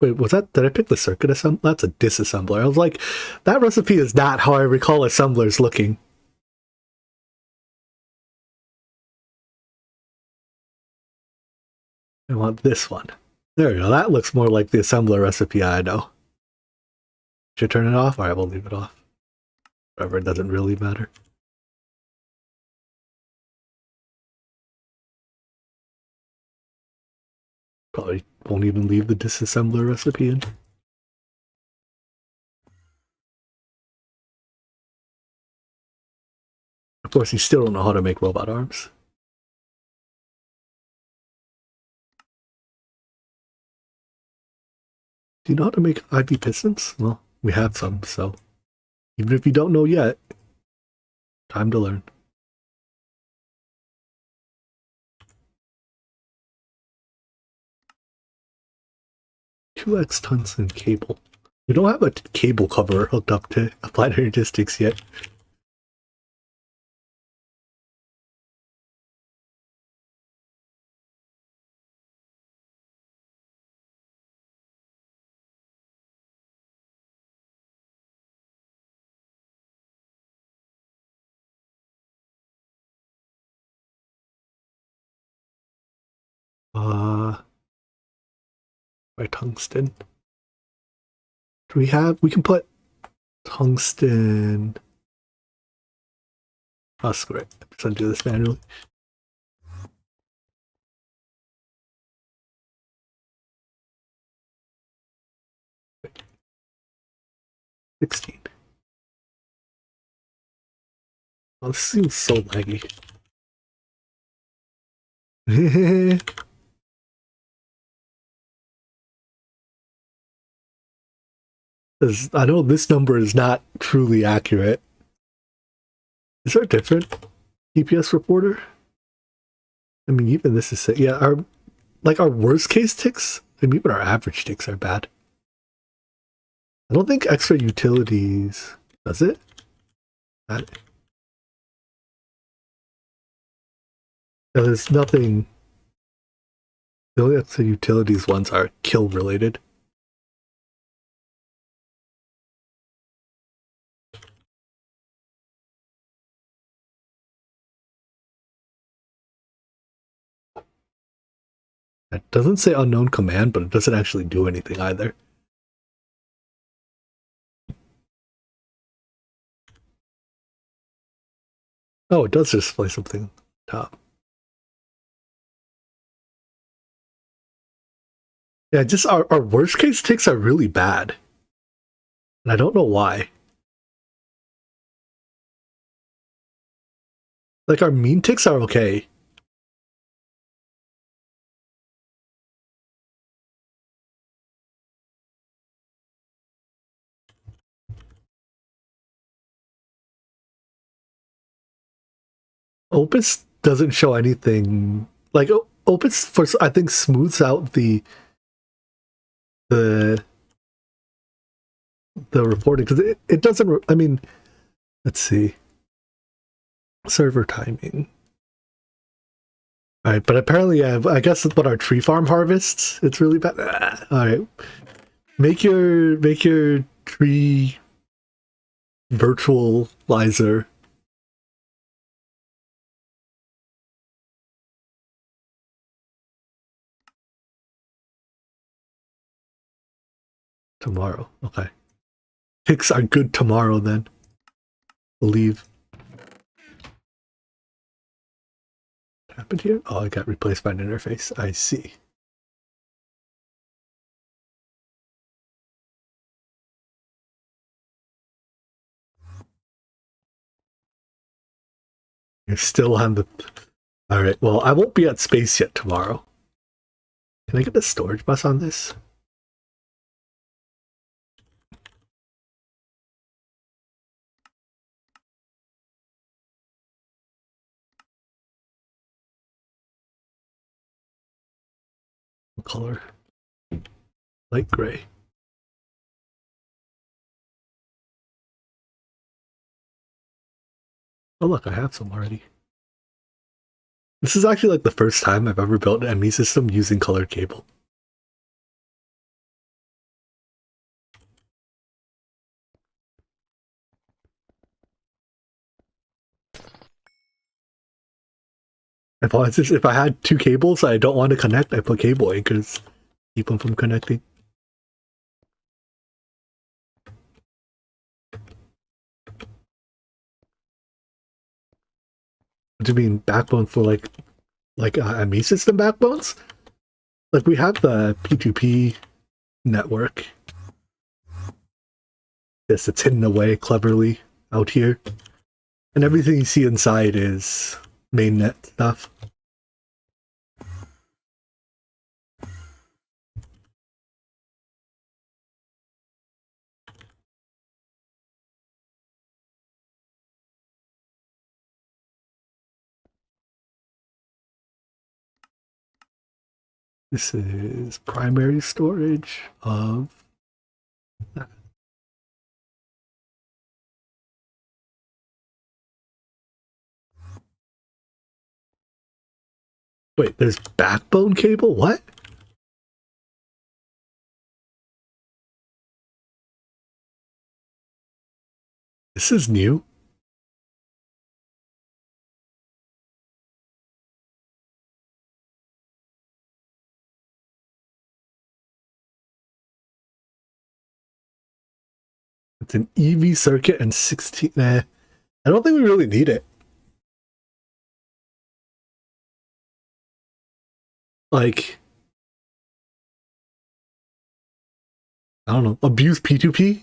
Wait, was that, did I pick the circuit assembler? That's a disassembler. I was like, that recipe is not how I recall assemblers looking. I want this one. There we go. That looks more like the assembler recipe I know. Should I turn it off? Alright, we'll leave it off. Whatever, it doesn't really matter. Probably won't even leave the disassembler recipe in. Of course, you still don't know how to make robot arms. Do you know how to make IV pistons? Well, we have some, so even if you don't know yet, time to learn. 2x tungsten cable. We don't have a cable cover hooked up to applied energistics yet. By tungsten. Do we have, we can put tungsten. Oh, screw it. I'm just gonna do this manually. Wait. 16. Oh, this seems so laggy. I know this number is not truly accurate. Is there a different EPS reporter? I mean, even this is, yeah, our worst case ticks, I mean, even our average ticks are bad. I don't think extra utilities does it. There's nothing. The only extra utilities ones are kill related. It doesn't say unknown command, but it doesn't actually do anything either. Oh, it does display something top. Yeah, just our worst case ticks are really bad. And I don't know why. Like, our mean ticks are okay. Opus doesn't show anything. Like, Opus, I think, smooths out the reporting, because it doesn't, I mean, let's see. Server timing. Alright, but apparently I guess it's what our tree farm harvests. It's really bad. Alright. Make your tree virtualizer. Tomorrow. Okay. Ticks are good tomorrow then. Believe. What happened here? Oh, I got replaced by an interface. I see. You're still on the... Alright, well, I won't be at space yet tomorrow. Can I get a storage bus on this? What color? Light gray. Oh look, I have some already. This is actually like the first time I've ever built an ME system using colored cable. If I had two cables I don't want to connect, I put cable anchors. Keep them from connecting. What do you mean backbone for like ME system backbones? Like we have the P2P network. Yes, it's hidden away cleverly out here. And everything you see inside is mainnet stuff. This is primary storage of... Wait, there's backbone cable? What? This is new. It's an EV circuit and 16... Nah, I don't think we really need it. Like... I don't know. Abuse P2P?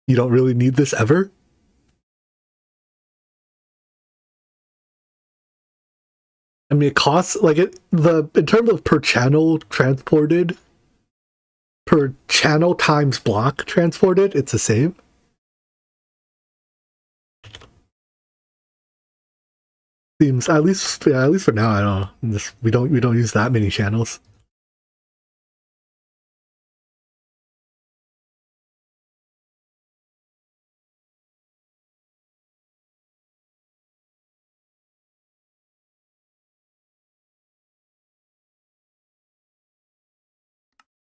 You don't really need this ever? I mean, it costs... Like, in terms of per channel transported... Per channel times block transported, it's the same. Seems at least for now. I don't know. We don't use that many channels.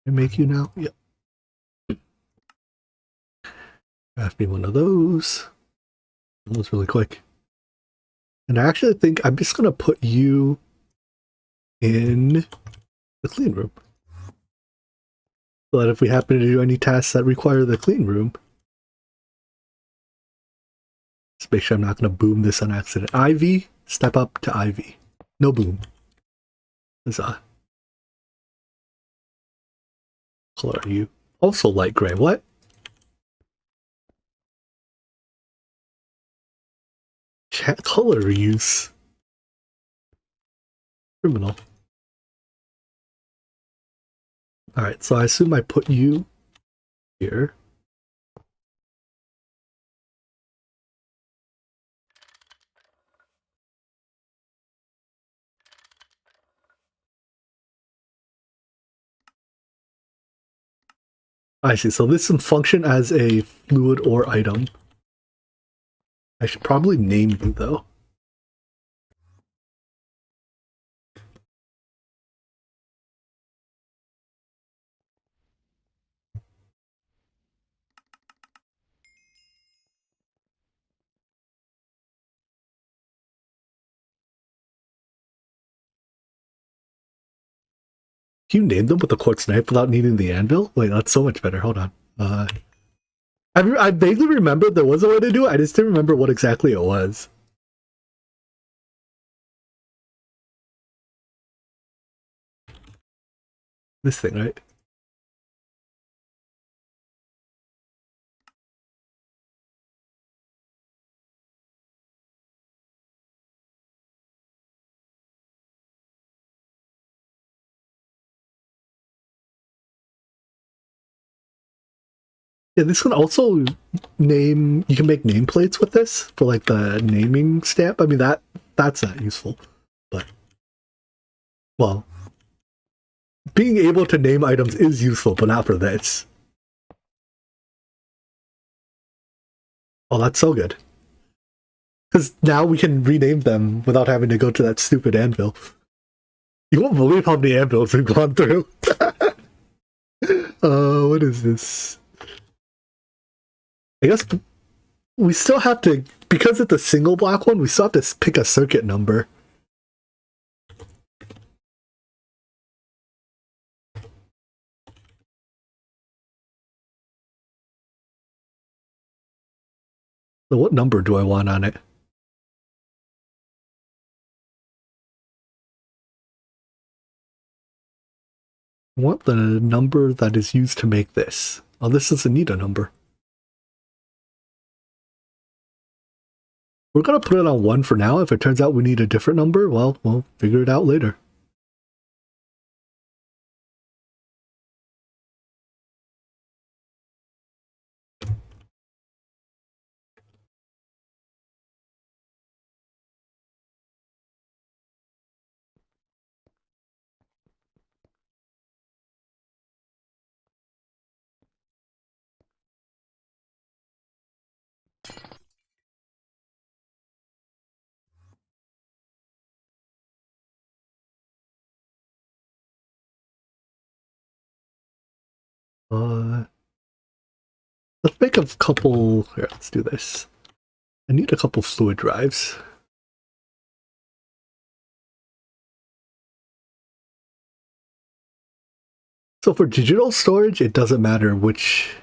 I make you now. Yep. Have me one of those. That was really quick. And I actually think I'm just gonna put you in the clean room. So that if we happen to do any tasks that require the clean room, just make sure I'm not going to boom this on accident. IV, step up to IV. No boom. Huzzah. Color are you? Also light gray. What? Chat color use. Criminal. Alright, so I assume I put you here. I see, so this can function as a fluid or item. I should probably name you though. Can you name them with a quartz knife without needing the anvil? Wait, that's so much better. Hold on. I vaguely remember there was a way to do it. I just didn't remember what exactly it was. This thing, right? Yeah, this can also name. You can make nameplates with this for like the naming stamp. I mean that's not useful, but well, being able to name items is useful, but not for this. Oh, that's so good. Because now we can rename them without having to go to that stupid anvil. You won't believe how many anvils we've gone through. What is this? I guess we still have to, because it's a single block one, we still have to pick a circuit number. So what number do I want on it? I want the number that is used to make this. Oh, this doesn't need a number. We're gonna put it on 1 for now. If it turns out we need a different number, well, we'll figure it out later. Let's make a couple. Here, let's do this. I need a couple fluid drives. So for digital storage, it doesn't matter which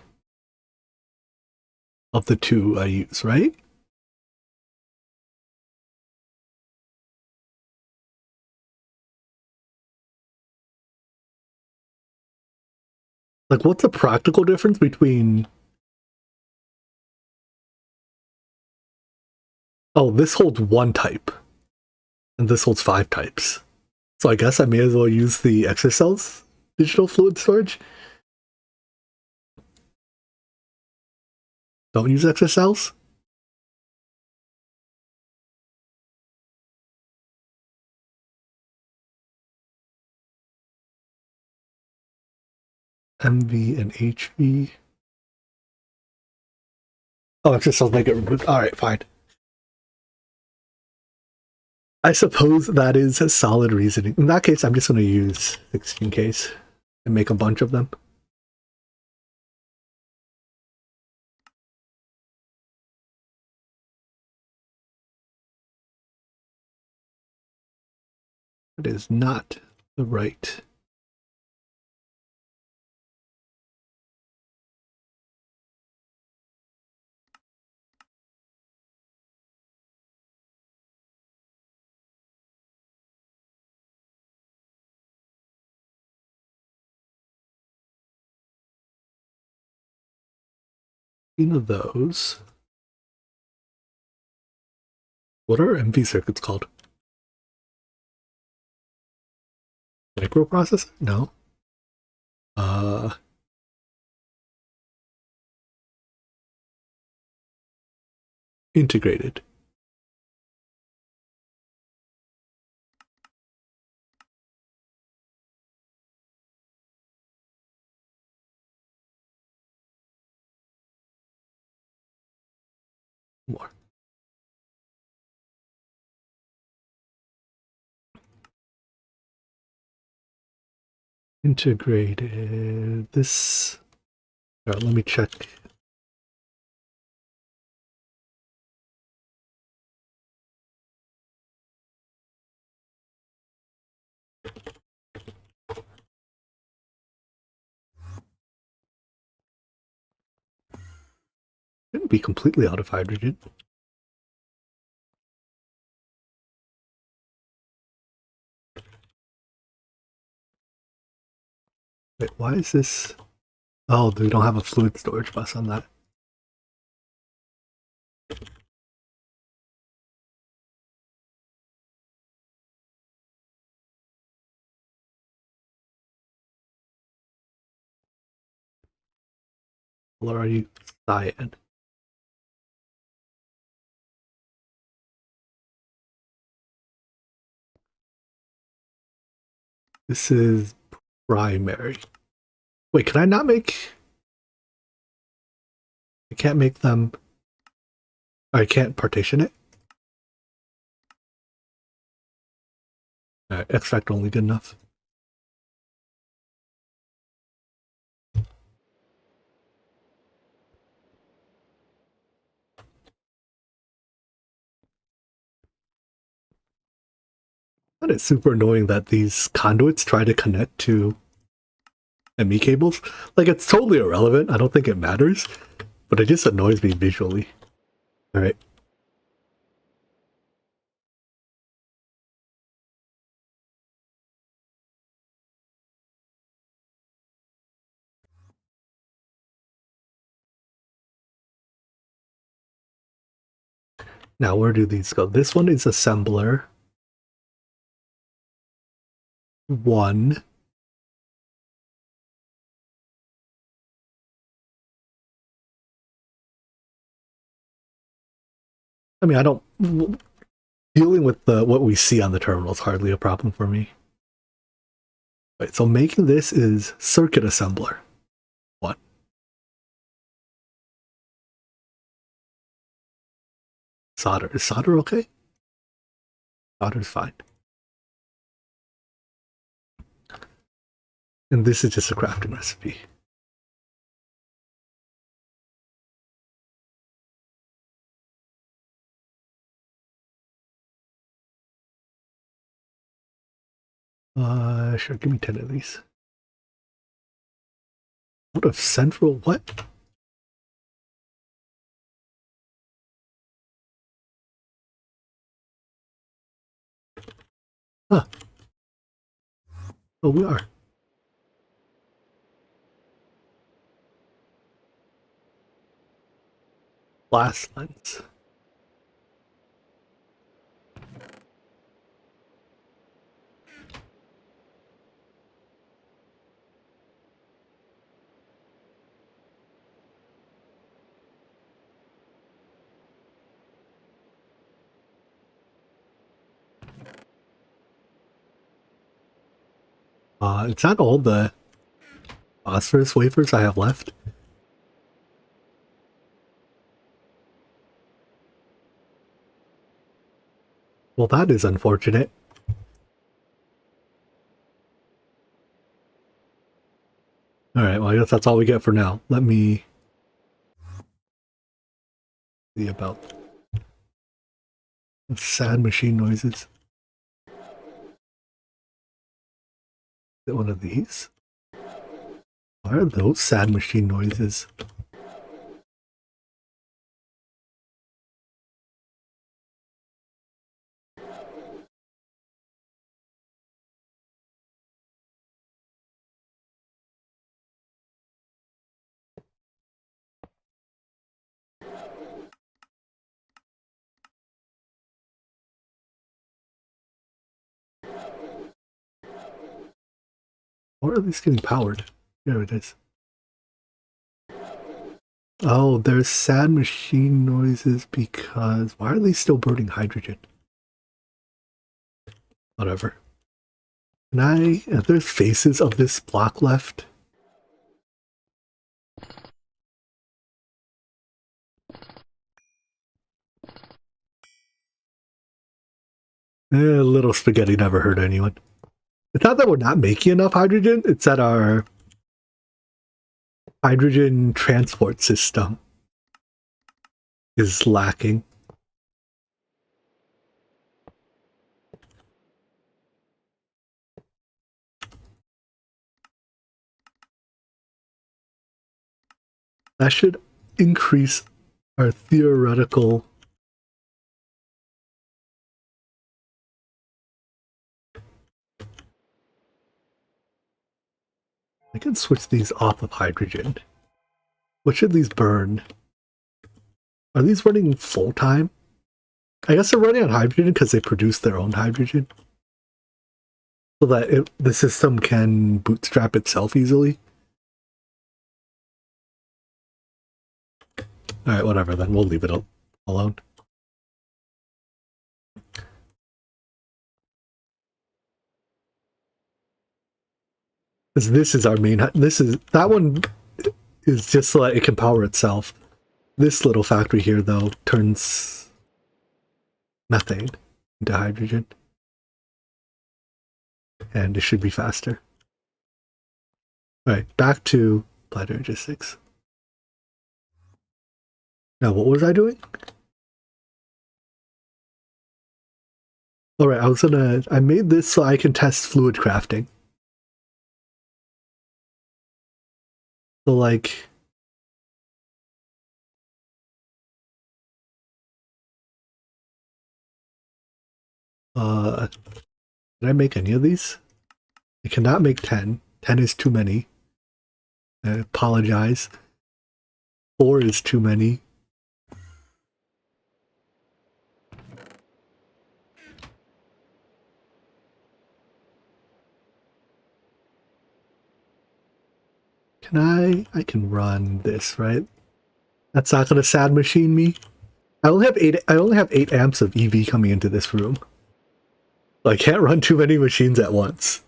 of the two I use, right? Like, what's the practical difference between... Oh, this holds 1 type, and this holds 5 types. So I guess I may as well use the exocells digital fluid storage. Don't use exocells. MV and HV. Oh, exocells make it removed. Alright, fine. I suppose that is a solid reasoning. In that case, I'm just going to use 16 case and make a bunch of them. It is not the right of those. What are MV circuits called? Microprocessor? No. Uh, Integrated. More. Integrated. This. All right, let me check. Shouldn't be completely out of hydrogen. Wait, why is this? Oh, we don't have a fluid storage bus on that. What are you? Cyan. This is primary. Wait, can I not make? I can't make them. I can't partition it. Extract only good enough. And it's super annoying that these conduits try to connect to ME cables. Like, it's totally irrelevant. I don't think it matters, but it just annoys me visually. All right. Now, where do these go? This one is assembler 1. I mean, I don't. Dealing with what we see on the terminal is hardly a problem for me. Right, so making this is circuit assembler 1. Solder. Is solder okay? Solder's fine. And this is just a crafting recipe. Sure, give me 10 of these. Out of central what? Huh. Oh, we are. Glass lens. It's not all the phosphorus wafers I have left. Well, that is unfortunate. Alright, well, I guess that's all we get for now. Let me see about sad machine noises. Is it one of these? What are those sad machine noises? Or at least getting powered. There it is. Oh, there's sad machine noises because... Why are they still burning hydrogen? Whatever. Can I... If there's faces of this block left... little spaghetti never hurt anyone. It's not that we're not making enough hydrogen, it's that our hydrogen transport system is lacking. That should increase our theoretical... I can switch these off of hydrogen. What should these burn? Are these running full time? I guess they're running on hydrogen because they produce their own hydrogen. So that the system can bootstrap itself easily. Alright, whatever then. We'll leave it alone. Because this is our main... That one is just so that it can power itself. This little factory here, though, turns methane into hydrogen. And it should be faster. Alright, back to applied logistics. Now, what was I doing? Alright, I made this so I can test fluid crafting. So, like... Did I make any of these? I cannot make 10. 10 is too many. I apologize. 4 is too many. I can run this, right? That's not gonna sad machine me. I only have 8 amps of EV coming into this room. So I can't run too many machines at once.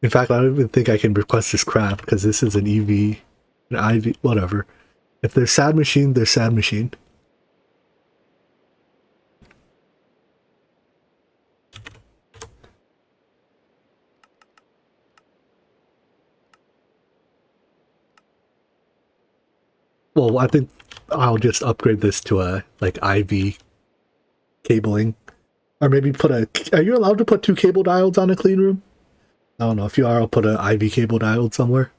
In fact, I don't even think I can request this crap because this is an EV, an IV, whatever. If there's sad machine, there's sad machine. Well, I think I'll just upgrade this to a like IV cabling, or maybe put a. Are you allowed to put 2 cable diodes on a clean room? I don't know. If you are, I'll put an IV cable diode somewhere.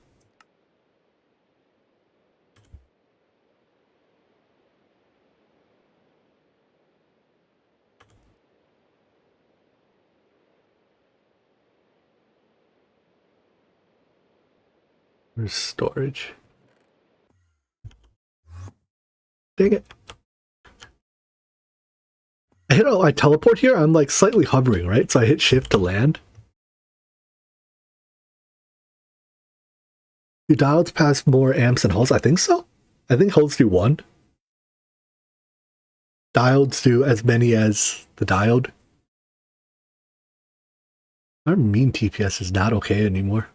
There's storage. Dang it. I teleport here, I'm like slightly hovering, right? So I hit shift to land. Do diodes pass more amps than hulls? I think so. I think hulls do 1. Diodes do as many as the diode. Our mean TPS is not okay anymore.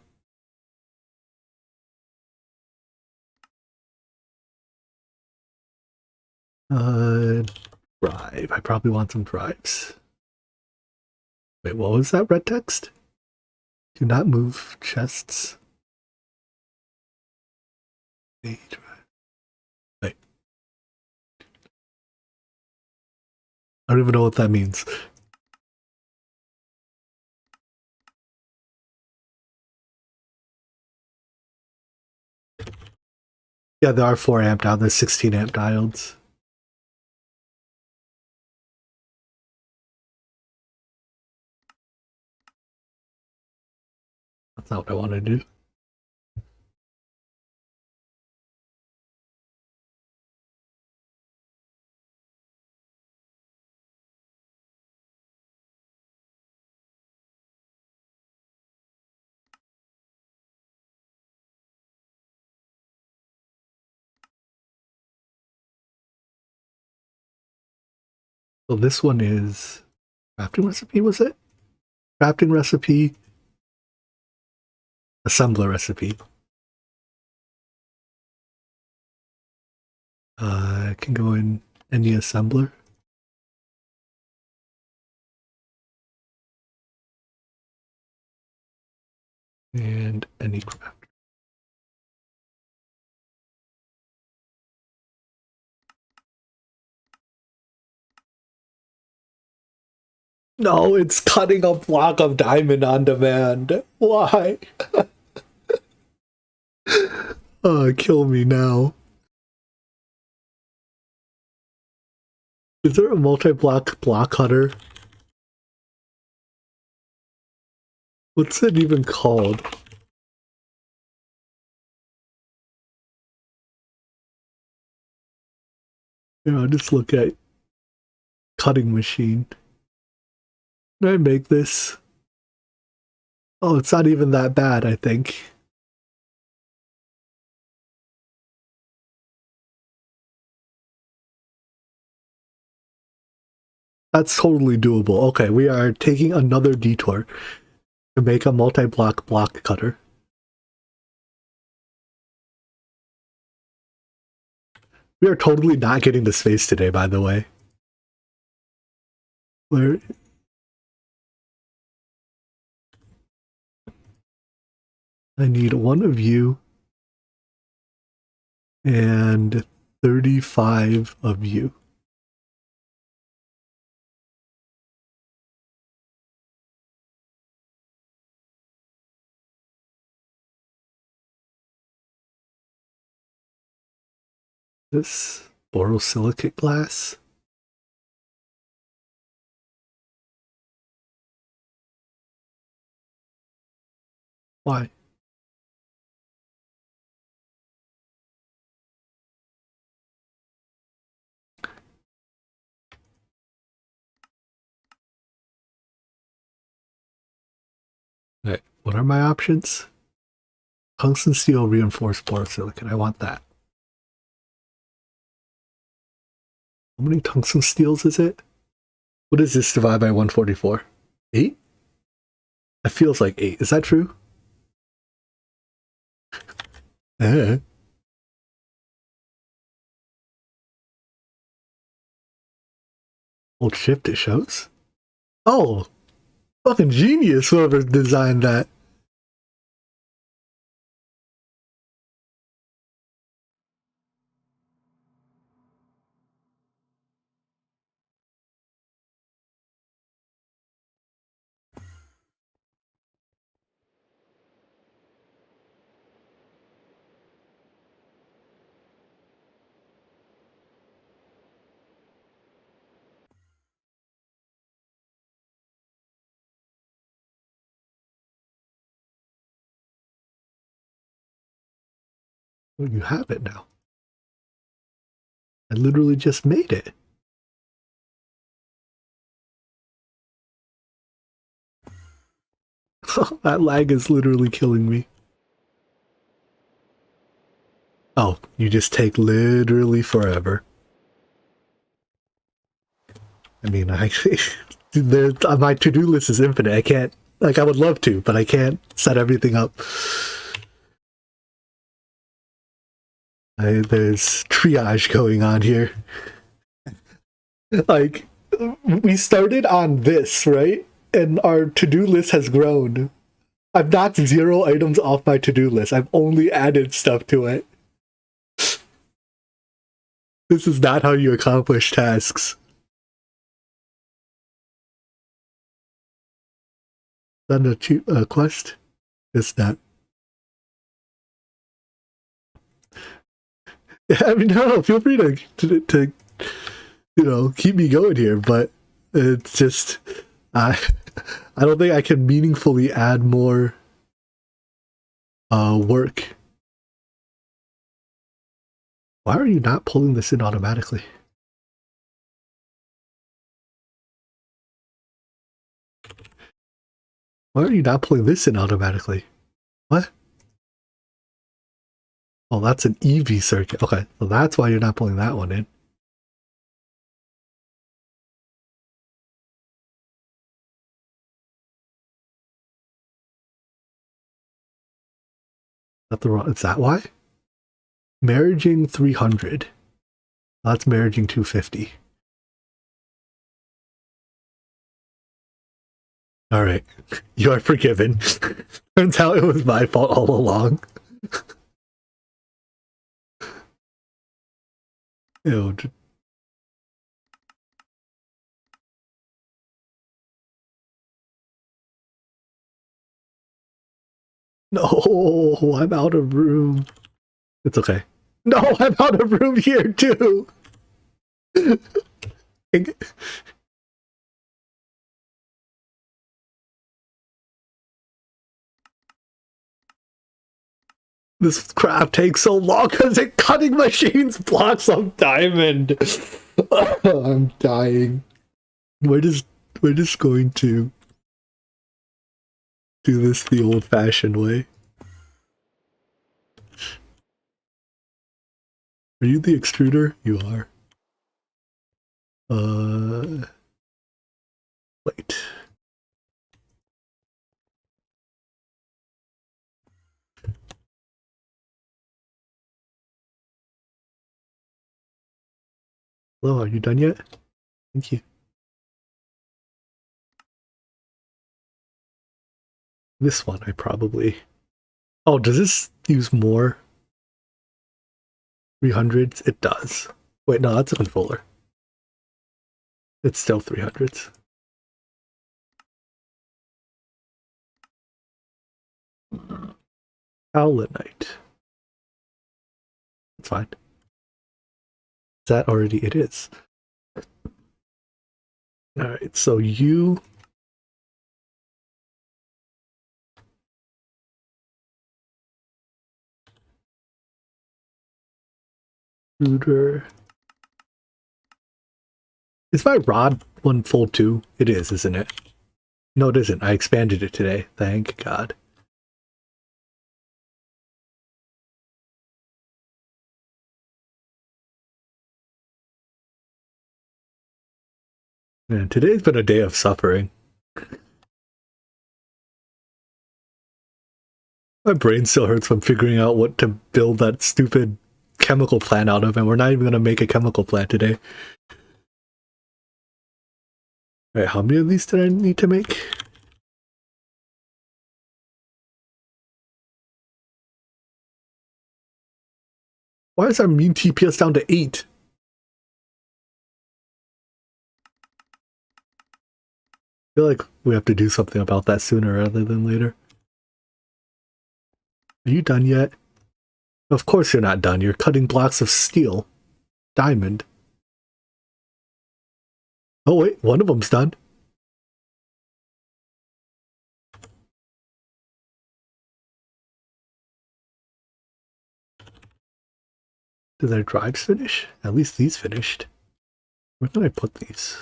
Drive. I probably want some drives. Wait, what was that red text? Do not move chests. Wait. I don't even know what that means. Yeah, there are 4 amp now. There's 16 amp diodes. That's not what I want to do. So this one is crafting recipe, was it? Crafting recipe, assembler recipe. I can go in any assembler. And any craft. No, it's cutting a block of diamond on demand. Why? Kill me now. Is there a multi-block block cutter? What's it even called? I'll just look at cutting machine. Can I make this? Oh, it's not even that bad, I think. That's totally doable. Okay, we are taking another detour to make a multi-block block cutter. We are totally not getting to space today, by the way. Where? I need one of you and 35 of you. This borosilicate glass. Why? Okay, what are my options? Tungsten steel reinforced borosilicate. I want that. How many tungsten steels is it? What is this divided by 144? 8? It feels like 8. Is that true? Hold shift, it shows. Oh, fucking genius, whoever designed that. Well, you have it now. I literally just made it. That lag is literally killing me. Oh, you just take literally forever. I mean, my to-do list is infinite. I can't, like, I would love to, but I can't set everything up. There's triage going on here. Like, we started on this, right? And our to-do list has grown. I've knocked 0 items off my to-do list. I've only added stuff to it. This is not how you accomplish tasks. Is that a quest? It's not. I mean, no, feel free to you know, keep me going here, but it's just I don't think I can meaningfully add more work. Why are you not pulling this in automatically? Why are you not pulling this in automatically? What? Oh, that's an EV circuit. Okay, so that's why you're not pulling that one in. That the wrong? Is that why? Marriaging 300. That's marriaging 250. All right, you are forgiven. Turns out it was my fault all along. Ew. No, I'm out of room. It's okay. No, I'm out of room here too. This crap takes so long because the cutting machines block some diamond. I'm dying. We're just going to do this the old-fashioned way. Are you the extruder? You are. Wait. Hello, are you done yet? Thank you. This one I probably... Oh, does this use more 300s? It does. Wait, no, that's a controller. It's still 300s. Howlinite. It's fine. Is that already? It is. Alright, so you... Shooter. Is my rod one full too? It is, isn't it? No, it isn't. I expanded it today. Thank God. Man, today's been a day of suffering. My brain still hurts from figuring out what to build that stupid chemical plant out of, and we're not even going to make a chemical plant today. Alright, how many of these did I need to make? Why is our mean TPS down to 8? I feel like we have to do something about that sooner rather than later. Are you done yet? Of course you're not done. You're cutting blocks of steel. Diamond. Oh wait, one of them's done. Did their drives finish? At least these finished. Where can I put these?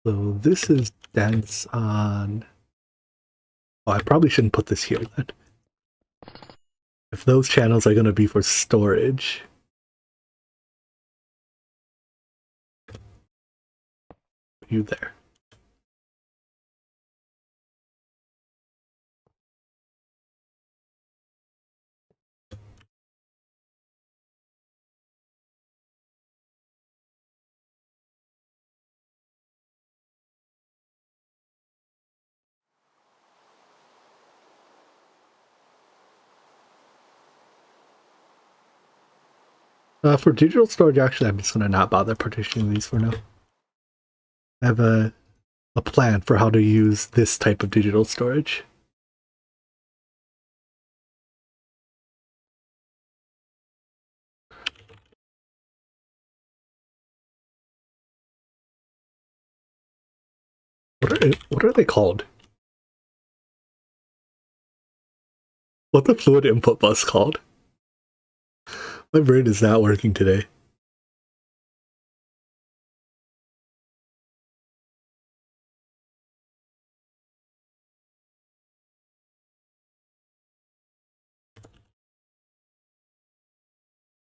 So this is dense on... Oh, I probably shouldn't put this here then. If those channels are going to be for storage. You there. For digital storage, actually, I'm just going to not bother partitioning these for now. I have a plan for how to use this type of digital storage. What are they called? What the fluid input bus called? My brain is not working today.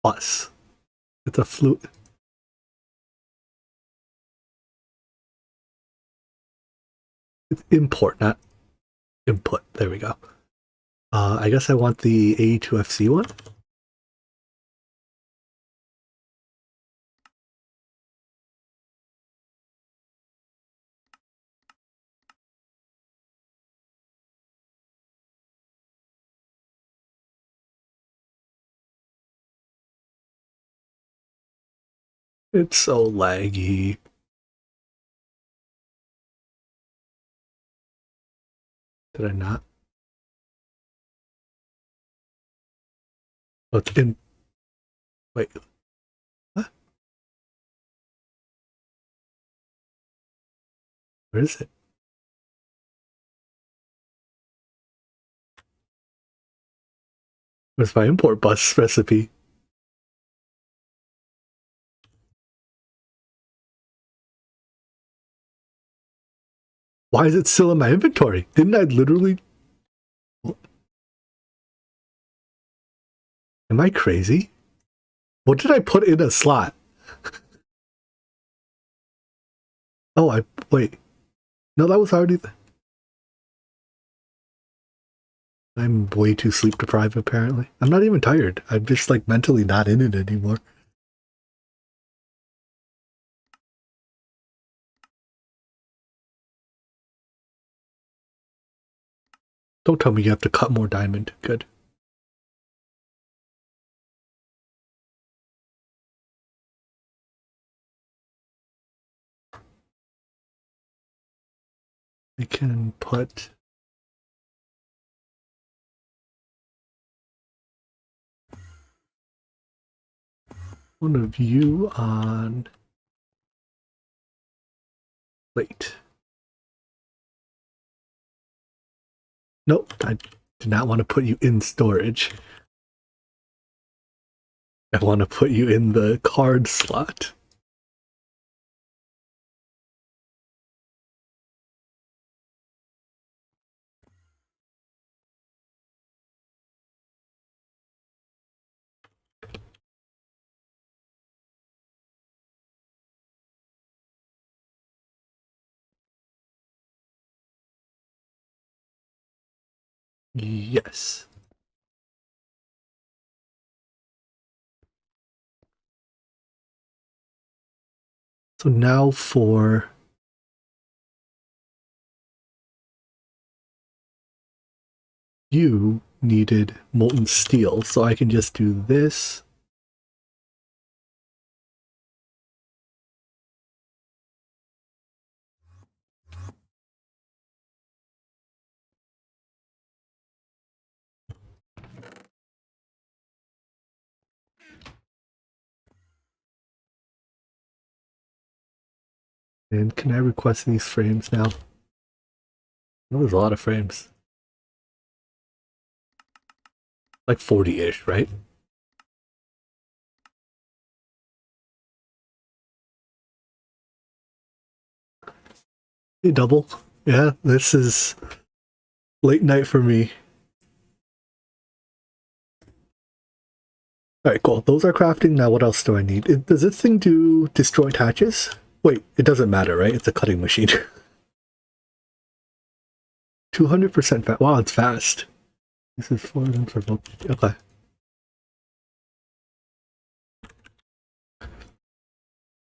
Bus. It's a fluid. It's import, not input. There we go. I guess I want the A2FC one. It's so laggy. Did I not? Oh, it's in. Wait. What? Where is it? Where's my import bus recipe? Why is it still in my inventory? Didn't I literally... Am I crazy? What did I put in a slot? Oh, wait. No, that was already... I'm way too sleep deprived, apparently. I'm not even tired. I'm just, like, mentally not in it anymore. Don't tell me you have to cut more diamond. Good. I can put... one of you on... plate. Nope, I do not want to put you in storage. I want to put you in the card slot. Yes. So now for... you needed molten steel, so I can just do this. And can I request these frames now? That was a lot of frames. Like 40-ish, right? Hey, double. Yeah, this is late night for me. Alright, cool. Those are crafting. Now what else do I need? Does this thing do destroyed hatches? Wait, it doesn't matter, right? It's a cutting machine. 200% fast. Wow, it's fast. This is 4 of them for both. Okay.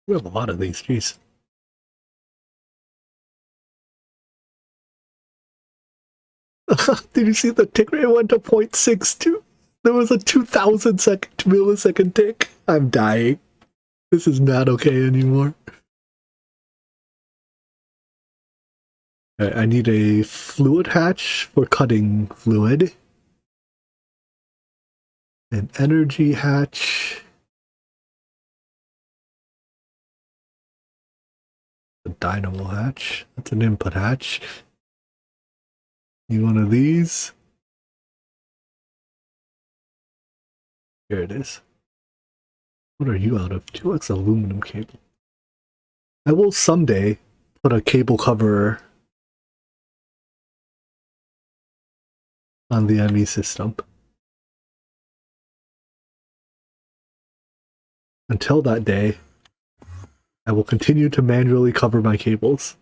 We have a lot of these, jeez. Did you see the tick rate went to 0.62? There was a 2,000 millisecond tick. I'm dying. This is not okay anymore. I need a fluid hatch for cutting fluid. An energy hatch. A dynamo hatch. That's an input hatch. Need one of these. Here it is. What are you out of? 2x aluminum cable. I will someday put a cable cover on the ME system. Until that day, I will continue to manually cover my cables.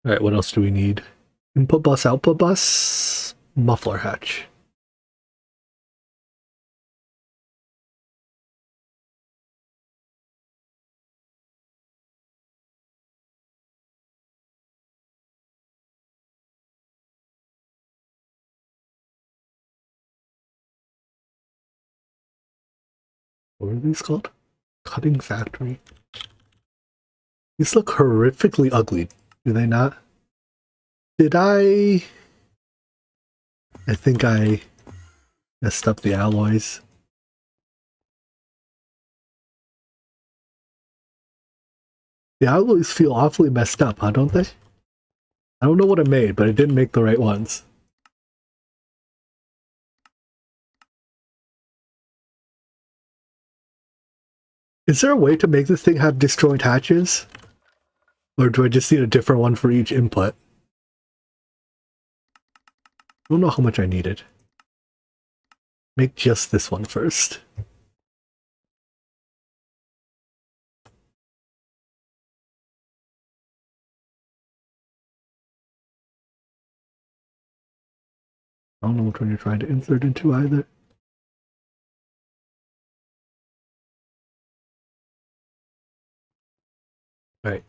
Alright, what else do we need? Input bus, output bus, muffler hatch. What are these called? Cutting factory. These look horrifically ugly, do they not? Did I think I messed up the alloys. The alloys feel awfully messed up, huh, don't they? I don't know what I made, but I didn't make the right ones. Is there a way to make this thing have disjoint hatches? Or do I just need a different one for each input? I don't know how much I needed. Make just this one first. I don't know which one you're trying to insert into either. Right.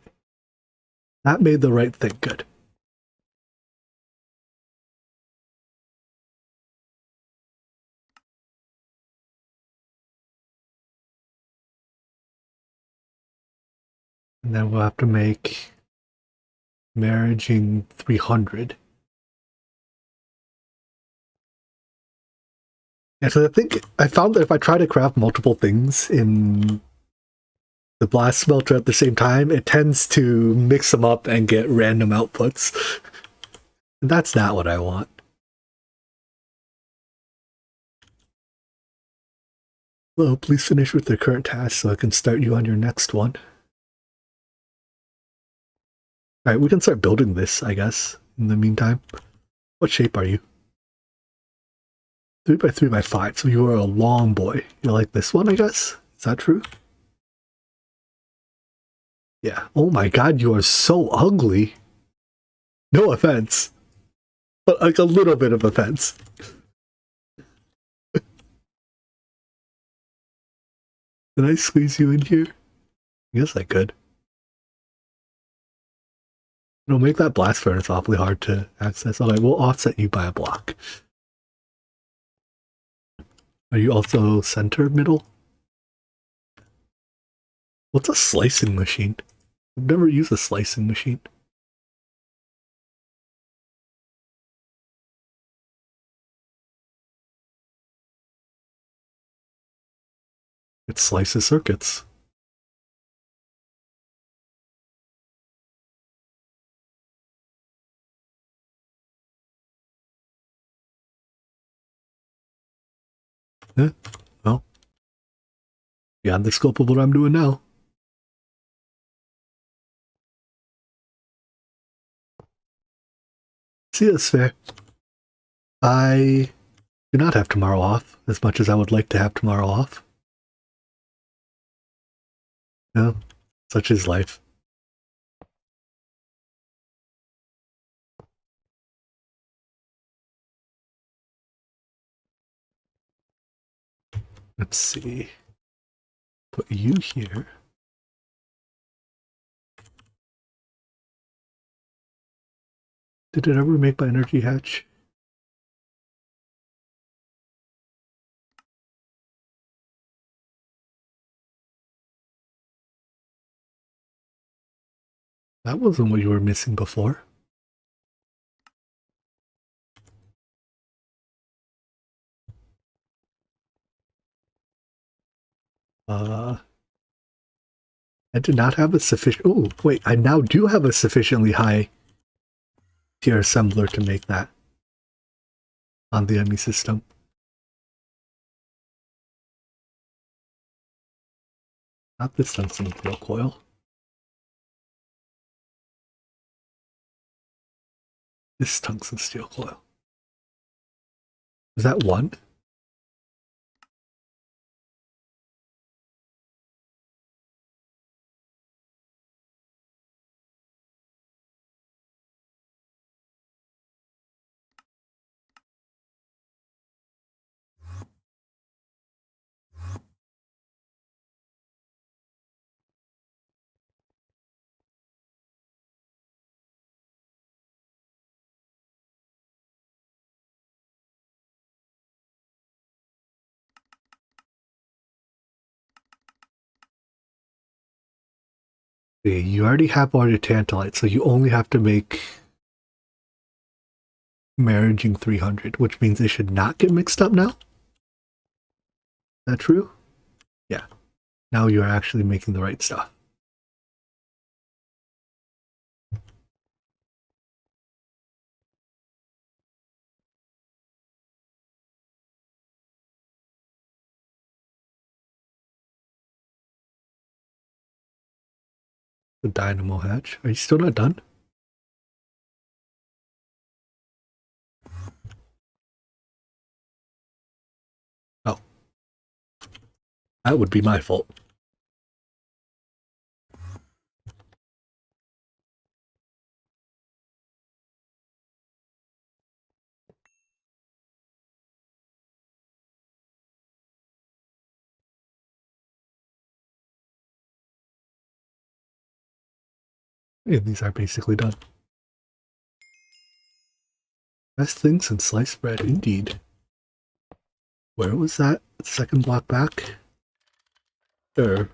That made the right thing good. And then we'll have to make marriaging 300. Yeah, so I think I found that if I try to craft multiple things in the blast smelter at the same time, it tends to mix them up and get random outputs. And that's not what I want. Hello, please finish with the current task so I can start you on your next one. Alright, we can start building this, I guess, in the meantime. What shape are you? 3 by 3 by 5, so you are a long boy. You're like this one, I guess? Is that true? Yeah. Oh my god, you are so ugly. No offense. But like a little bit of offense. Can I squeeze you in here? I guess I could. It'll make that blast furnace awfully hard to access. Alright, we'll offset you by a block. Are you also center middle? What's a slicing machine? I've never used a slicing machine. It slices circuits. Yeah, well, beyond the scope of what I'm doing now. See, that's fair. I do not have tomorrow off, as much as I would like to have tomorrow off. No, such is life. Let's see. Put you here. Did it ever make my energy hatch? That wasn't what you were missing before. I did not have a sufficient... Oh, wait, I now do have a sufficiently high tier assembler to make that on the enemy system. Not this tungsten steel coil. This tungsten steel coil. Is that one? See, you already have all your tantalite, so you only have to make marriaging 300, which means they should not get mixed up now. Is that true? Yeah. Now you're actually making the right stuff. The dynamo hatch. Are you still not done? Oh. That would be my fault. And these are basically done. Best thing since sliced bread, indeed. Where was that second block back? Sure,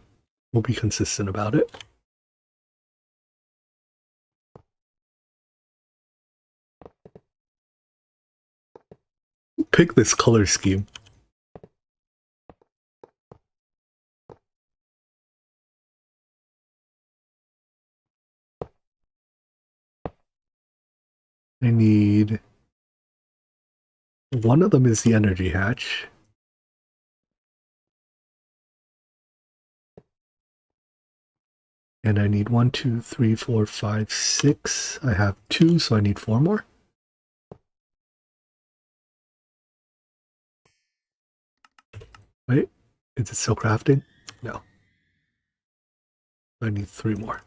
we'll be consistent about it. Pick this color scheme. I need... One of them is the energy hatch. And I need 1, 2, 3, 4, 5, 6. I have 2, so I need 4 more. Wait, is it still crafting? No. I need 3 more.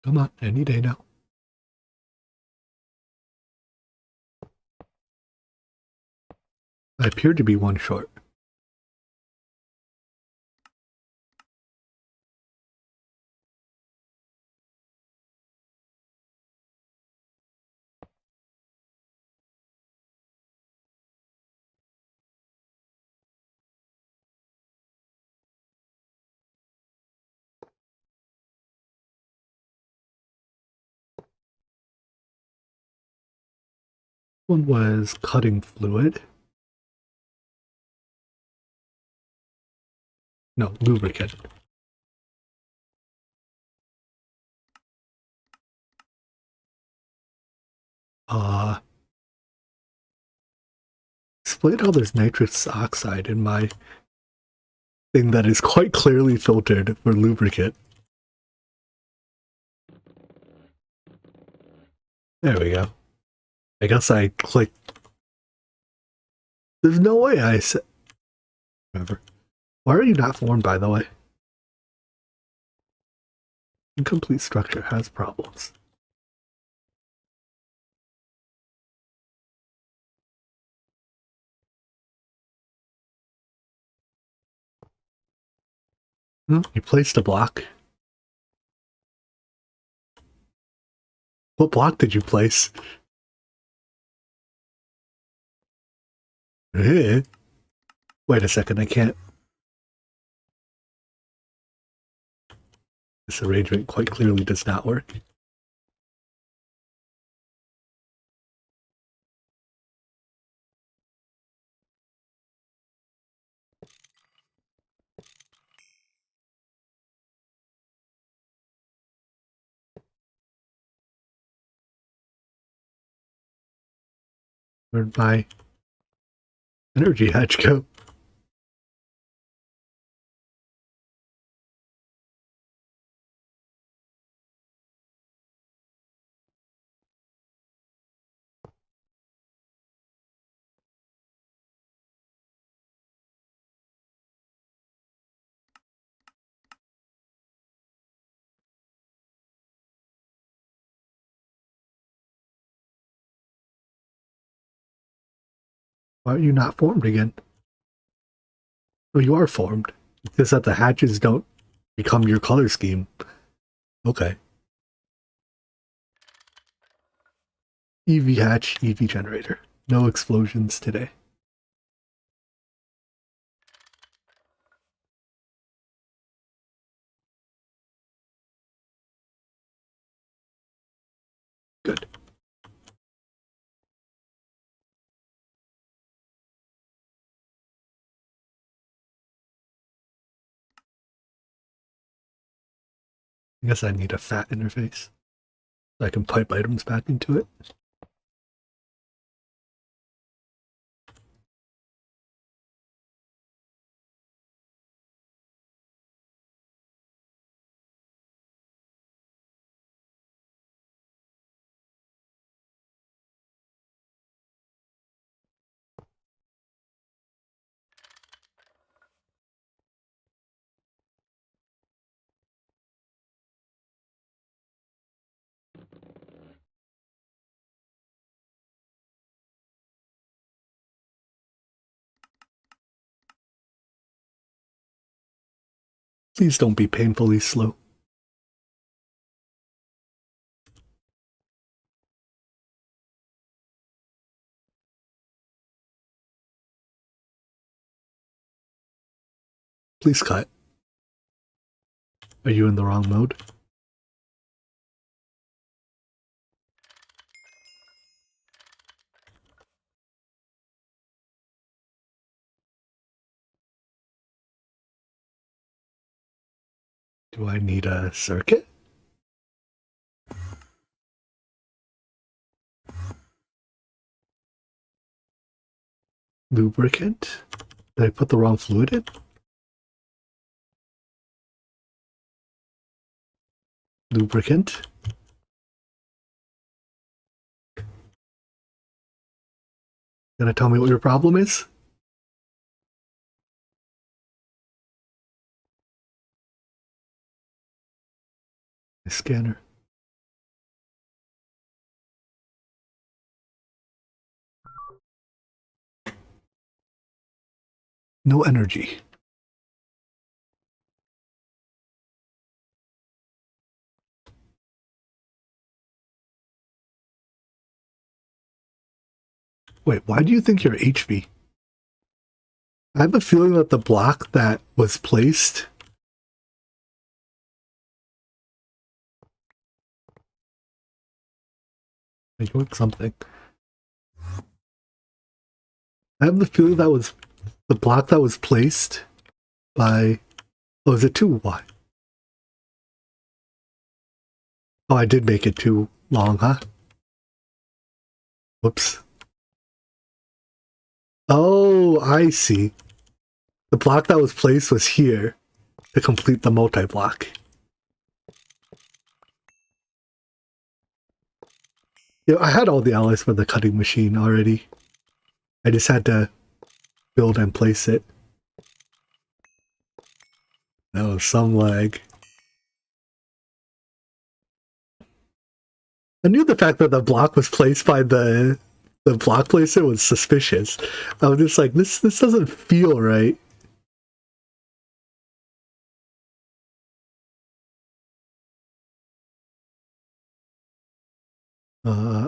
Come on, any day now. I appear to be 1 short. One was cutting fluid. No, lubricant. Explain how there's nitrous oxide in my thing that is quite clearly filtered for lubricant. There we go. I guess I clicked. There's no way I said. Whatever. Why are you not formed, by the way? Incomplete structure has problems. You placed a block. What block did you place? Eh? Wait a second, I can't. This arrangement quite clearly does not work. Where'd my energy hatch go? Why are you not formed again? Oh, you are formed. It's just that the hatches don't become your color scheme. Okay. EV hatch, EV generator. No explosions today. Good. I guess I need a fat interface so I can pipe items back into it. Please don't be painfully slow. Please cut. Are you in the wrong mode? Do I need a circuit? Lubricant? Did I put the wrong fluid in? Lubricant? Gonna tell me what your problem is? My scanner. No energy. Wait, why do you think you're HV? I have a feeling that the block that was placed I doing something. I have the feeling that was the block that was placed by... Oh, is it too wide? Oh, I did make it too long, huh? Whoops. Oh, I see. The block that was placed was here to complete the multi-block. Yeah, I had all the alloys for the cutting machine already. I just had to build and place it. No, some lag. I knew the fact that the block was placed by the block placer was suspicious. I was just like, this doesn't feel right.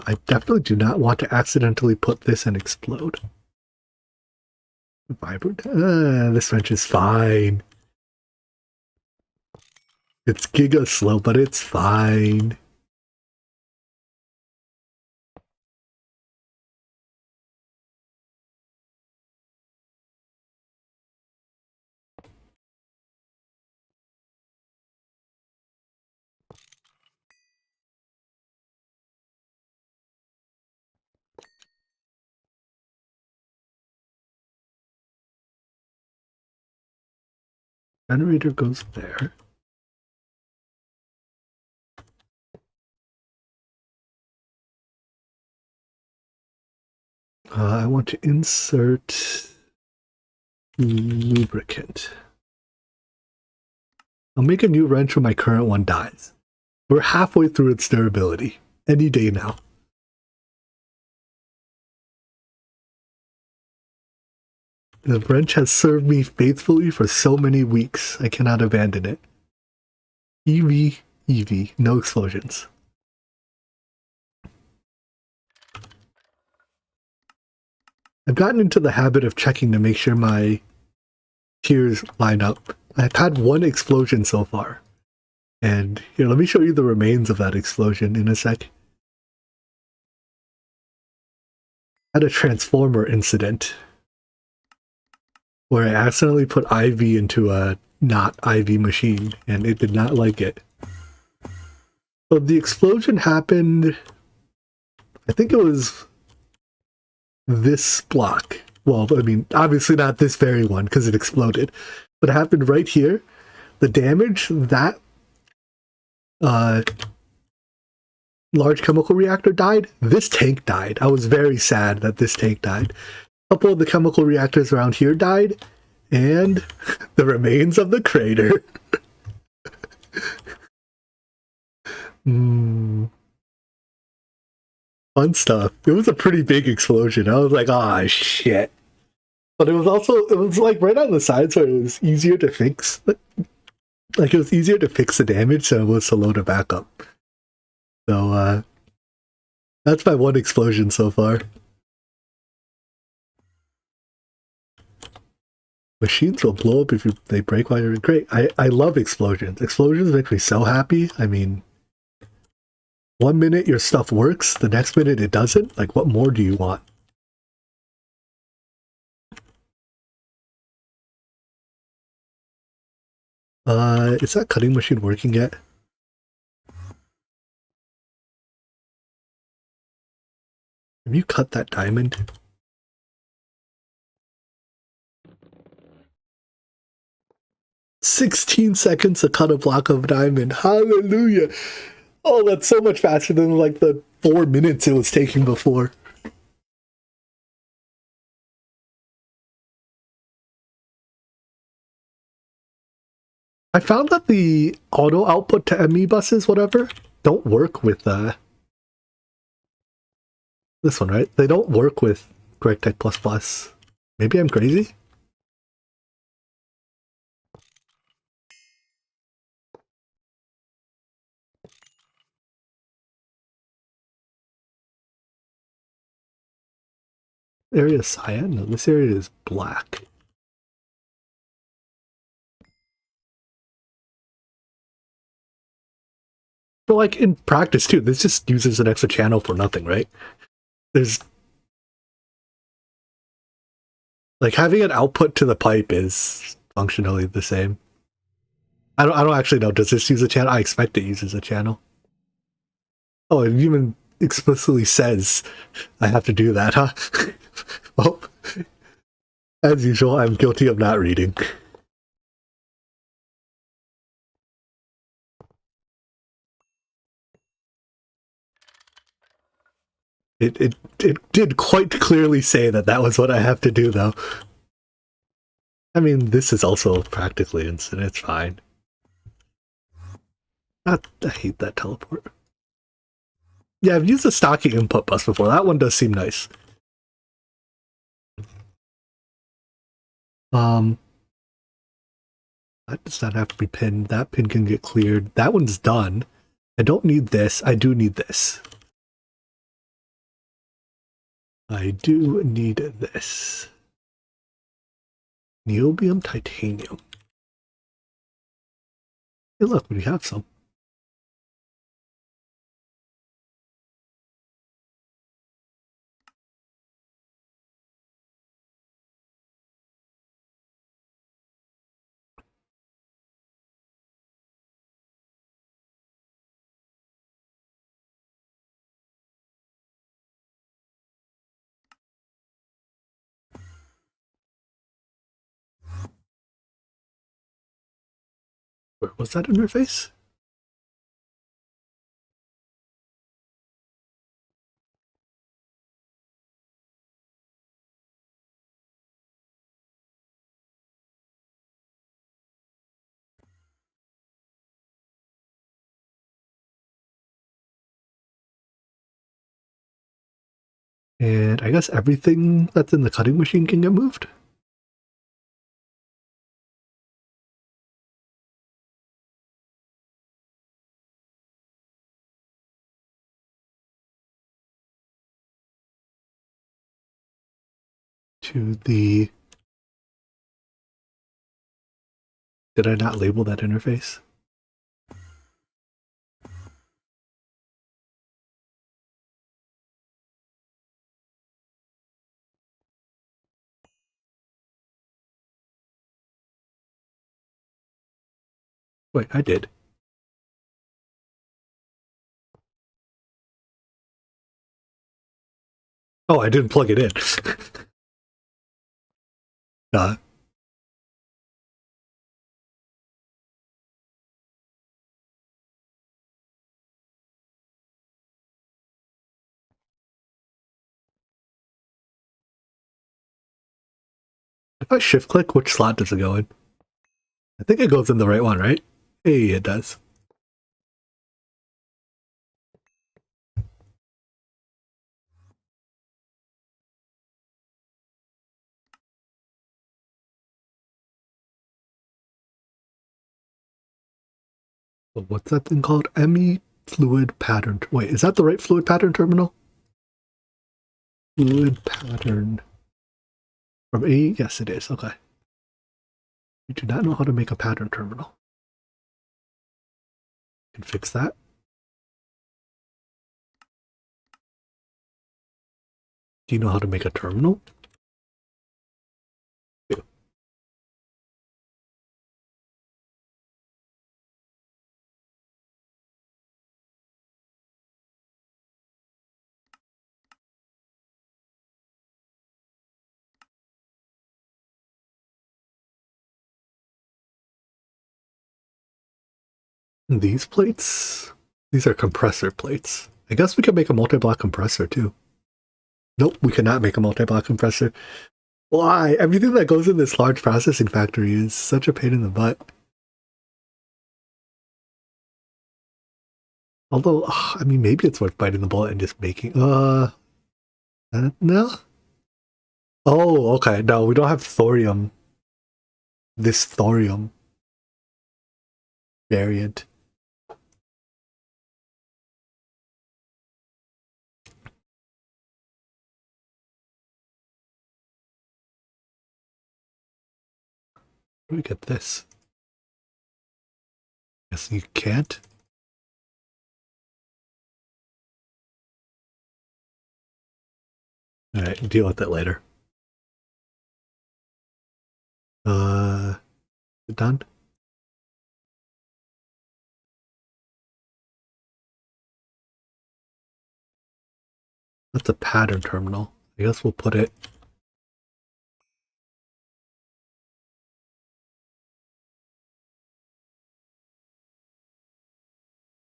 I definitely do not want to accidentally put this and explode. Vibrant? This wrench is fine. It's giga slow, but it's fine. Generator goes there. I want to insert lubricant. I'll make a new wrench when my current one dies. We're halfway through its durability. Any day now. The wrench has served me faithfully for so many weeks. I cannot abandon it. EV, no explosions. I've gotten into the habit of checking to make sure my tiers line up. I've had one explosion so far. And here, let me show you the remains of that explosion in a sec. I had a transformer incident where I accidentally put IV into a not IV machine, and it did not like it. So the explosion happened, I think it was this block. Well, I mean, obviously not this very one because it exploded, but it happened right here. The damage that large chemical reactor died, this tank died. I was very sad that this tank died. A couple of the chemical reactors around here died, and the remains of the crater. Fun stuff. It was a pretty big explosion. I was like, ah, shit. But it was like right on the side, so it was easier to fix. Like, it was easier to fix the damage, so it was to load it back up. So, that's my one explosion so far. Machines will blow up if they break while you're in crate. I love explosions. Explosions make me so happy. I mean, one minute your stuff works, the next minute it doesn't. Like, what more do you want? Is that cutting machine working yet? Have you cut that diamond? $16 to cut a block of diamond. Hallelujah. Oh, that's so much faster than like the 4 minutes it was taking before. I found that the auto output to ME buses, whatever, don't work with this one, right? They don't work with GregTech++. Maybe I'm crazy? Area is cyan? No, this area is black. But like in practice too, this just uses an extra channel for nothing, right? There's like having an output to the pipe is functionally the same. I don't actually know. Does this use a channel? I expect it uses a channel. Oh, it even explicitly says I have to do that, huh? Well, as usual, I'm guilty of not reading. It did quite clearly say that that was what I have to do, though. I mean, this is also practically instant. It's fine. I hate that teleport. Yeah, I've used a stocky input bus before. That one does seem nice. That does not have to be pinned. That pin can get cleared. That one's done. I don't need this. I do need this. I do need this. Niobium titanium. Hey, look, we have some. Where was that interface? And I guess everything that's in the cutting machine can get moved. to the... Did I not label that interface? Wait, I did. Oh, I didn't plug it in. uh, if I shift click, which slot does it go in? I think it goes in the right one, right? Hey, it does. But what's that thing called? ME fluid pattern. Wait, is that the right fluid pattern terminal? Fluid pattern. From A? Yes, it is. Okay. You do not know how to make a pattern terminal. You can fix that. Do you know how to make a terminal? Yeah. These plates? These are compressor plates. I guess we can make a multi-block compressor too. Nope, we cannot make a multi-block compressor. Why? Everything that goes in this large processing factory is such a pain in the butt. Although, I mean, maybe it's worth biting the bullet and just making... no? Oh, okay. No, we don't have thorium. This thorium variant. Where do we get this? Guess you can't. Alright, deal with it later. Done? That's a pattern terminal. I guess we'll put it...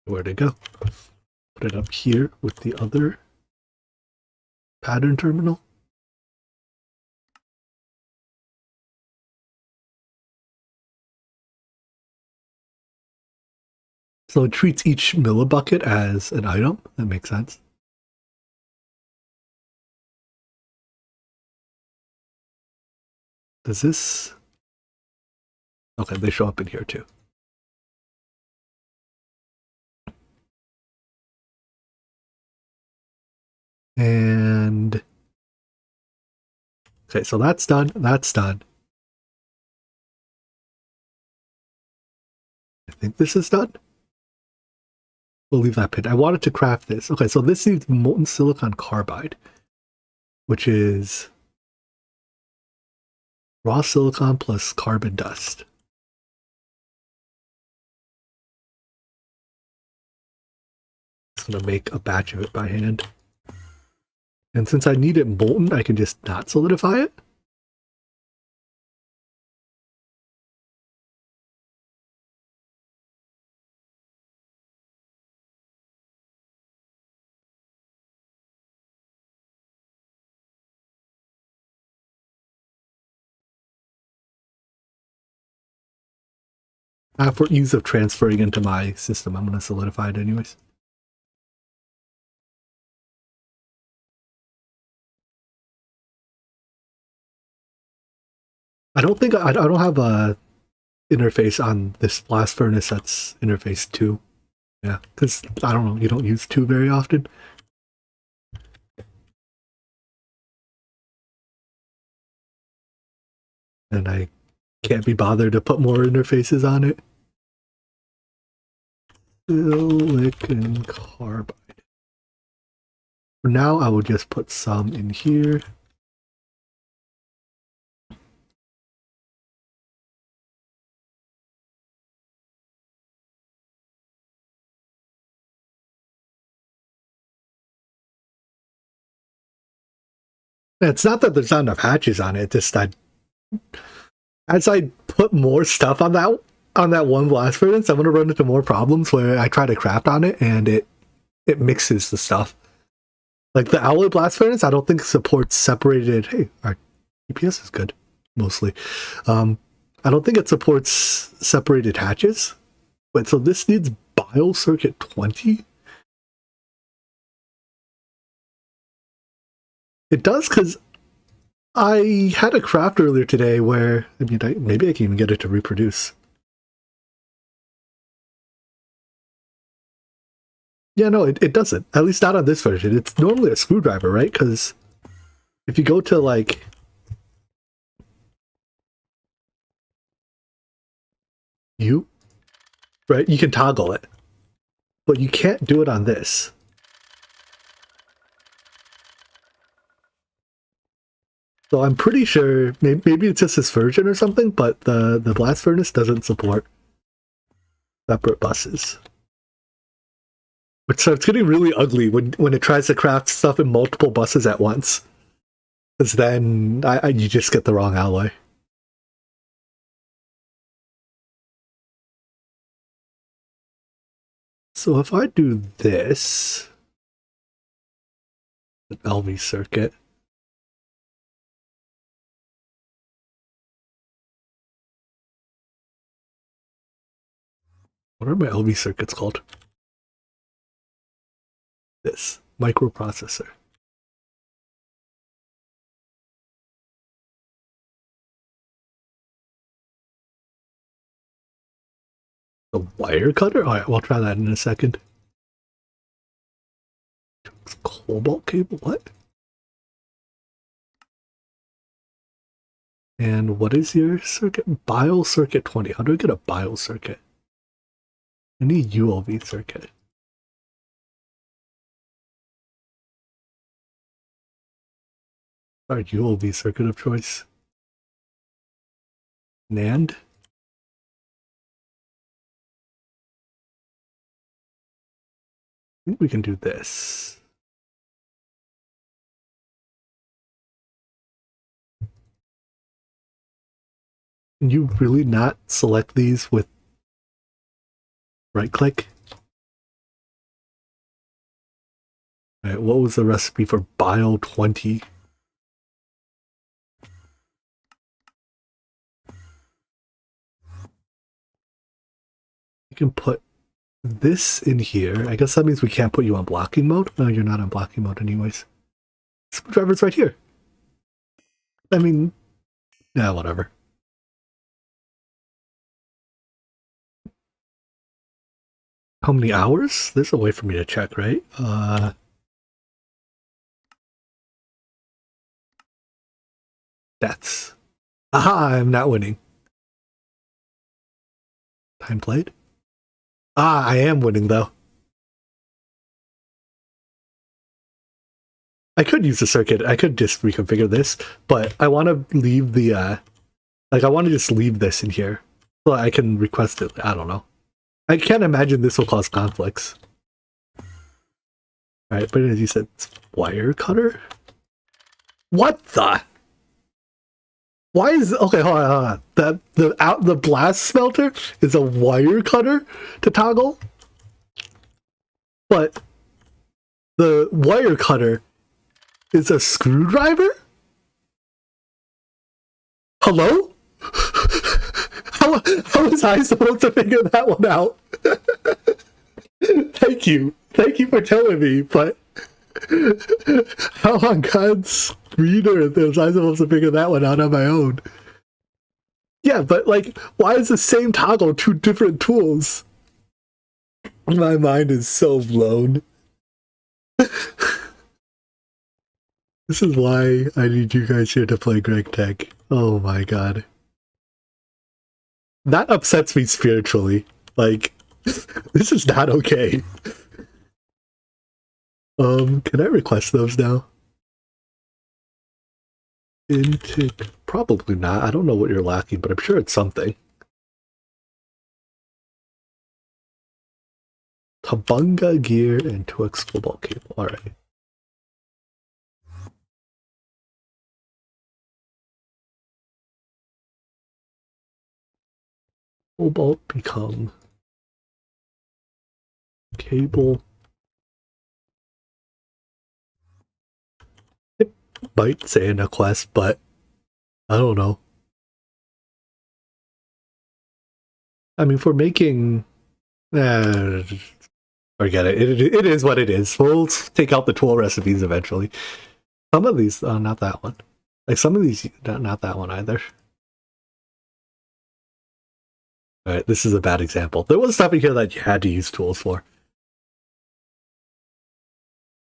Where'd it go? Put it up here with the other pattern terminal. So it treats each millibucket as an item. That makes sense. Does this... Okay, they show up in here too. And... Okay, so that's done. That's done. I think this is done. We'll leave that pin. I wanted to craft this. Okay, so this needs molten silicon carbide, which is raw silicon plus carbon dust. I'm going to make a batch of it by hand. And since I need it molten, I can just not solidify it. For ease of transferring into my system, I'm going to solidify it anyways. I don't have a interface on this blast furnace that's interface 2. Yeah, because I don't know, you don't use 2 very often. and I can't be bothered to put more interfaces on it. Silicon carbide. For now, I will just put some in here. It's not that there's not enough hatches on it, just as I put more stuff on that one blast furnace, I'm gonna run into more problems where I try to craft on it and it mixes the stuff. Like the alloy blast furnace, I don't think supports separated. Hey, our EPS is good, mostly. I don't think it supports separated hatches. But so this needs bile circuit 20. It does, because I had a craft earlier today where, I mean, maybe I can even get it to reproduce. Yeah, no, it doesn't. At least not on this version. It's normally a screwdriver, right? Because if you go to, like... right? You can toggle it. But you can't do it on this. So I'm pretty sure, maybe it's just this version or something, but the blast furnace doesn't support separate buses. Which starts getting really ugly when it tries to craft stuff in multiple buses at once. Because then you just get the wrong alloy. So if I do this, an LV circuit, what are my LV circuits called? This microprocessor. The wire cutter? Alright, we'll try that in a second. Cobalt cable? What? And what is your circuit? Bile circuit 20. How do I get a bile circuit? I need ULV circuit. Our ULV circuit of choice. NAND? I think we can do this. Can you really not select these with right click? Alright, what was the recipe for bile 20? You can put this in here. I guess that means we can't put you on blocking mode. No, you're not on blocking mode anyways. Screwdriver's right here. I mean, yeah, whatever. How many hours? There's a way for me to check, right? Deaths. Aha, I'm not winning. Time played? Ah, I am winning though. I could use the circuit. I could just reconfigure this, but I want to leave the, I want to just leave this in here so I can request it. I don't know. I can't imagine this will cause conflicts. Alright, but as you said, it's wire cutter? What the? Why is... Okay, hold on. The blast smelter is a wire cutter to toggle? But the wire cutter is a screwdriver? Hello? How was I supposed to figure that one out? Thank you. Thank you for telling me, but how on God's green earth was I supposed to figure that one out on my own? Yeah, but like, why is the same toggle two different tools? My mind is so blown. This is why I need you guys here to play Greg Tech. Oh my god. That upsets me spiritually. Like, this is not okay. Can I request those now? Intake? Probably not. I don't know what you're lacking, but I'm sure it's something. Tabunga gear and 2x cobalt cable. Alright. Cobalt become cable. It might say in a quest, but I don't know. I mean, for making... forget it. It is what it is. We'll take out the 12 recipes eventually. Some of these... not that one. Like, some of these... Not that one either. Alright, this is a bad example. There was stuff in here that you had to use tools for.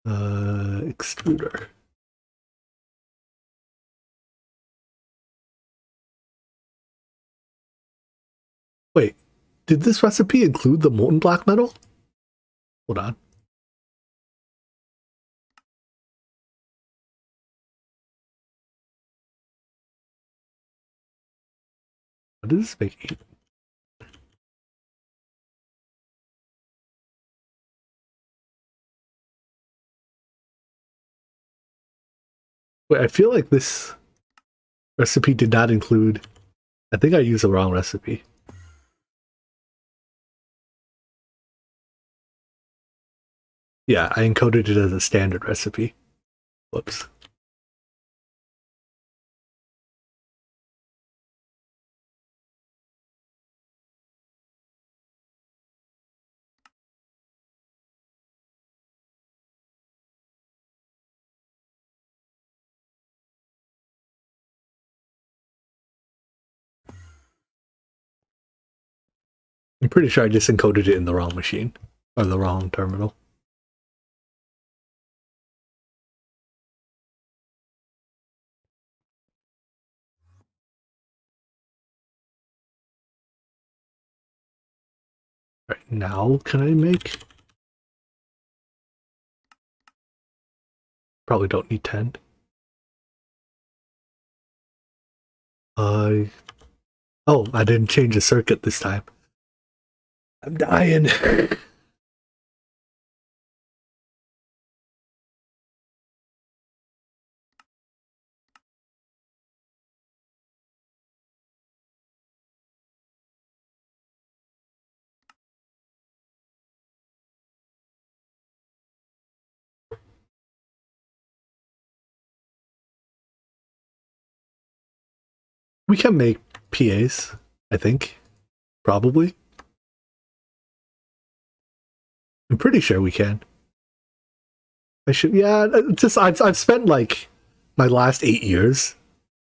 Extruder. Wait, did this recipe include the molten black metal? Hold on. What does this make? Wait, I feel like this recipe did not include... I think I used the wrong recipe. Yeah, I encoded it as a standard recipe. Whoops. I'm pretty sure I just encoded it in the wrong machine. Or the wrong terminal. Alright, now can I make... Probably don't need 10. Oh, I didn't change the circuit this time. I'm dying. We can make PAs, I think. Probably. I'm pretty sure we can. I should, yeah, just, I've spent like my last 8 years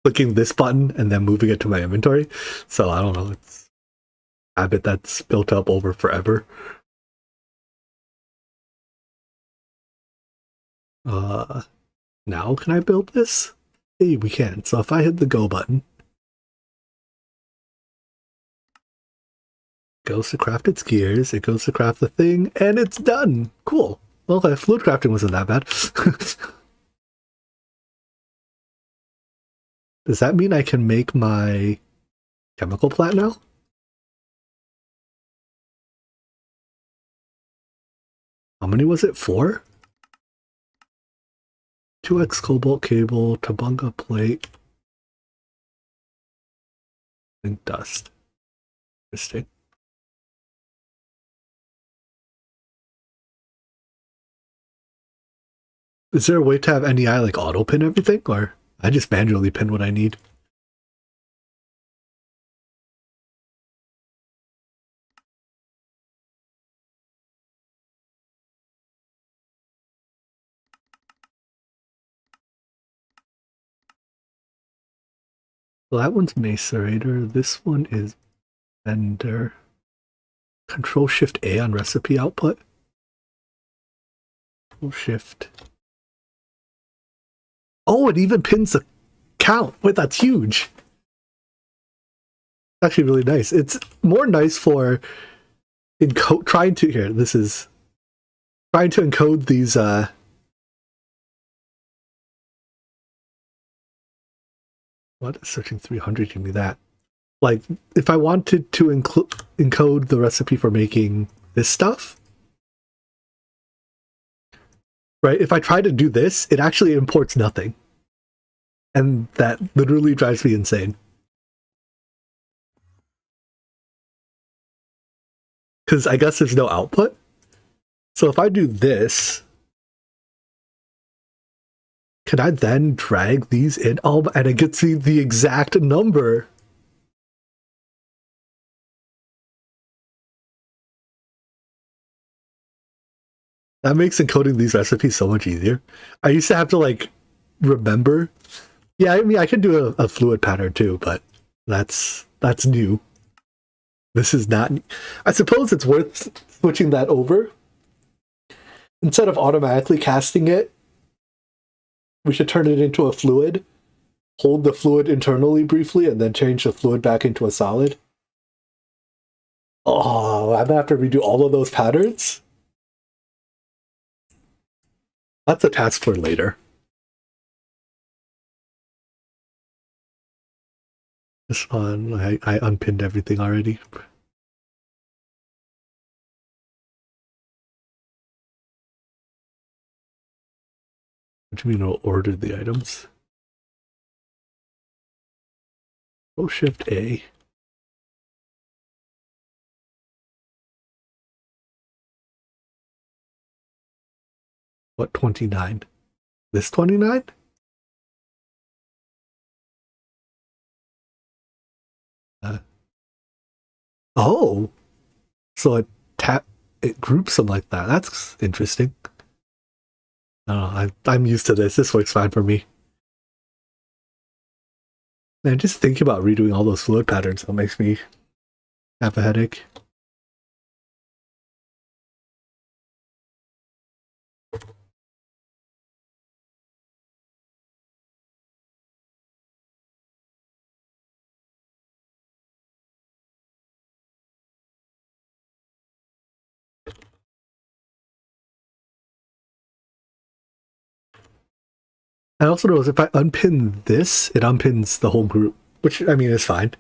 clicking this button and then moving it to my inventory. So I don't know, it's a habit that's built up over forever. Now can I build this? Hey, we can. So if I hit the go button, it goes to craft its gears, it goes to craft the thing, and it's done. Cool. Okay, fluid crafting wasn't that bad. Does that mean I can make my chemical plant now? How many was it? 4? 2x cobalt cable, Tabunga plate, and dust. Interesting. Is there a way to have NEI like auto pin everything, or I just manually pin what I need? Well, that one's macerator. This one is vendor. Control Shift A on recipe output. Control Shift. Oh, it even pins the count. Wait, that's huge. actually really nice. It's more nice for trying to here. This is trying to encode these. What is searching 300? Give me that. Like, if I wanted to encode the recipe for making this stuff, right? If I try to do this, it actually imports nothing, and that literally drives me insane. Because I guess there's no output. So if I do this, can I then drag these in? Oh, and it gets me the exact number. That makes encoding these recipes so much easier. I used to have to like remember. Yeah, I mean I could do a fluid pattern too, but that's new. This is not. I suppose it's worth switching that over. Instead of automatically casting it, we should turn it into a fluid, hold the fluid internally briefly, and then change the fluid back into a solid. Oh, I'm gonna have to redo all of those patterns? That's a task for later. This one, I unpinned everything already. What do you mean I'll order the items? Oh, Shift A. What 29? This 29? Oh, so it groups them like that. That's interesting. I don't know. I'm used to this. This works fine for me. Man, just thinking about redoing all those fluid patterns, that makes me have a headache. I also notice if I unpin this, it unpins the whole group, which, I mean, is fine.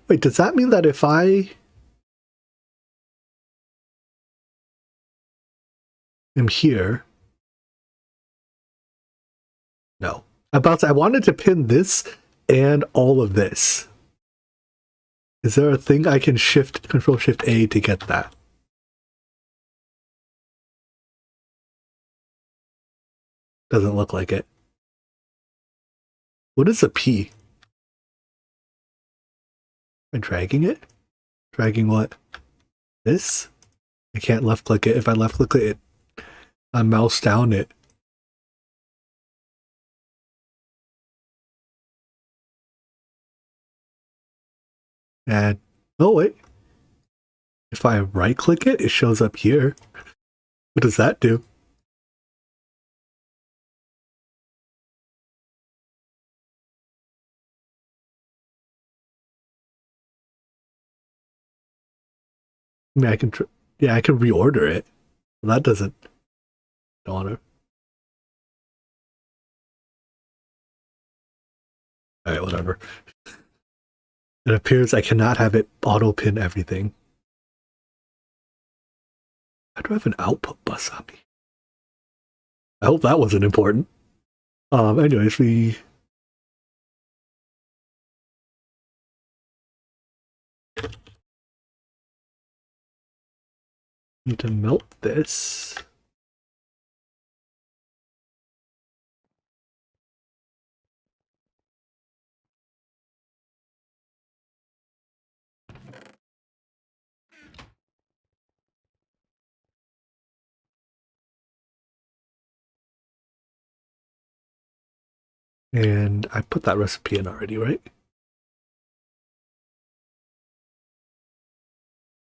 Wait, does that mean that if I am here... No. I wanted to pin this and all of this. Is there a thing I can Control Shift A to get that? Doesn't look like it. What is a P? Am I dragging it? Dragging what? This? I can't left click it. If I left click it, I mouse down it. And, oh wait. If I right click it, it shows up here. What does that do? I mean, I can, yeah, I can reorder it. That doesn't honor. Alright, whatever. It appears I cannot have it auto pin everything. How do I have an output bus on me? I hope that wasn't important. Anyways, we need to melt this. And I put that recipe in already, right?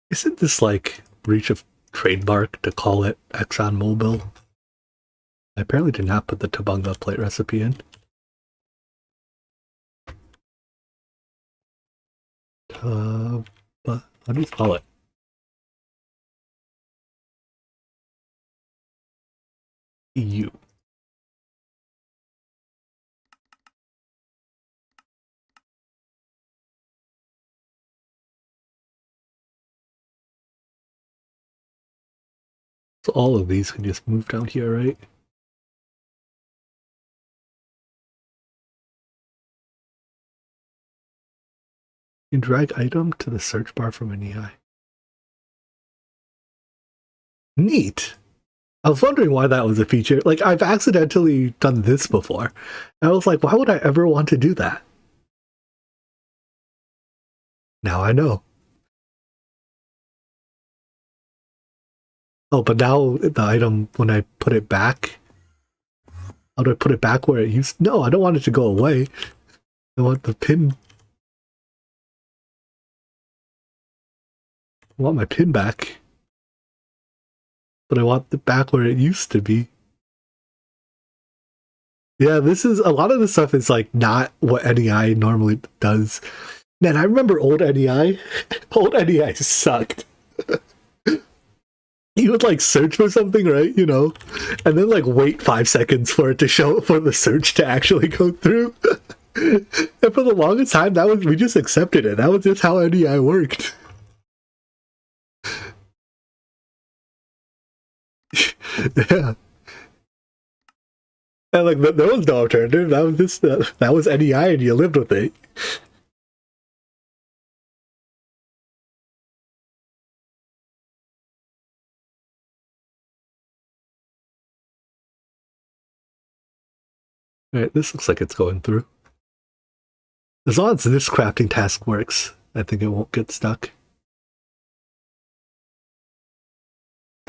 Isn't this like breach of trademark to call it ExxonMobil? I apparently did not put the Tabunga plate recipe in. But how do you spell it? EU. So all of these can just move down here, right? You can drag item to the search bar from an EI. Neat. I was wondering why that was a feature. Like, I've accidentally done this before. And I was like, why would I ever want to do that? Now I know. Oh, but now the item, when I put it back, how do I put it back where it used? No, I don't want it to go away. I want the pin. I want my pin back. But I want it back where it used to be. Yeah, this is, a lot of this stuff is like not what NEI normally does. Man, I remember old NEI. Old NEI sucked. You would like search for something, right? You know, and then like wait 5 seconds for it to show, for the search to actually go through. And for the longest time, that was, we just accepted it. That was just how NEI worked. Yeah. And like there was no alternative. That was just that was NEI, and you lived with it. All right, this looks like it's going through. As long as this crafting task works, I think it won't get stuck.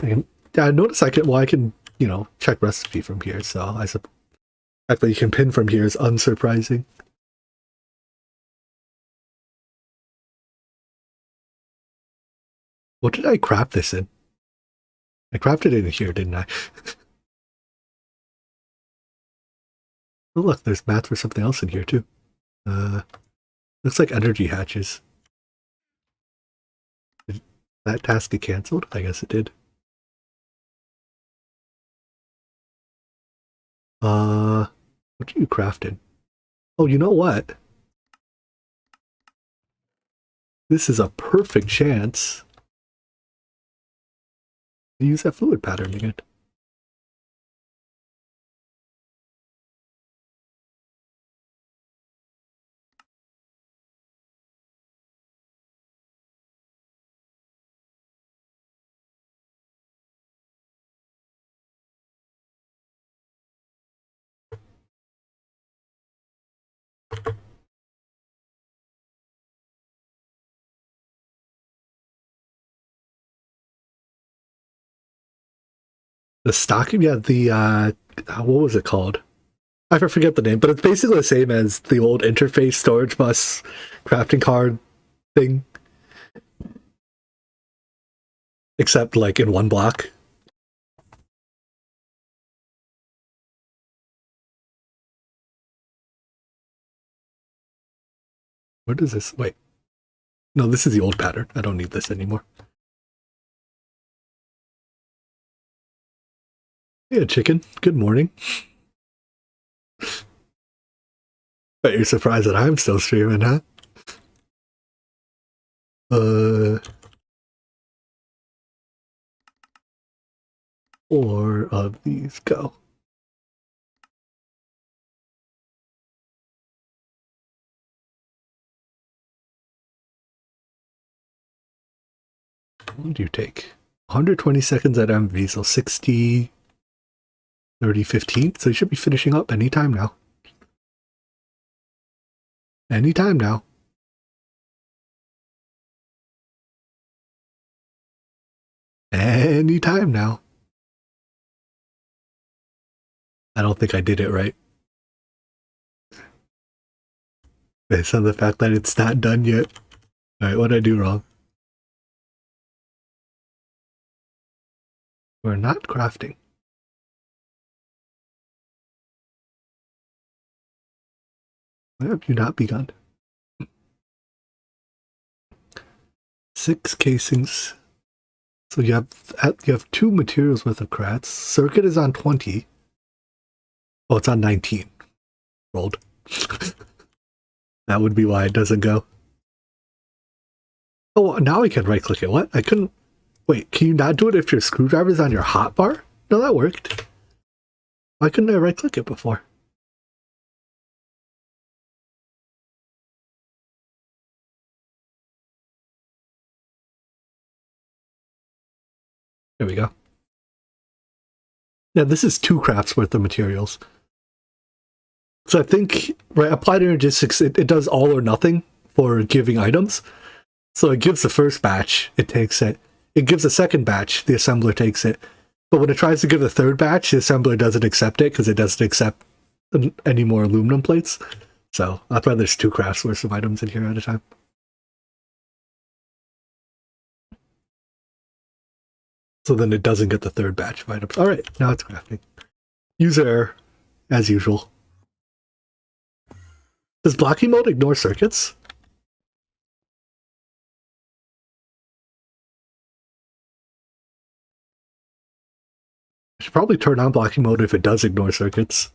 I notice I can, well, I can, you know, check recipe from here, so I suppose the fact that you can pin from here is unsurprising. What did I craft this in? I crafted it in here, didn't I? Oh look, there's math for something else in here too. Looks like energy hatches. Did that task get cancelled? I guess it did. What are you crafting? Oh, you know what? This is a perfect chance to use that fluid pattern again. The stocking, yeah, the what was it called? I forget the name, but it's basically the same as the old interface storage bus crafting card thing, except like in one block. Where does this? Wait, no, this is the old pattern. I don't need this anymore. Yeah, chicken. Good morning. Bet you're surprised that I'm still streaming, huh? Four of these go. What do you take? 120 seconds at MV, so 60, 30, 15. So you should be finishing up anytime now. Anytime now. Anytime now. I don't think I did it right. Based on the fact that it's not done yet. Alright, what did I do wrong? We're not crafting. Why have you not begun? 6 casings. So you have 2 materials worth of crats. Circuit is on 20. Oh, it's on 19. Rolled. That would be why it doesn't go. Oh, now I can right click it. What? I couldn't. Wait, can you not do it if your screwdriver's on your hotbar? No, that worked. Why couldn't I right click it before? There we go. Yeah, this is 2 crafts worth of materials. So I think, right, applied energistics, it does all or nothing for giving items. So it gives the first batch, it takes it. It gives the second batch, the assembler takes it. But when it tries to give the third batch, the assembler doesn't accept it because it doesn't accept any more aluminum plates. So that's why there's 2 crafts worth of items in here at a time. So then it doesn't get the third batch of items. All right, now it's crafting. User error, as usual. Does blocking mode ignore circuits? I should probably turn on blocking mode if it does ignore circuits.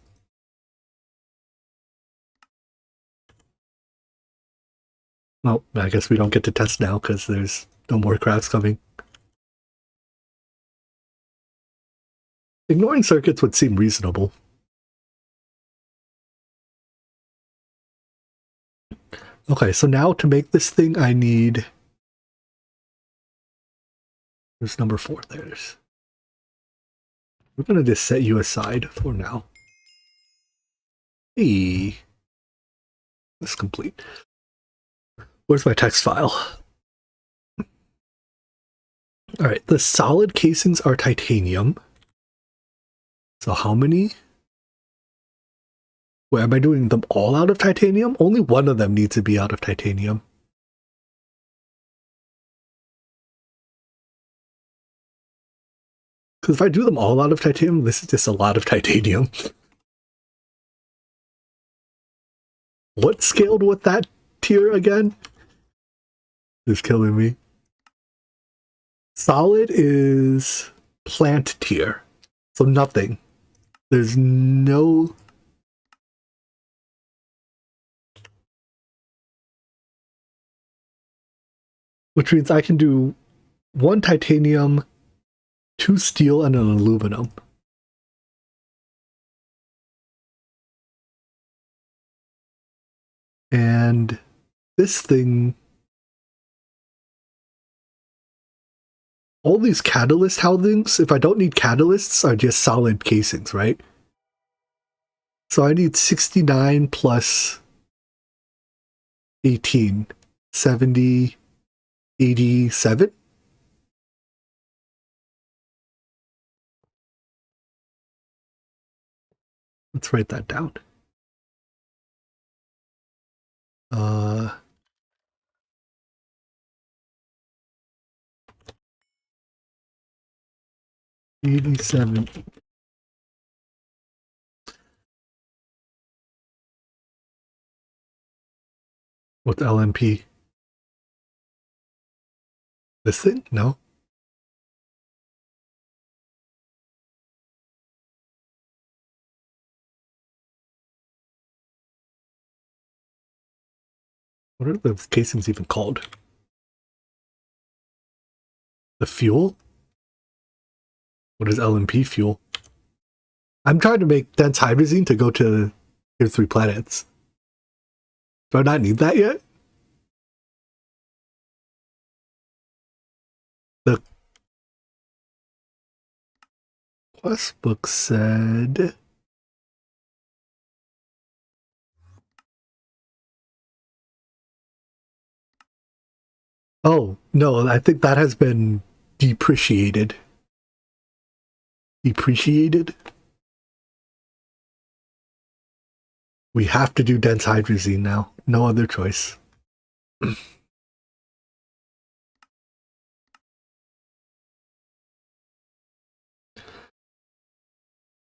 Well, I guess we don't get to test now because there's no more crafts coming. Ignoring circuits would seem reasonable. Okay, so now to make this thing, I need... There's number 4. There's... We're going to just set you aside for now. Hey. That's complete. Where's my text file? Alright, the solid casings are titanium. So how many? Wait, am I doing them all out of titanium? Only one of them needs to be out of titanium. Because if I do them all out of titanium, this is just a lot of titanium. What scaled with that tier again? It's killing me. Solid is plant tier. So nothing. There's no... Which means I can do 1 titanium, 2 steel, and an aluminum. And this thing... All these catalyst housings, if I don't need catalysts, are just solid casings, right? So I need 69 plus 18. 70, 87? Let's write that down. 87. What's LMP? This thing? No. What are those casings even called? The fuel? What is LMP fuel? I'm trying to make dense hydrazine to go to Tier 3 planets. Do I not need that yet? The quest book said... Oh, no, I think that has been depreciated. Depreciated? We have to do dense hydrazine now. No other choice. All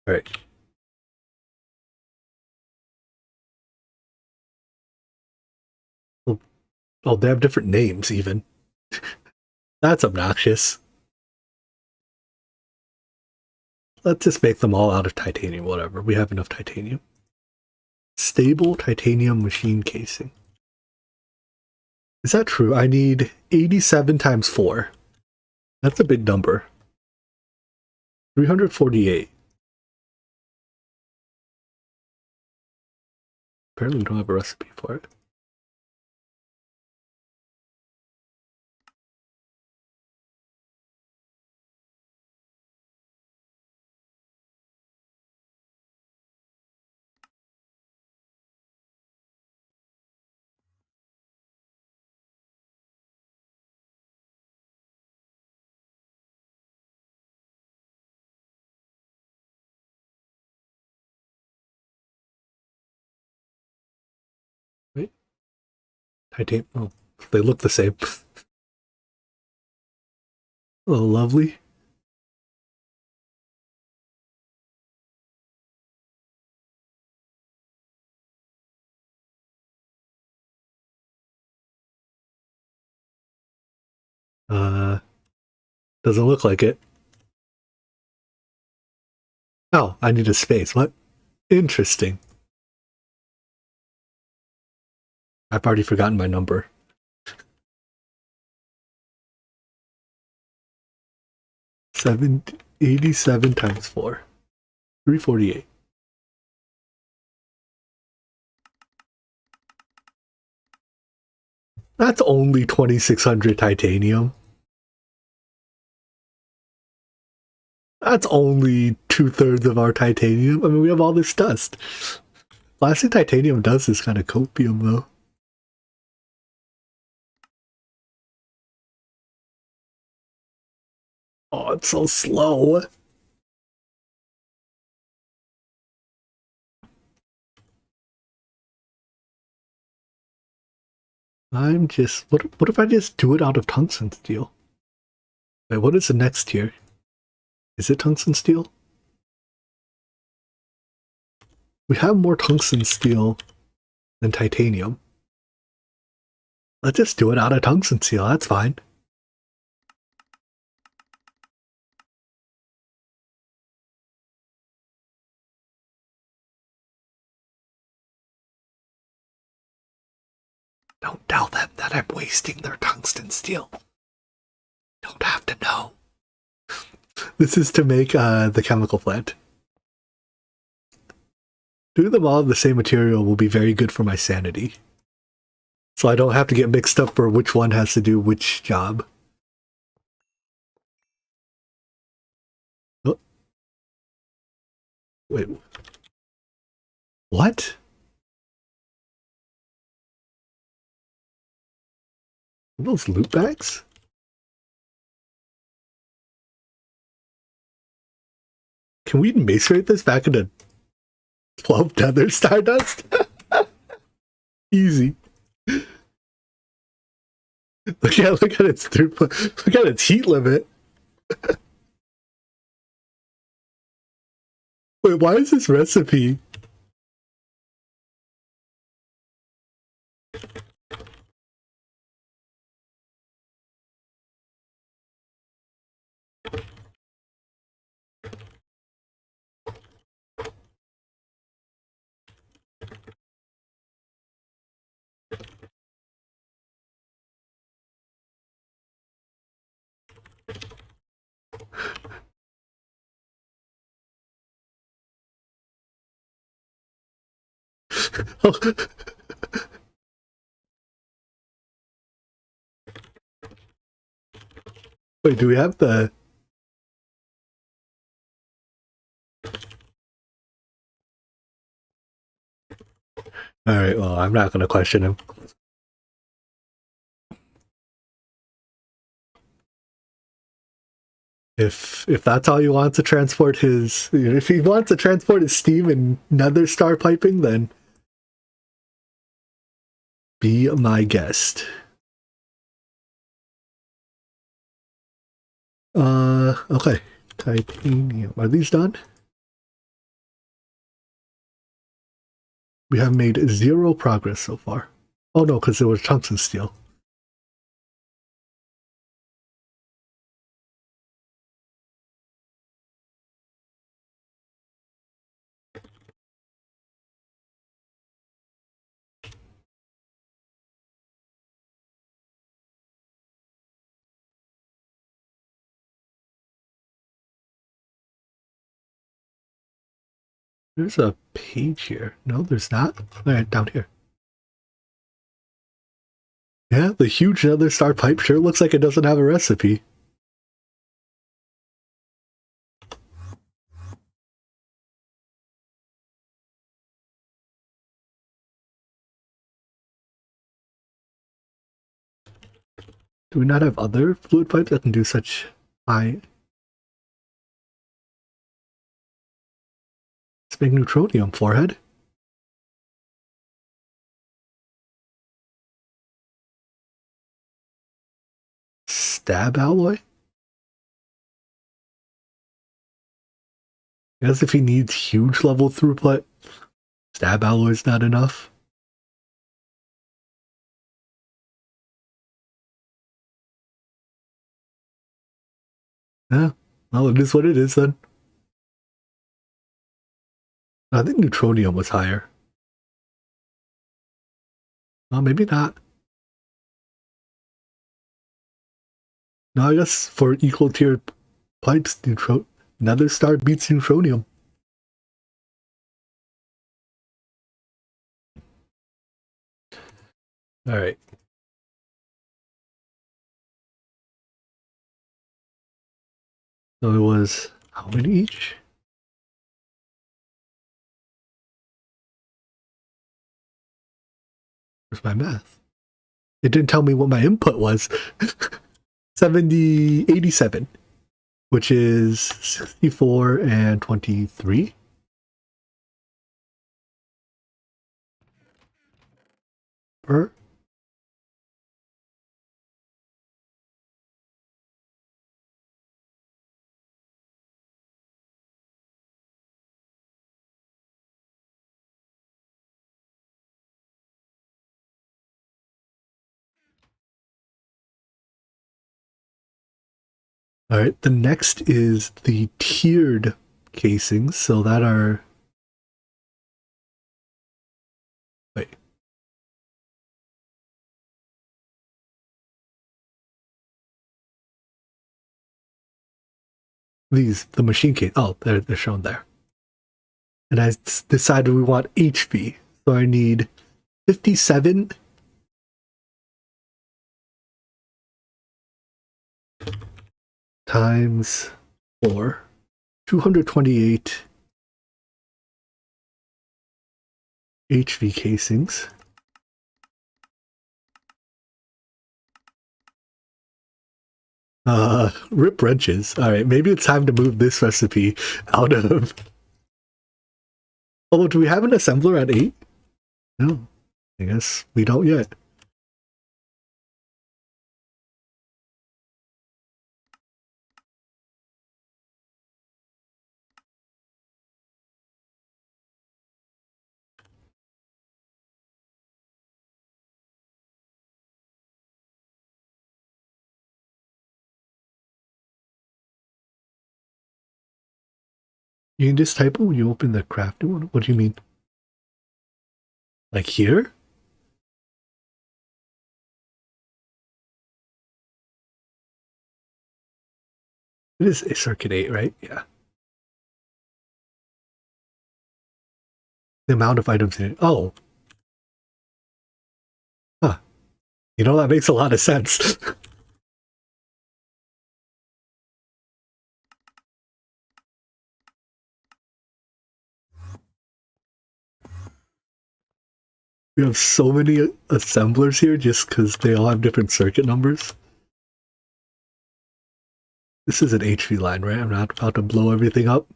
right. Oh, they have different names even. That's obnoxious. Let's just make them all out of titanium, whatever. We have enough titanium. Stable titanium machine casing. Is that true? I need 87 times 4. That's a big number. 348. Apparently we don't have a recipe for it. Wait. Titanium. Oh, they look the same. Oh, lovely. Doesn't look like it. Oh, I need a space. What? Interesting. I've already forgotten my number. 87 times 4. 348. That's only 2600 titanium. That's only 2/3 of our titanium. I mean, we have all this dust. Plastic titanium does is kind of copium, though. Oh, it's so slow. I'm just... What if I just do it out of tungsten steel? Wait, what is the next tier? Is it tungsten steel? We have more tungsten steel than titanium. Let's just do it out of tungsten steel, that's fine. Don't tell them that I'm wasting their tungsten steel. Don't have to know. This is to make the chemical plant. Doing them all of the same material will be very good for my sanity. So I don't have to get mixed up for which one has to do which job. Oh. Wait. What? Are those loot bags? Can we macerate this back into 12 tether stardust? Easy. Look at its throughput. Look at its heat limit. Wait, why is this recipe? Oh. Wait, do we have the... Alright, well, I'm not gonna question him. If that's how he wants to transport his... If he wants to transport his steam and nether star piping, then... Be my guest. Okay. Titanium. Are these done? We have made 0 progress so far. Oh no, because it was tungsten steel. There's a page here. No, there's not. Alright, down here. Yeah, the huge nether star pipe sure looks like it doesn't have a recipe. Do we not have other fluid pipes that can do such high... Let's make neutronium, forehead. Stab alloy? I guess if he needs huge level throughput, stab alloy's not enough. Yeah, well, it is what it is then. I think neutronium was higher. Well, maybe not. No, I guess for equal tier pipes, nether star beats neutronium. Alright. So it was how many each? Where's my math? It didn't tell me what my input was. 87, which is 64 and 23. Per. All right, the next is the tiered casings. So that are... Wait. These, the machine case. Oh, they're shown there. And I decided we want HV. So I need 57 times 4, 228 HV casings. Rip wrenches. Alright, maybe it's time to move this recipe out of... Oh, do we have an assembler at 8? No, I guess we don't yet. You can just type it when you open the crafting one? What do you mean? Like here? It is a circuit 8, right? Yeah. The amount of items in it. Oh. Huh. You know, that makes a lot of sense. We have so many assemblers here just because they all have different circuit numbers. This is an HV line, right? I'm not about to blow everything up.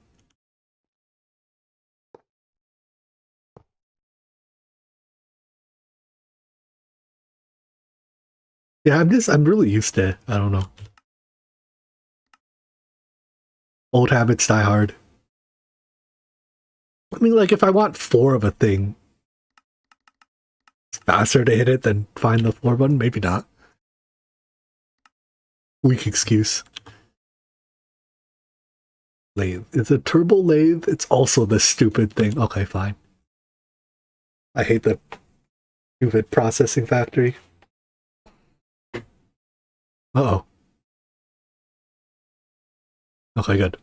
Yeah, I'm really used to, I don't know. Old habits die hard. I mean, like, if I want 4 of a thing, it's faster to hit it than find the 4 button? Maybe not. Weak excuse. Lathe. It's a turbo lathe. It's also this stupid thing. Okay, fine. I hate the stupid processing factory. Uh-oh. Okay, good.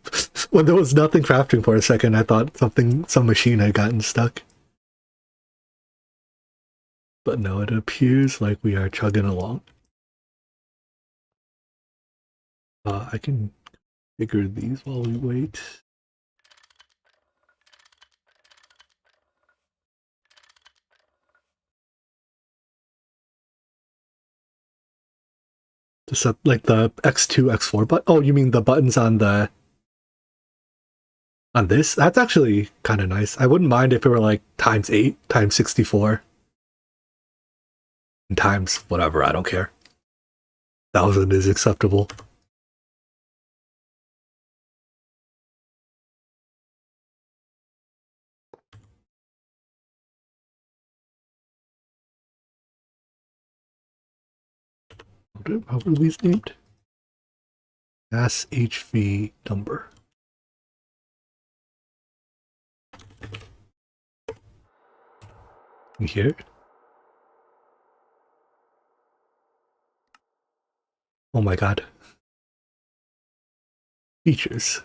When there was nothing crafting for a second, I thought some machine had gotten stuck. But no, it appears like we are chugging along. I can figure these while we wait. To set like the X2, X4 button. Oh, you mean the buttons on this? That's actually kind of nice. I wouldn't mind if it were like ×8, ×64, and times whatever. I don't care. 1000 is acceptable. How were these named? Gas HV number. Here. Oh my god. Features.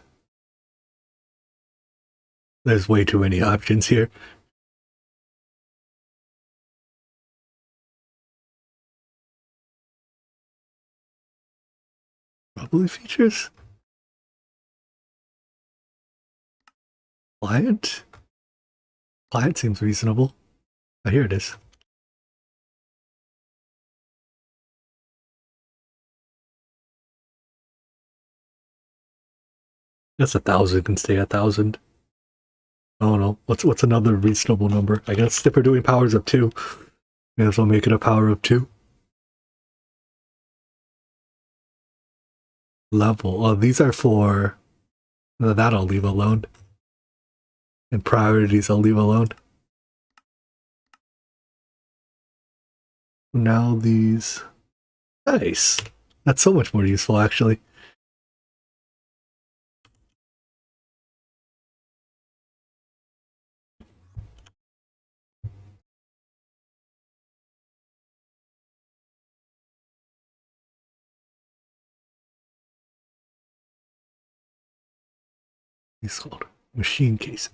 There's way too many options here. Probably features. Client? Client seems reasonable. Oh, here it is. Guess 1000 can stay 1000. I don't know. What's another reasonable number? I guess if we're doing powers of 2, may as well make it a power of 2. Level. Oh, these are for... That I'll leave alone. And priorities I'll leave alone. Now these... Nice. That's so much more useful, actually. It's called machine case.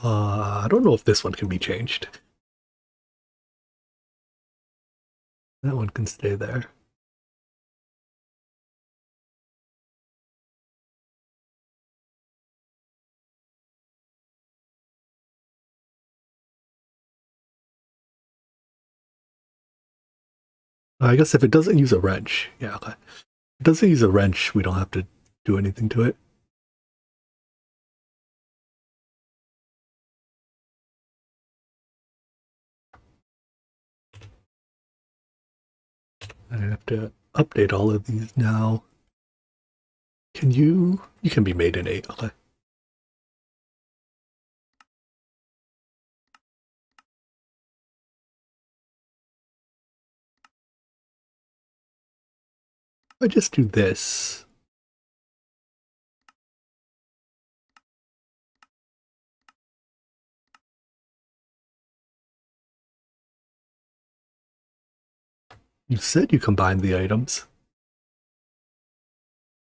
I don't know if this one can be changed. That one can stay there. I guess if it doesn't use a wrench, yeah, okay. If it doesn't use a wrench, we don't have to do anything to it. I have to update all of these now. Can you can be made in 8, okay. I just do this. You said you combined the items.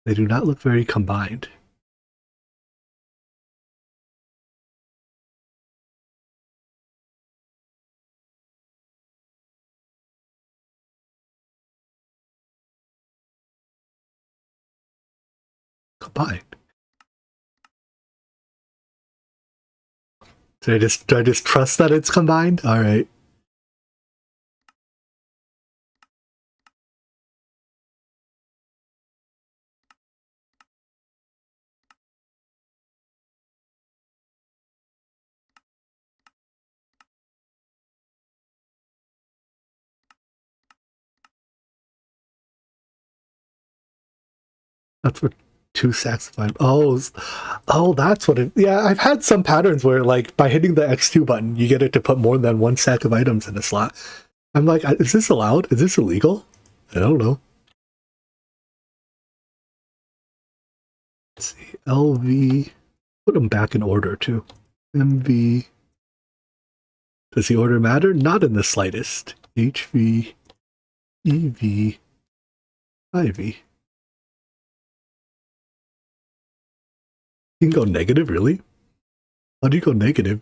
They do not look very combined. Combined. Do I just trust that it's combined? All right. That's what 2 sacks of items. Oh, that's what it. Yeah, I've had some patterns where, like, by hitting the X2 button, you get it to put more than 1 sack of items in a slot. I'm like, is this allowed? Is this illegal? I don't know. Let's see. LV. Put them back in order too. MV. Does the order matter? Not in the slightest. HV. EV, IV. You can go negative, really? How do you go negative?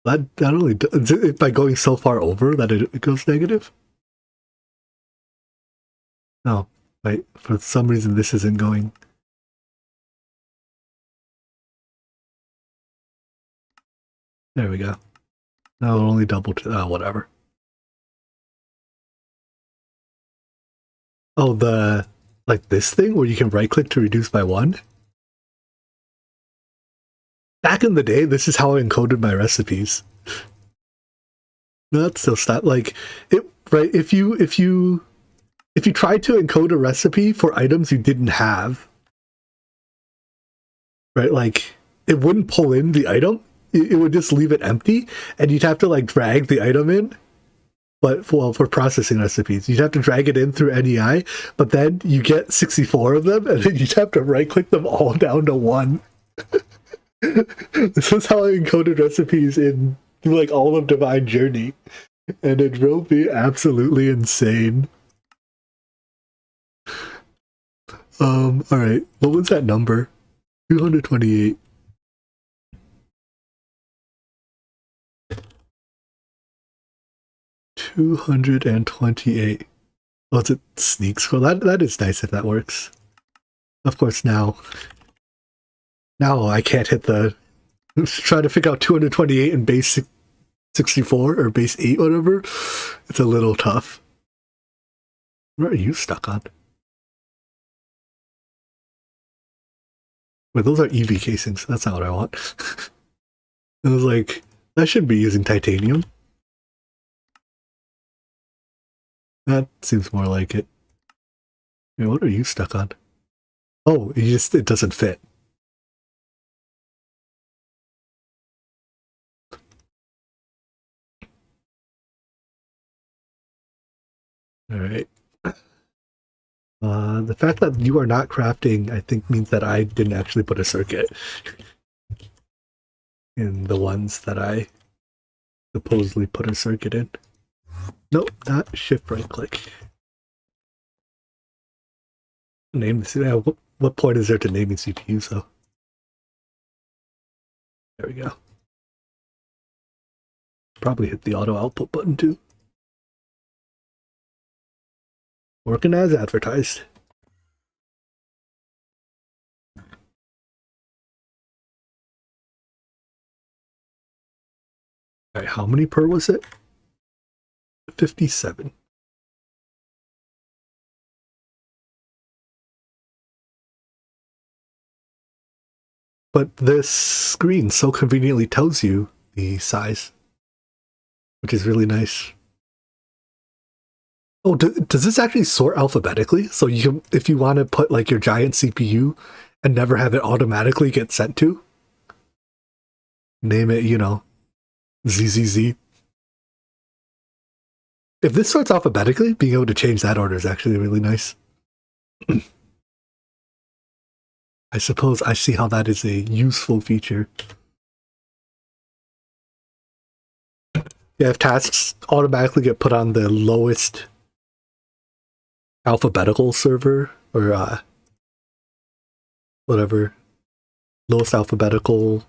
That only does, by going so far over that it goes negative? No, right. For some reason, this isn't going. There we go. Now it'll only double to whatever. Oh, like this thing where you can right click to reduce by 1? Back in the day, this is how I encoded my recipes. That's still like it, right? If you tried to encode a recipe for items you didn't have, right? Like it wouldn't pull in the item; it would just leave it empty, and you'd have to like drag the item in. But for processing recipes, you'd have to drag it in through NEI, but then you get 64 of them, and then you'd have to right click them all down to 1. This is how I encoded recipes in like all of Divine Journey, and it drove me absolutely insane. All right, what was that number? 228. $228. Oh, it's a sneak scroll. That is nice if that works. Of course, now I can't hit the. Trying to figure out 228 in base 64 or base 8, whatever. It's a little tough. What are you stuck on? Wait, those are EV casings. That's not what I want. I was like, I should be using titanium. That seems more like it. Wait, what are you stuck on? Oh, it doesn't fit. All right. The fact that you are not crafting, I think, means that I didn't actually put a circuit in the ones that I supposedly put a circuit in. Nope, not shift right click. Name the CPU. What point is there to naming CPUs though? There we go. Probably hit the auto output button too. Working as advertised. Alright, how many per was it? 57. But this screen so conveniently tells you the size, which is really nice. Oh, does this actually sort alphabetically? So you can, if you want to put like your giant CPU and never have it automatically get sent to, name it, ZZZ. If this sorts alphabetically, being able to change that order is actually really nice. I suppose I see how that is a useful feature. Yeah, if tasks automatically get put on the lowest alphabetical server, or whatever, lowest alphabetical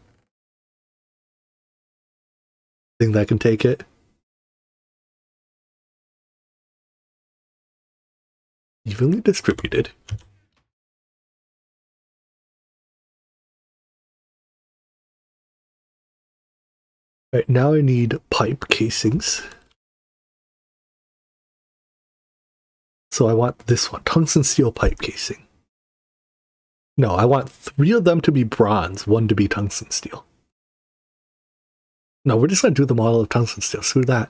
thing that can take it. Evenly distributed. Right, now I need pipe casings. So I want this one, tungsten steel pipe casing. No, I want 3 of them to be bronze, 1 to be tungsten steel. No, we're just going to do the model of tungsten steel. Screw that.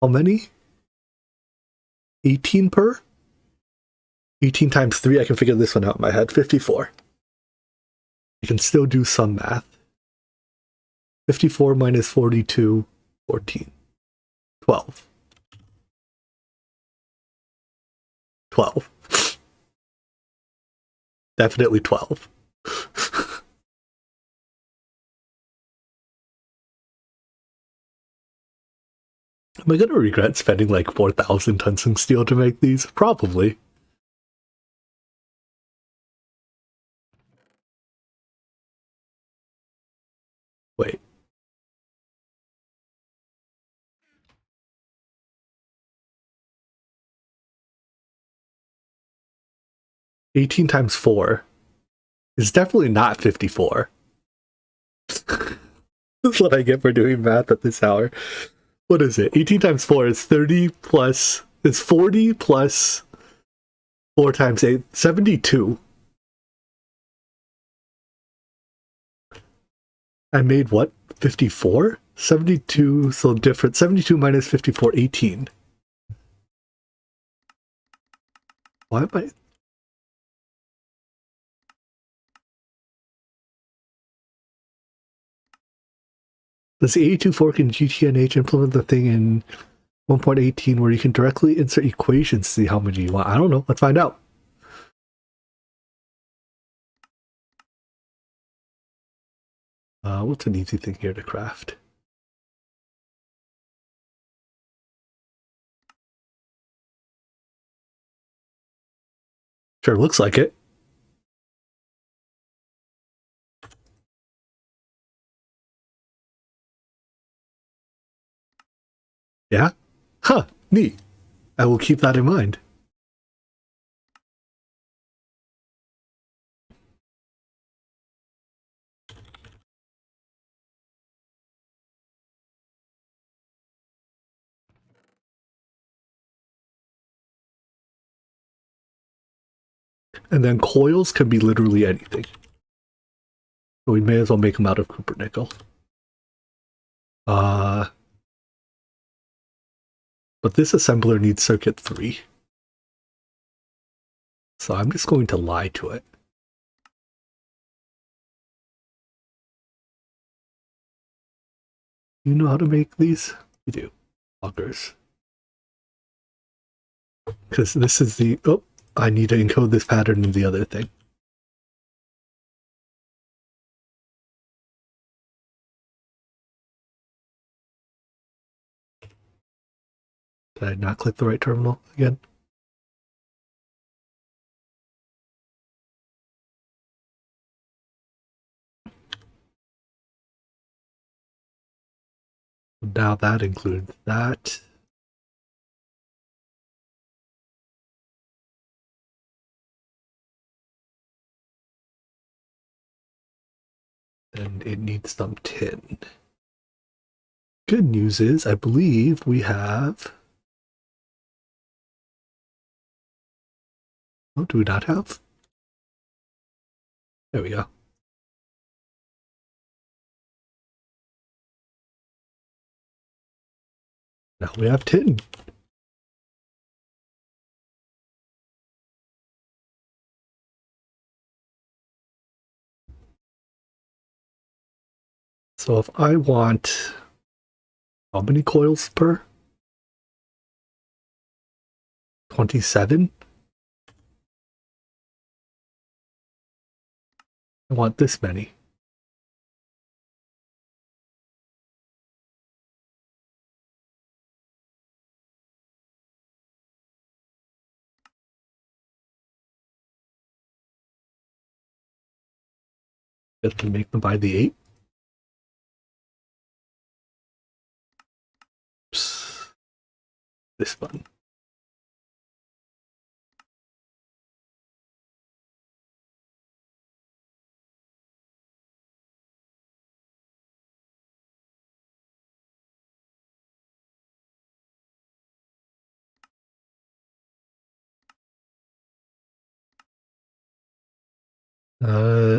How many? 18 per? 18 times 3, I can figure this one out in my head. 54. You can still do some math. 54 minus 42, 14. 12. 12. Definitely 12. Am I gonna regret spending like 4,000 tungsten steel to make these? Probably. Wait. $18 times 4 is definitely not 54. That's what I get for doing math at this hour. What is it? 18 times 4 is 30 plus... It's 40 plus 4 times 8. 72. I made what? 54? 72, so different. 72 minus 54, 18. Why am I... Does the 82 fork in GTNH implement the thing in 1.18 where you can directly insert equations to see how many you want? I don't know. Let's find out. What's an easy thing here to craft? Sure, looks like it. Yeah? Huh, neat. I will keep that in mind. And then coils can be literally anything. So we may as well make them out of copper nickel. But this assembler needs circuit 3. So I'm just going to lie to it. You know how to make these? You do. Loggers. Because this is the... Oh, I need to encode this pattern in the other thing. Did I not click the right terminal again? Now that includes that. And it needs some tin. Good news is, I believe we have... Oh, do we not have? There we go. Now we have tin. So if I want... How many coils per? 27? I want this many. Just to make them by the 8. Oops. This one.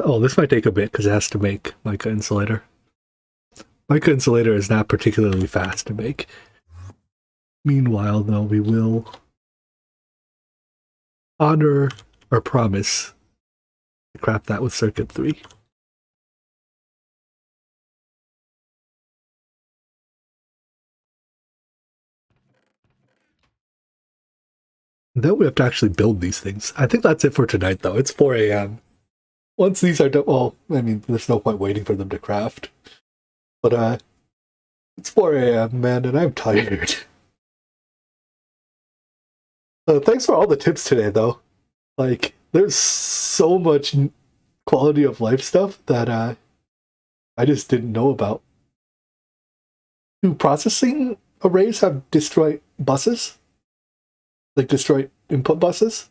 Oh, this might take a bit because it has to make mica insulator. Mica insulator is not particularly fast to make. Meanwhile, though, we will honor our promise to craft that with circuit 3. Then we have to actually build these things. I think that's it for tonight, though. It's 4 a.m. Once these are done, well, I mean, there's no point waiting for them to craft. But, it's 4 a.m., man, and I'm tired. Thanks for all the tips today, though. Like, there's so much quality of life stuff that I just didn't know about. Do processing arrays have disjoint buses? Like disjoint input buses?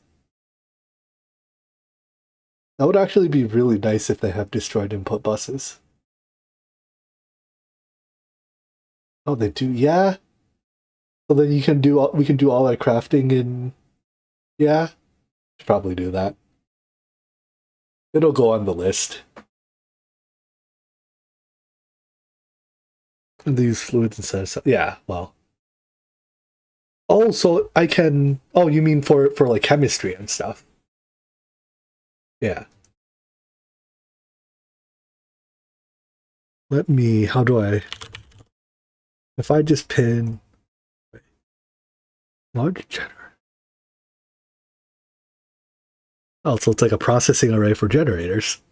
That would actually be really nice if they have disjoint input buses. Oh, they do, yeah. So then we can do all our crafting in, yeah. Should probably do that. It'll go on the list. And these fluids instead of, yeah, well. Oh, so I can, oh, you mean for like chemistry and stuff? Yeah. Let me, how do I, if I just pin large generator. Oh, so it's like a processing array for generators.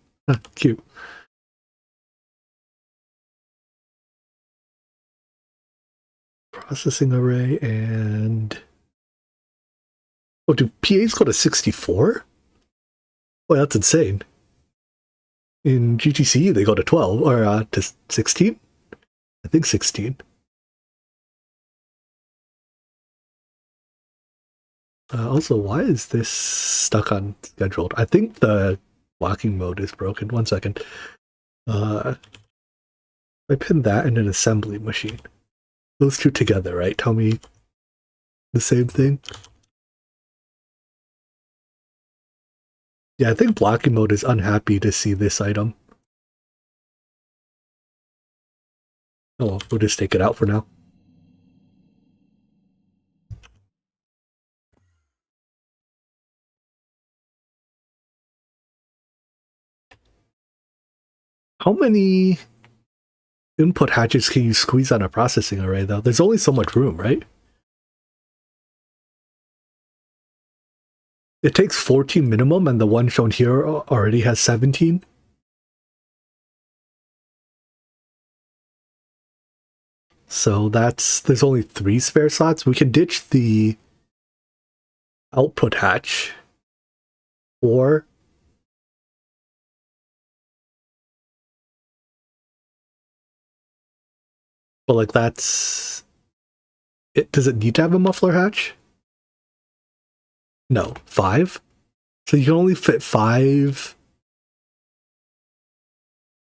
Cute. Processing array and... Oh, do PAs go to 64? Boy, that's insane. In GTC, they go to 12, or to 16? I think 16. Also, why is this stuck on scheduled? I think the locking mode is broken. 1 second. I pinned that in an assembly machine. Those two together, right? Tell me the same thing. Yeah, I think blocking mode is unhappy to see this item. Oh well, we'll just take it out for now. How many input hatches can you squeeze on a processing array, though? There's only so much room, right? It takes 14 minimum, and the one shown here already has 17. So there's only 3 spare slots. We can ditch the output hatch, or but like that's it. Does it need to have a muffler hatch? No, 5. So you can only fit 5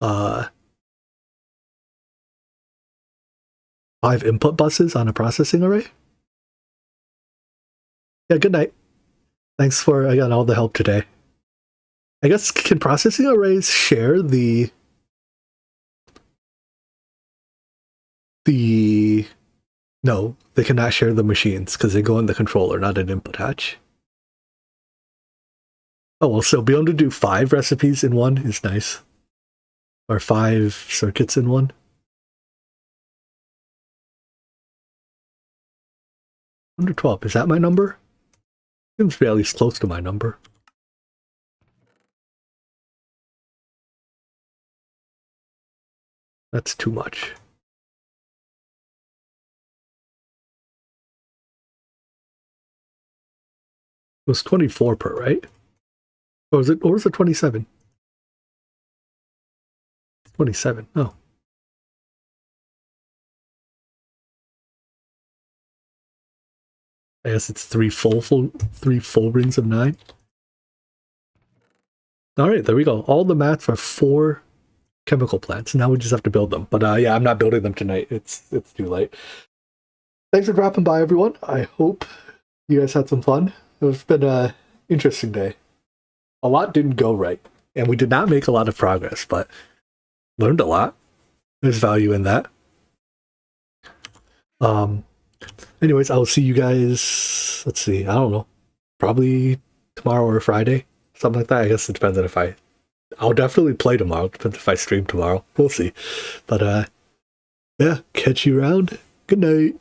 5 input buses on a processing array. Yeah, good night. Thanks for all the help today. I guess, can processing arrays share the no, they cannot share the machines because they go in the controller, not an input hatch. Oh, well, so being able to do 5 recipes in one is nice. Or 5 circuits in one. 112, is that my number? Seems to be at least close to my number. That's too much. It was 24 per, right? Or was it 27? 27. Oh. I guess it's 3 full rings of 9. Alright, there we go. All the mats are 4 chemical plants. Now we just have to build them. But yeah, I'm not building them tonight. It's too late. Thanks for dropping by, everyone. I hope you guys had some fun. It's been an interesting day. A lot didn't go right, and we did not make a lot of progress, but learned a lot. There's value in that. Anyways, I'll see you guys, let's see, I don't know, probably tomorrow or Friday, something like that. I guess it depends on I'll definitely play tomorrow. Depends if I stream tomorrow. We'll see. But yeah, catch you around. Good night.